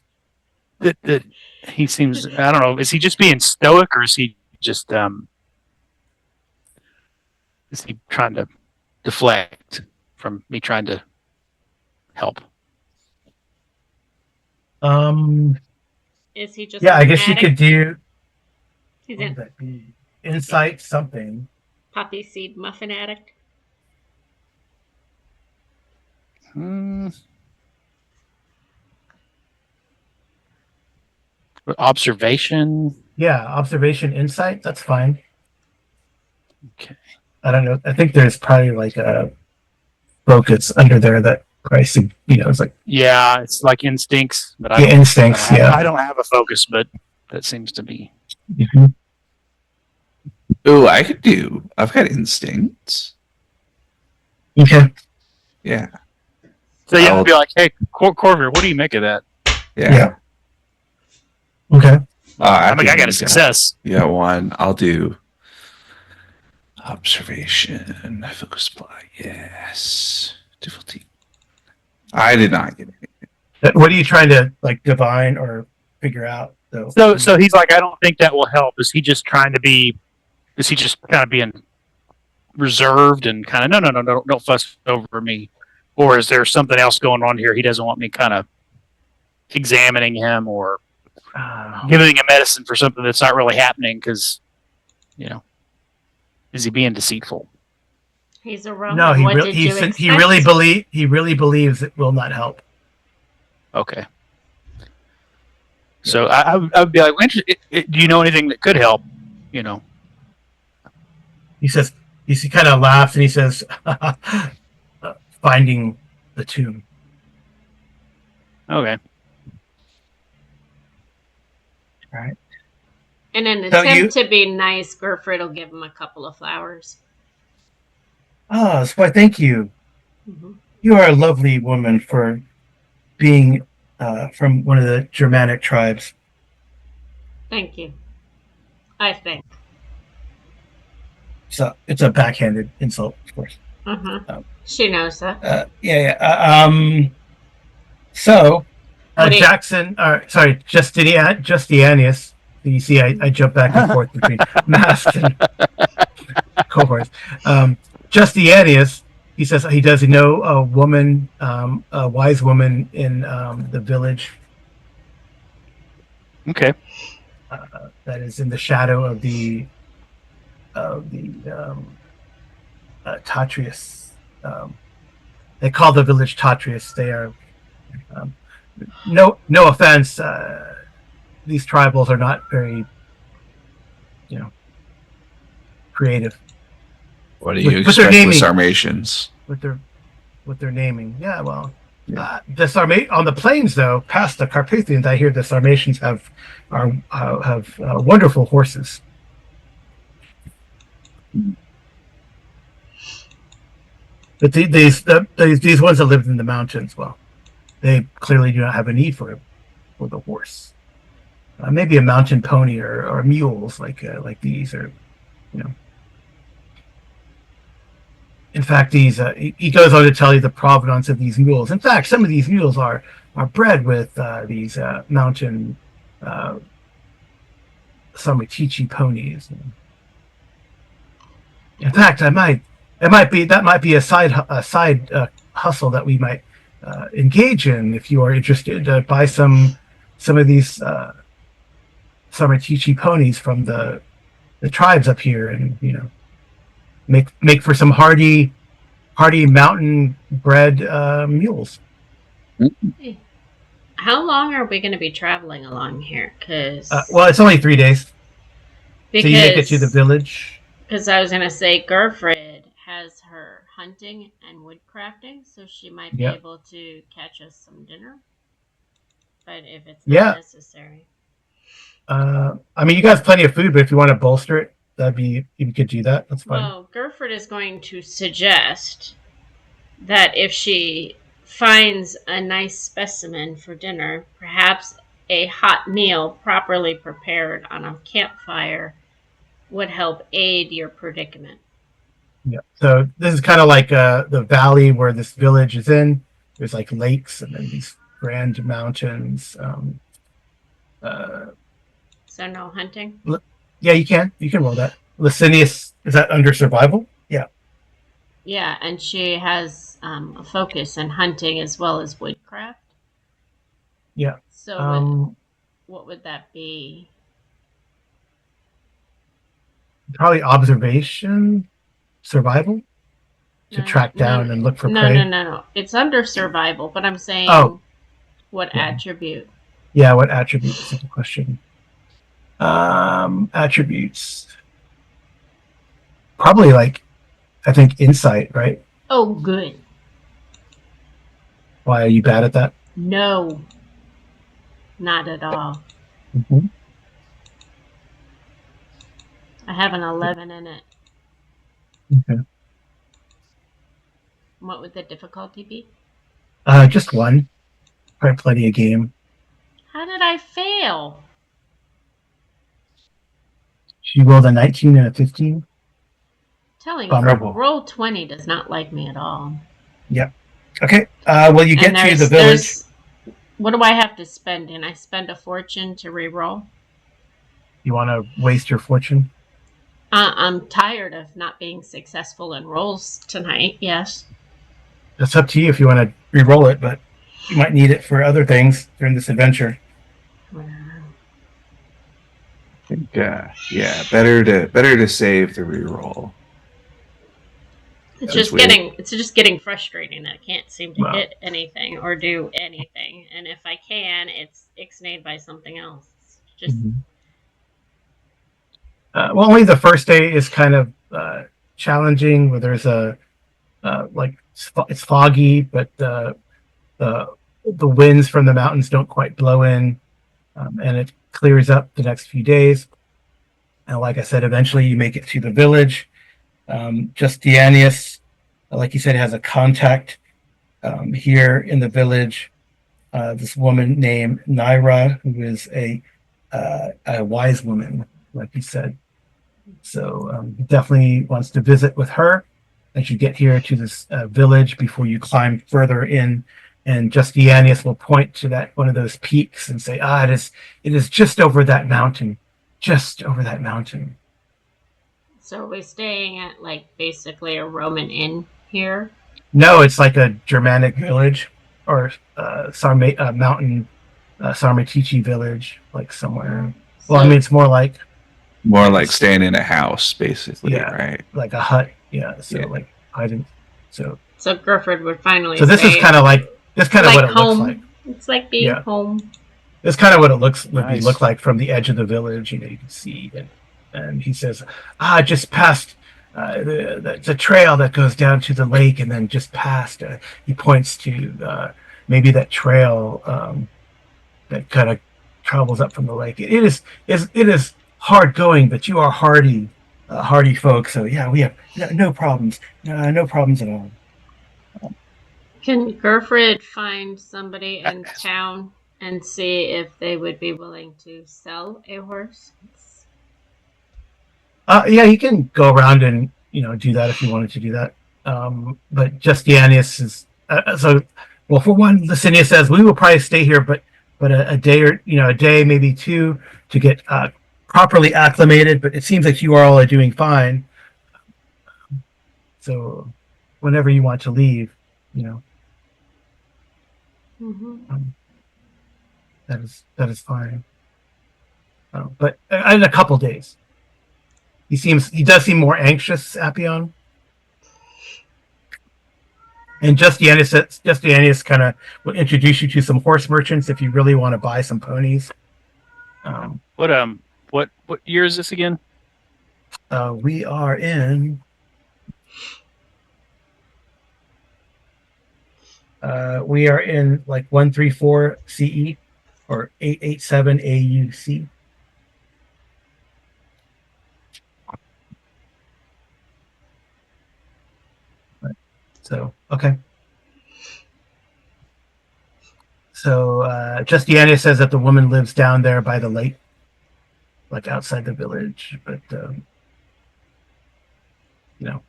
That he seems, I don't know, is he just being stoic, or is he just is he trying to deflect from me trying to help? Is he just? Yeah, I guess you could do. He's What would in that be? Insight something. poppy seed muffin addict. Observation. Yeah, observation, insight. That's fine. Okay. I don't know. I think there's probably like a focus under there that Christ, it's like Yeah, it's like instincts, but instincts. I don't have a focus, but that seems to be. Mhm. Ooh, I've got instincts. Okay. Yeah. So you have to be like, hey, Corvair, what do you make of that? Yeah. Okay. I got a success. You got one. I'll do observation. Focus apply. Yes. Difficulty. I did not get it. What are you trying to like divine or figure out though? So he's like, I don't think that will help. Is he just trying to be? Is he just kind of being reserved and kind of no, don't fuss over me, or is there something else going on here? He doesn't want me kind of examining him or giving a medicine for something that's not really happening because, is he being deceitful? He's a Roman. No, he What really did you he expect? really believes it will not help. Okay. So I would be like, do you know anything that could help? He says he kind of laughs and he says, "Finding the tomb." Okay. All right. In an So attempt to be nice, Gerford will give him a couple of flowers. Oh, so I thank you. Mm-hmm. You are a lovely woman for being from one of the Germanic tribes. Thank you. I think. So it's a backhanded insult, of course. Mm-hmm. She knows that. So What do you- Jackson, Justinianus. You see, I jump back and forth between Masks and Cohors. Justinianus, he says he does know a woman, a wise woman in the village Okay. that is in the shadow of the Tatrius. They call the village Tatrius. They are no offense. These tribals are not very, creative. What do you With their expect with naming. Sarmatians? with their naming. Yeah, well, on the plains though, past the Carpathians, I hear the Sarmatians have wonderful horses. But these ones that lived in the mountains, well, they clearly do not have a need for the horse. Maybe a mountain pony or mules like these, or In fact, these he goes on to tell you the provenance of these mules. In fact, some of these mules are bred with these mountain Samitichi ponies. In fact, that might be a side hustle that we might engage in if you are interested. Buy some of these Samarichichi ponies from the tribes up here, and make for some hardy mountain bred mules. How long are we going to be traveling along here? Well, it's only 3 days, so you make it to the village. Because I was going to say, Gerfrid has her hunting and woodcrafting, so she might be able to catch us some dinner. But if it's not necessary. I mean, you guys have plenty of food, but if you want to bolster it, you could do that. That's fine. Well, Gerfrid is going to suggest that if she finds a nice specimen for dinner, perhaps a hot meal properly prepared on a campfire would help aid your predicament. Yeah. So this is kind of like the valley where this village is in. There's like lakes and then these grand mountains. So no hunting? Yeah, you can roll that. Licinius, is that under survival? Yeah. Yeah, and she has a focus in hunting as well as woodcraft. Yeah. So what would that be? Probably observation, survival, to track down and look for prey. No. It's under survival, but I'm saying what attribute? Yeah, what attribute is the question. Attributes. Probably I think insight, right? Oh, good. Why are you bad at that? No, not at all. Mm-hmm. I have an 11 in it. Okay. What would the difficulty be? Just one. Probably plenty of game. How did I fail? She rolled a 19 and a 15. Telling Vulnerable. you, roll 20 does not like me at all. Yep. Okay. Well, you get to the village. What do I have to spend? And I spend a fortune to re-roll? You want to waste your fortune? I'm tired of not being successful in rolls tonight, yes. It's up to you if you want to re-roll it, but you might need it for other things during this adventure. I think, better to save the reroll. It's just getting frustrating that I can't seem to hit anything or do anything, and if I can, it's ixnayed by something else. Just well, only the first day is kind of challenging, where there's it's foggy, but the winds from the mountains don't quite blow in, and it clears up the next few days. And like I said, eventually you make it to the village. Justianius, like you said, has a contact here in the village. This woman named Naira, who is a wise woman, like you said. So he definitely wants to visit with her as you get here to this village before you climb further in. And Justianius will point to that one of those peaks and say, it is just over that mountain. Just over that mountain. So are we staying at basically a Roman inn here? No, it's like a Germanic village or mountain Sarmatici village, like somewhere. Well, I mean, it's more like staying in a house, basically, right? Like a hut. Yeah. So I didn't. So Gerfrid would finally. So this is kind of what it home. looks like. It's like being home. That's kind of what it look like from the edge of the village. You can see, and he says, just past the trail that goes down to the lake, and then just past. He points to maybe that trail that kind of travels up from the lake. It is hard going, but you are hardy folks. So yeah, we have no problems, no problems at all. Can Gerfrid find somebody in town and see if they would be willing to sell a horse? Yeah, you can go around and do that if you wanted to do that. But Justianius is for one, Licinius says we will probably stay here, but a day or a day, maybe two, to get properly acclimated. But it seems like you all are doing fine. So whenever you want to leave, Hmm. that is fine. But in a couple days, he does seem more anxious, Apion. And Justianius kind of will introduce you to some horse merchants if you really want to buy some ponies. What year is this again? We are in. We are in like 134 CE or 887 AUC. So okay. So Justianius says that the woman lives down there by the lake, like outside the village, but you know.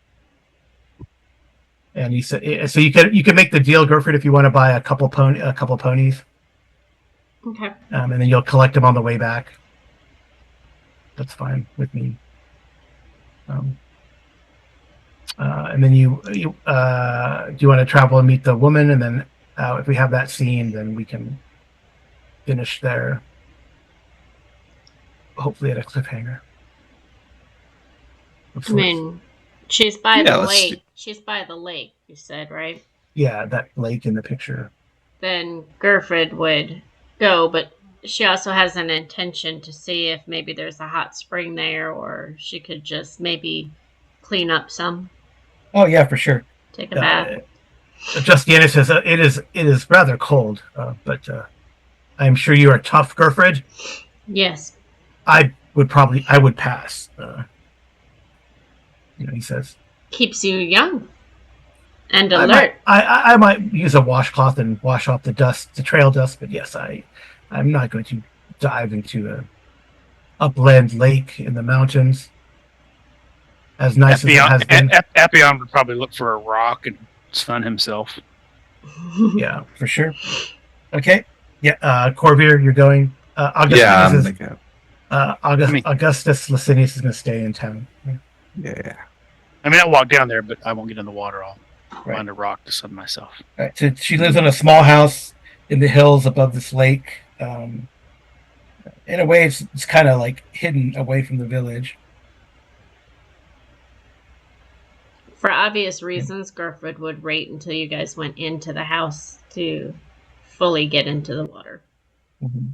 And he said, so you can make the deal, Gerford, if you want to buy a couple ponies, Okay. and then you'll collect them on the way back. That's fine with me. And then do you want to travel and meet the woman, and then if we have that scene, then we can finish there, hopefully at a cliffhanger. I mean, she's by Yeah, the let's lake. She's by the lake, you said, right? Yeah, that lake in the picture. Then Gerfrid would go, but she also has an intention to see if maybe there's a hot spring there, or she could just maybe clean up some, Oh yeah, for sure. take a bath. Justiana says it is rather cold, but I'm sure you are tough, Gerfrid. Yes. I would pass. He says. Keeps you young and I alert. might use a washcloth and wash off the dust, the trail dust, but yes, I'm not going to dive into a upland lake in the mountains. As nice as it has been. Apion would probably look for a rock and stun himself. Yeah, for sure. Okay. Yeah, Corvair, you're going. Augustus Yeah, I'm is, gonna go. Augustus Licinius is going to stay in town. Yeah. I mean, I'll walk down there, but I won't get in the water. I'll Right. find a rock to sun myself. All right. So she lives in a small house in the hills above this lake. In a way, it's kind of like hidden away from the village. For obvious reasons, Gerfrid would wait until you guys went into the house to fully get into the water. Mm-hmm.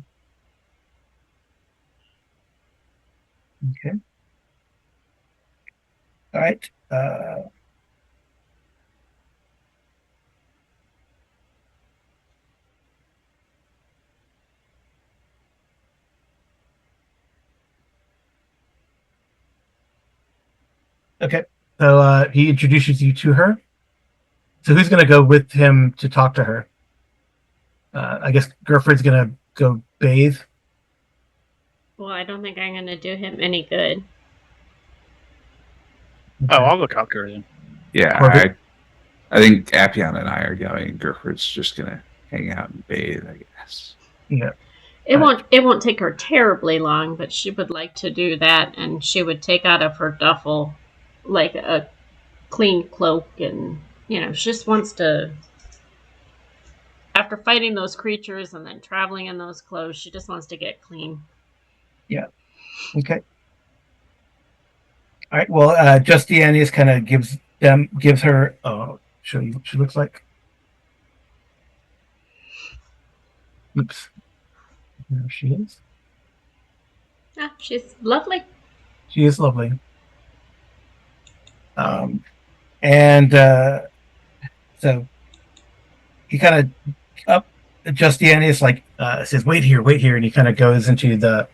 Okay. All right. Okay. So he introduces you to her. So who's going to go with him to talk to her? I guess Gerfrid's going to go bathe. Well, I don't think I'm going to do him any good. Oh, I'll go talk to her then. Yeah, I think Apion and I are going. Gerford's just gonna hang out and bathe, I guess. Yeah. It won't take her terribly long, but she would like to do that, and she would take out of her duffel like a clean cloak, and she just wants to. After fighting those creatures and then traveling in those clothes, she just wants to get clean. Yeah. Okay. All right. Well, Justianius kind of gives her. Show you what she looks like. Oops. There she is. Ah, she's lovely. She is lovely. And so he kind of Justianius says, "Wait here," and he kind of goes into the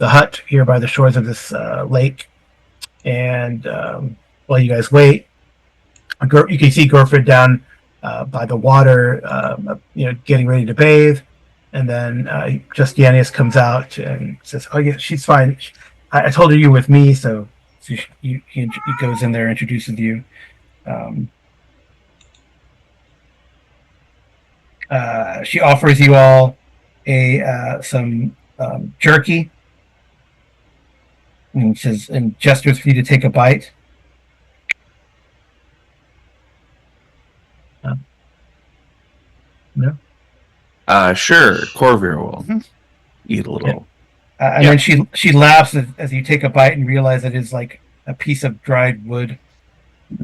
hut here by the shores of this lake. And while you guys wait, you can see Gerfrid down by the water, getting ready to bathe. And then Justianius comes out and says, "Oh yeah, she's fine. I told her you were with me, so he goes in there, introduces you." She offers you all some jerky, and gestures for you to take a bite. Sure. Corvair will eat a little. And then she laughs as you take a bite and realize it is like a piece of dried wood.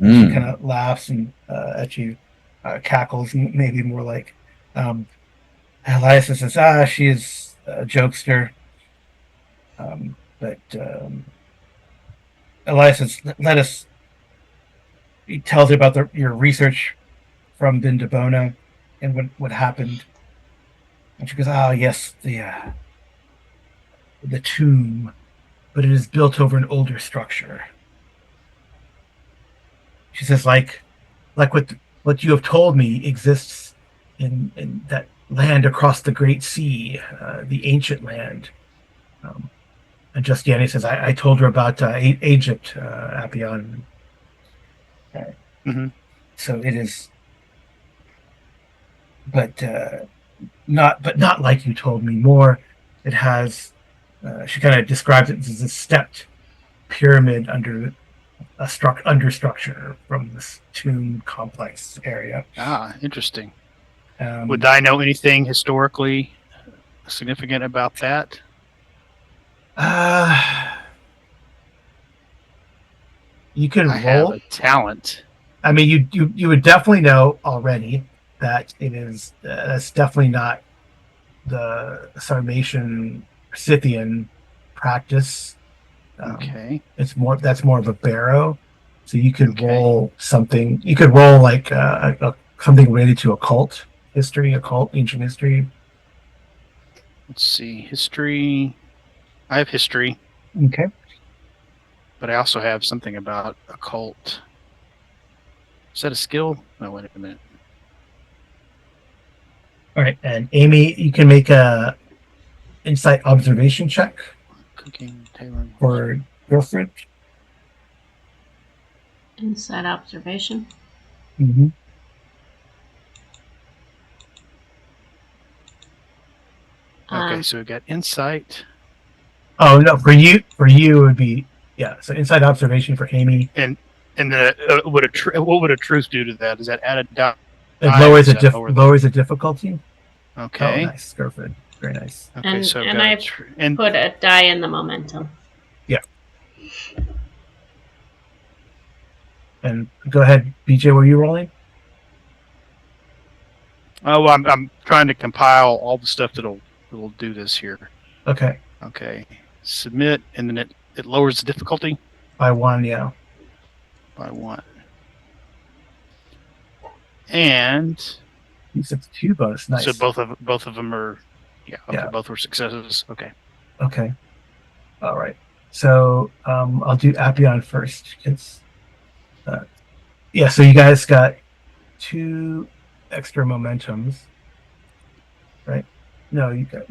And she kind of laughs and at you, cackles, maybe more like. Elias says, she is a jokester. But Elias says, let us. He tells you about your research from Bindabona and what happened. And she goes, yes, the tomb, but it is built over an older structure. She says, like what you have told me exists in that land across the Great Sea, the ancient land. And just Yanni says, I told her about Egypt, Apion. So it is, but not like you told me. More, it has. She kind of describes it as a stepped pyramid under understructure from this tomb complex area. Interesting. Would I know anything historically significant about that? You can I roll have a talent. I mean, you would definitely know already that it is. That's definitely not the Sarmatian Scythian practice. Okay. That's more of a barrow. So you could roll something. You could roll like something related to occult history, ancient history. Let's see. History. I have history. Okay. But I also have something about occult. Is that a skill? No, wait a minute. All right, and Amy, you can make a insight observation check. Cooking, tailoring. For girlfriend. Insight observation. Mm-hmm. Okay, so we've got insight. Oh no, for you it would be So insight observation for Amy. And what would a truth do to that? Does that add a die? It lowers the difficulty. Okay. Oh, nice, girlfriend. Very nice. Okay, and, so and I put a die in the momentum. Yeah. And go ahead, BJ. Were you rolling? Oh, I'm trying to compile all the stuff that'll do this here. Okay. Okay. Submit, and then it lowers the difficulty by 1. Yeah. By 1. And you said 2 bonus. Nice. So both of them are, both were successes. Okay. Okay. All right. So I'll do Apion first. So you guys got 2 extra momentums, right? No, you got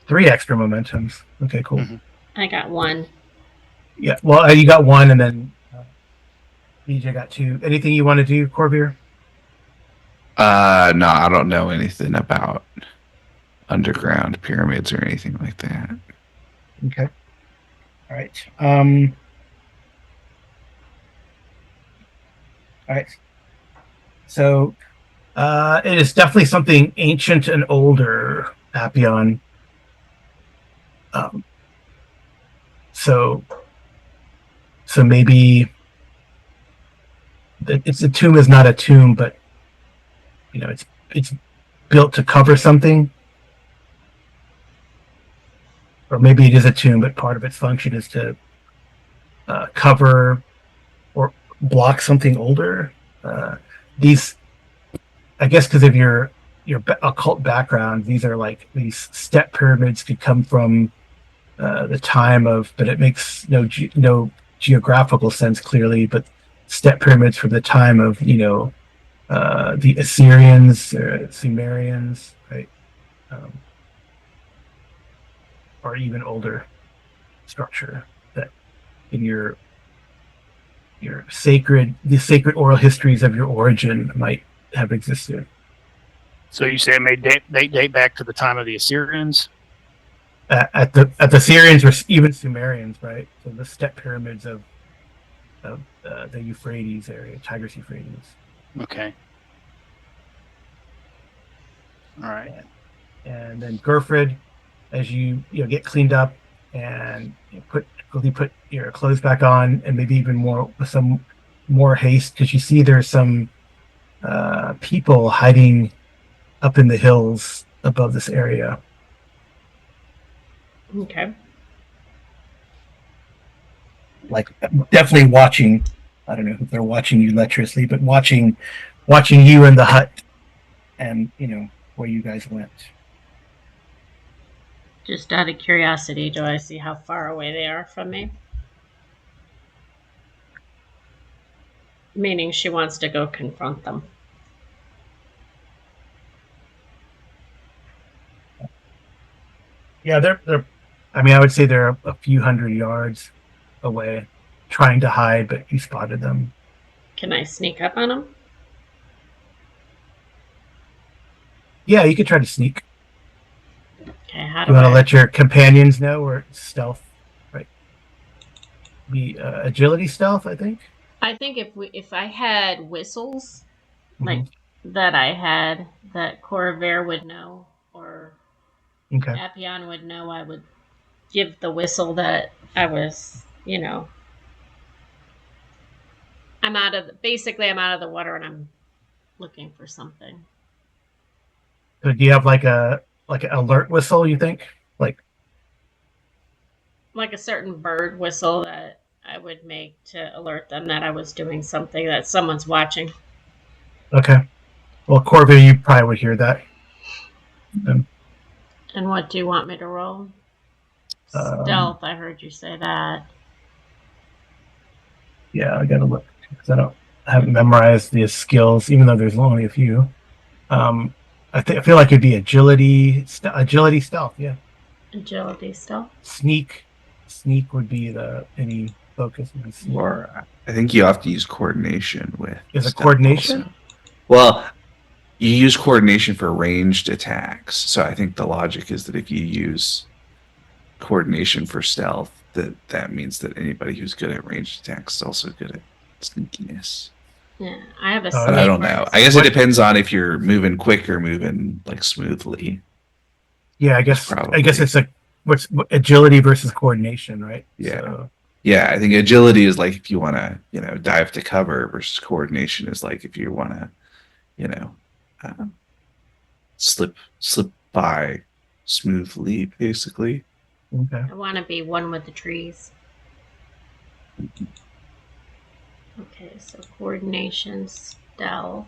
3 extra momentums. Okay, cool. Mm-hmm. I got 1. Yeah. Well, you got 1, and then BJ got 2. Anything you want to do, Corvair? No, I don't know anything about underground pyramids or anything like that. Okay. All right. All right. So it is definitely something ancient and older, Apion. So maybe it's a tomb is not a tomb, but it's built to cover something, or maybe it is a tomb, but part of its function is to cover or block something older. These, I guess, because of your occult background, these are like these step pyramids could come from the time of, but it makes no geographical sense clearly. But step pyramids from the time of the Assyrians or Sumerians, right? Or even older structure that in the sacred oral histories of your origin might have existed. So you say it may date back to the time of the Assyrians? At the Assyrians or even Sumerians, right? So the step pyramids of the Euphrates area, Tigris Euphrates. Okay. All right. And then Gerfrid, as you get cleaned up and quickly put your clothes back on, and maybe even more with some more haste, because you see there's some people hiding up in the hills above this area. Okay. Like definitely watching. I don't know if they're watching you lecherously, but watching you in the hut, and where you guys went. Just out of curiosity, do I see how far away they are from me? Meaning she wants to go confront them. Yeah, they're. I mean, I would say they're a few hundred yards away, trying to hide, but you spotted them. Can I sneak up on them? Yeah, you could try to sneak. Okay, how You do want to I? let your companions know, or stealth, right? Be agility stealth, I think. I think if I had whistles like Mhm. that I had that Corvair would know or Okay. Appian would know, I would give the whistle that I was, I'm out of basically I'm out of the water and I'm looking for something. So do you have like an alert whistle? You think like Like a certain bird whistle that I would make to alert them that I was doing something that someone's watching. okay? Well, Corvir, you probably would hear that. And what do you want me to roll? Um, Stealth, I heard you say that. yeah, I gotta look because I haven't memorized the skills, even though there's only a few. I feel like it'd be agility stealth. Yeah, Agility stealth. sneak would be any focus would be sneak. Or I think you have to use coordination with. Is it stealth coordination? also. Well, you use coordination for ranged attacks. So I think the logic is that if you use coordination for stealth, that means that anybody who's good at ranged attacks is also good at sneakiness. Yeah, I have a But But I don't sneak know. word. I guess What- it depends on if you're moving quick or moving like smoothly. Yeah, I guess Probably. it's what's agility versus coordination, right? Yeah. So, Yeah, I think agility is like if you want to, dive to cover, versus coordination is like if you want to, you know, uh, slip by smoothly, basically. okay. I want to be one with the trees. Okay, so coordination, stealth.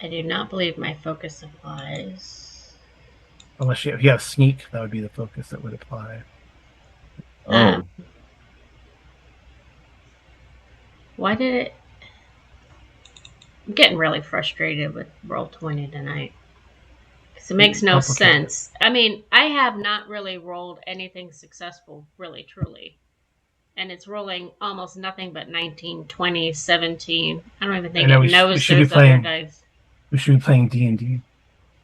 I do not believe my focus applies. Unless if you have sneak, that would be the focus that would apply. Oh, Why did it? I'm getting really frustrated with Roll20 tonight. Because it makes no Complicated. sense. I mean, I have not really rolled anything successful, really, truly. And it's rolling almost nothing but 19, 20, 17. I don't even think I know it we knows should be those other playing- dice. We should be playing D&D.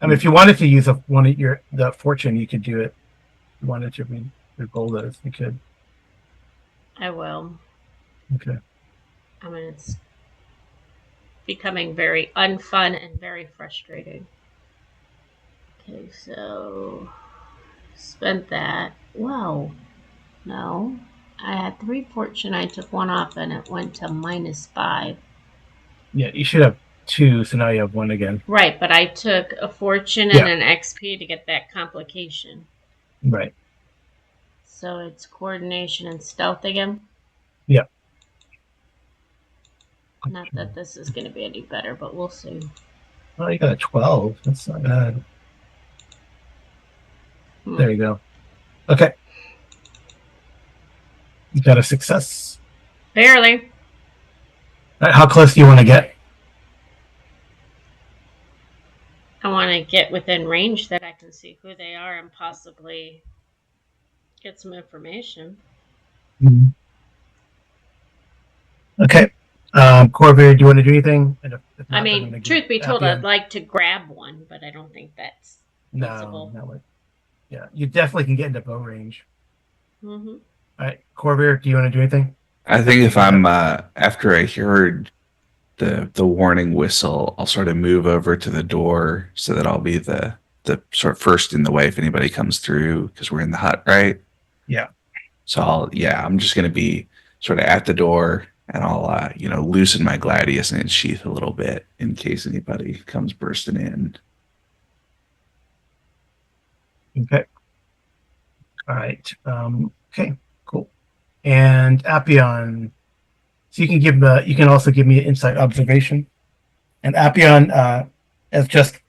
I mean, if you wanted to use the fortune, you could do it. If you wanted to roll those, you could. I will. Okay. I mean, it's becoming very unfun and very frustrating. Okay, so spent that. Whoa. No. I had 3 fortune. I took 1 off and it went to -5. Yeah, you should have 2, so now you have 1 again. Right, but I took a fortune Yeah. and an XP to get that complication. Right. So it's coordination and stealth again? Yeah. Not that this is going to be any better, but we'll see. Oh, you got a 12. That's not bad. Hmm. There you go. Okay. You got a success. Barely. All right, how close do you want to get? I want to get within range that I can see who they are and possibly get some information. Okay. Corvair, do you want to do anything? And if not, I I'm mean, gonna truth give be told, Appian- I'd like to grab one, but I don't think that's No, feasible. that would. Yeah, you definitely can get into bow range. Mm-hmm. All right, Corvair, do you want to do anything? I think if I'm after I heard the warning whistle, I'll sort of move over to the door so that I'll be the sort of first in the way if anybody comes through, because we're in the hut, right? Yeah. So I'm just going to be sort of at the door, and I'll loosen my gladius and sheath a little bit in case anybody comes bursting in. Okay. All right. Okay. Cool. And Appion. So you can also give me an insight observation. And Appion, as just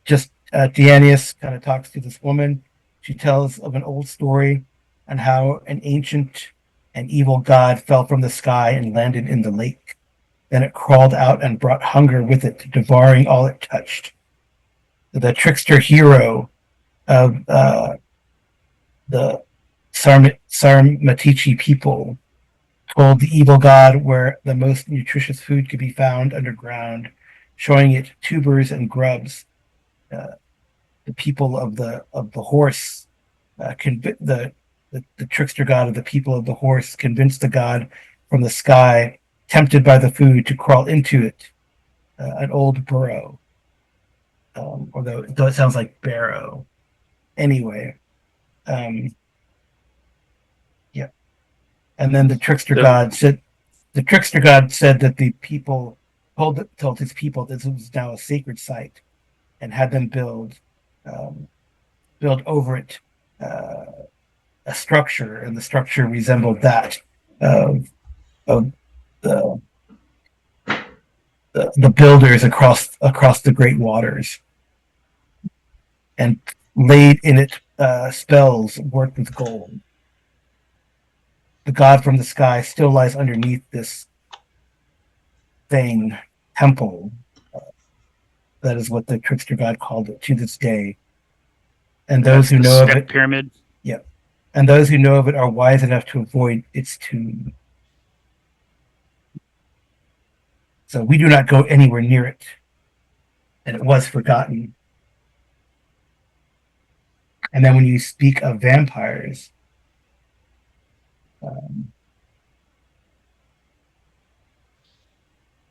Dianius kind of talks to this woman, she tells of an old story on how an ancient and evil god fell from the sky and landed in the lake. Then it crawled out and brought hunger with it, devouring all it touched. The trickster hero of the Sarmatici people told the evil god where the most nutritious food could be found underground, showing it tubers and grubs. The people of the horse, the trickster god of the people of the horse, convinced the god from the sky, tempted by the food, to crawl into it, an old burrow. Although it sounds like barrow. Anyway, yeah. And then the trickster god said that the people told his people this was now a sacred site, and had them build over it a structure, and the structure resembled that of the builders across the great waters, and laid in it spells worked with gold. The god from the sky still lies underneath this thing, temple. That is what the trickster god called it to this day. And those who know of it, pyramid. Yeah, and those who know of it are wise enough to avoid its tomb. So we do not go anywhere near it, and it was forgotten. And then when you speak of vampires,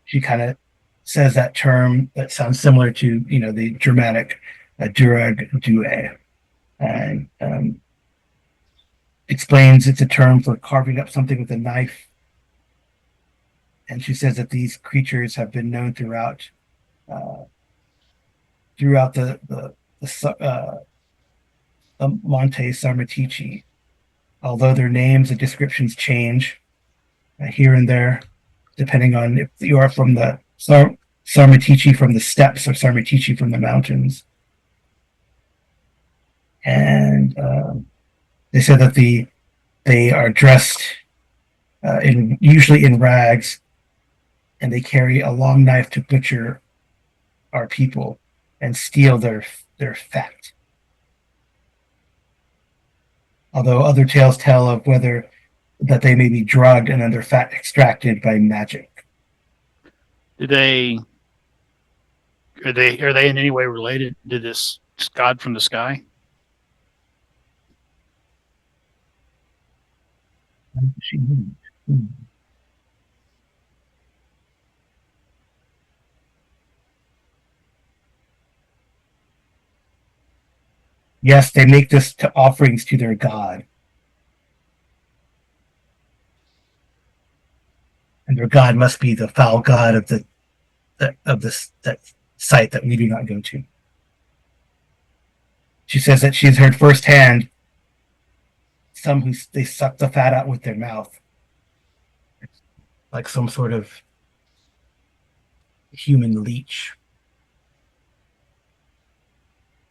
she kind of says that term that sounds similar to the Germanic durag due, and explains it's a term for carving up something with a knife. And she says that these creatures have been known throughout the Monte Sarmatici, although their names and descriptions change here and there, depending on if you are from the Sarmatici from the steppes or Sarmatici from the mountains. And they said that they are dressed usually in rags, and they carry a long knife to butcher our people and steal their fat. Although other tales tell of whether that they may be drugged and then their fat extracted by magic. Are they in any way related to this god from the sky? Yes, they make this to offerings to their god. And their god must be the foul god of that site that we do not go to. She says that she's heard firsthand some who they suck the fat out with their mouth, like some sort of human leech.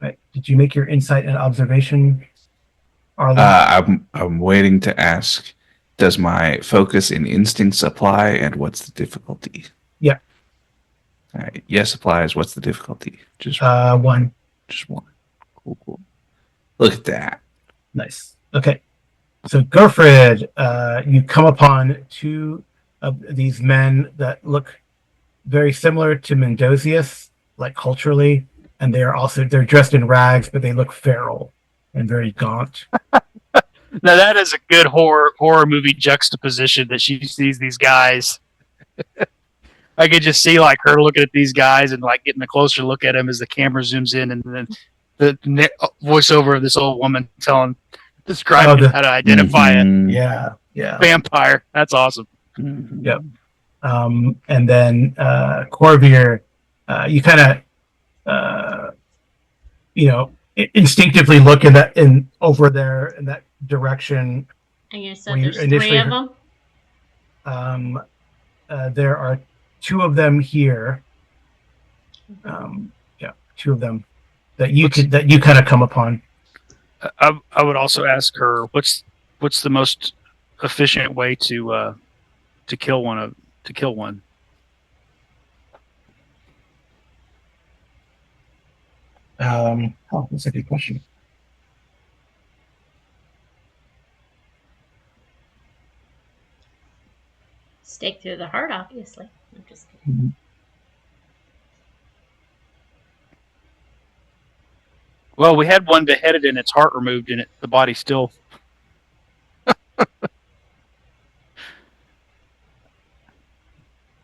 Right. Did you make your insight and observation, Arlen? I'm waiting to ask, does my focus and instincts apply, and what's the difficulty? Yeah. All right. Yes applies. What's the difficulty? Just 1. Just 1. Cool. Look at that. Nice. Okay. So Gerfrid, you come upon 2 of these men that look very similar to Mendozius, like culturally, and they're dressed in rags, but they look feral and very gaunt. Now that is a good horror movie juxtaposition that she sees these guys I could just see like her looking at these guys and like getting a closer look at him as the camera zooms in, and then the voiceover of this old woman describing how to identify a Yeah. vampire. That's awesome. Yep. And then Corvair, you kind of instinctively look in over there in that direction. And you said Well, you there's three of initially- them? There are two of them here. Two of them that you kind of come upon. I would also ask her what's the most efficient way to kill one. That's a good question. Stake through the heart, obviously. I'm just kidding. Well, we had one beheaded and its heart removed, and the body still.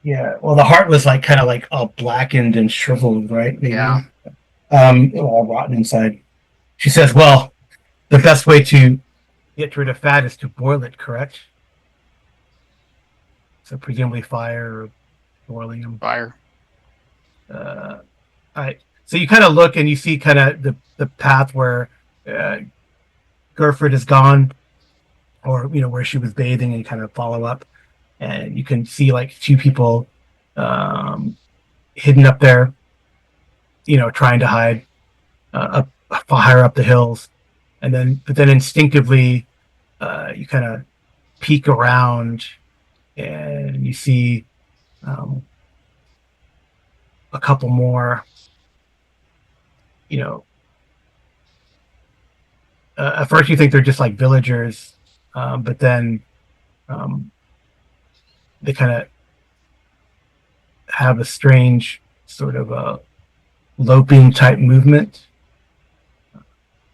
Yeah, well, the heart was kind of all blackened and shriveled, right? Maybe. Yeah. All rotten inside. She says, "Well, the best way to get rid of fat is to boil it, correct? So presumably fire or boiling them." Fire. All right. So you kind of look and you see kind of the path where Gerford is gone, or where she was bathing, and kind of follow up, and you can see two people hidden up there, trying to hide up higher up the hills, but then instinctively you kind of peek around and you see a couple more. At first you think they're just villagers, but then they kind of have a strange sort of a loping type movement,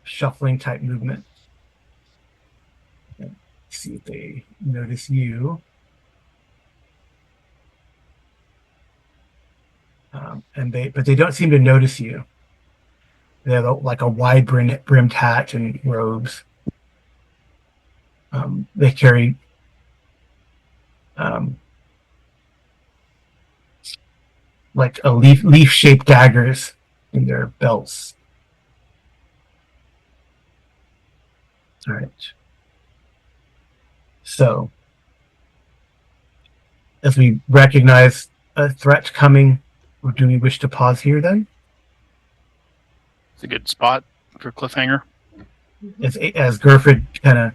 shuffling type movement. Let's see if they notice you. But they don't seem to notice you. They have a wide brimmed hat and robes. They carry a leaf shaped daggers in their belts. All right. So, as we recognize a threat coming, or do we wish to pause here then? It's a good spot for cliffhanger. As Gerford kind of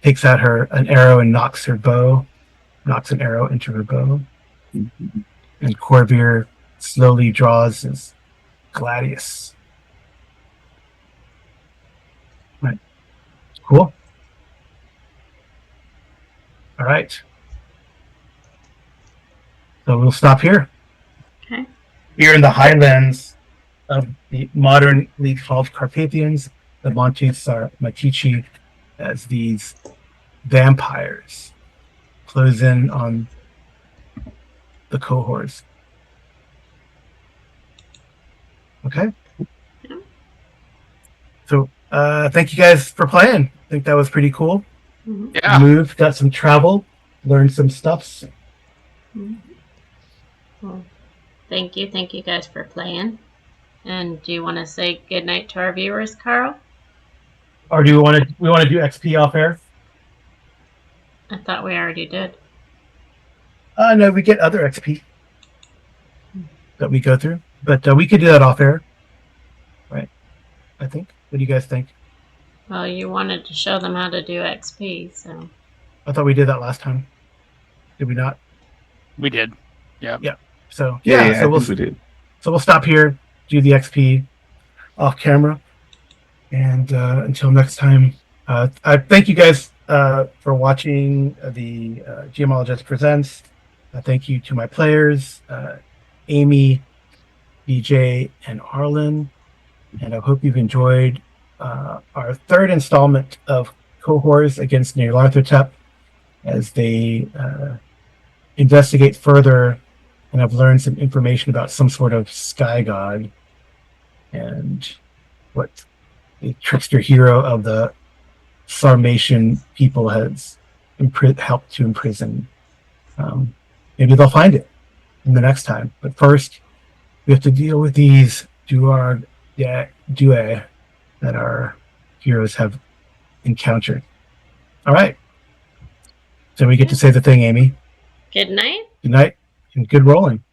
takes out an arrow and knocks an arrow into her bow. Mm-hmm. And Corvair slowly draws his gladius. Right. Cool. All right. So we'll stop here. Okay. Here in the highlands of the modernly called Carpathians, the Montes are Matici as these vampires close in on the cohorts. Okay. Yeah. So thank you guys for playing. I think that was pretty cool. Mm-hmm. Yeah. Got some travel, learned some stuffs. Mm-hmm. Well, thank you guys for playing. And do you want to say goodnight to our viewers, Carl? Or do we want to do XP off air? I thought we already did. No, we get other XP that we go through, but we could do that off air, right? I think. What do you guys think? Well, you wanted to show them how to do XP, so. I thought we did that last time. Did we not? We did. Yeah. Yeah. So Yeah, so I think we did. So we'll stop here, do the XP off camera, and until next time, I thank you guys for watching the GMologist Presents. Thank you to my players, Amy, BJ, and Arlen, and I hope you've enjoyed our third installment of Cohors against Nyarlathotep as they investigate further and I've learned some information about some sort of sky god and what the trickster hero of the Sarmatian people has helped to imprison. Maybe they'll find it in the next time. But first, we have to deal with these due that our heroes have encountered. All right. So we get to say the thing, Amy. Good night. Good night and good rolling.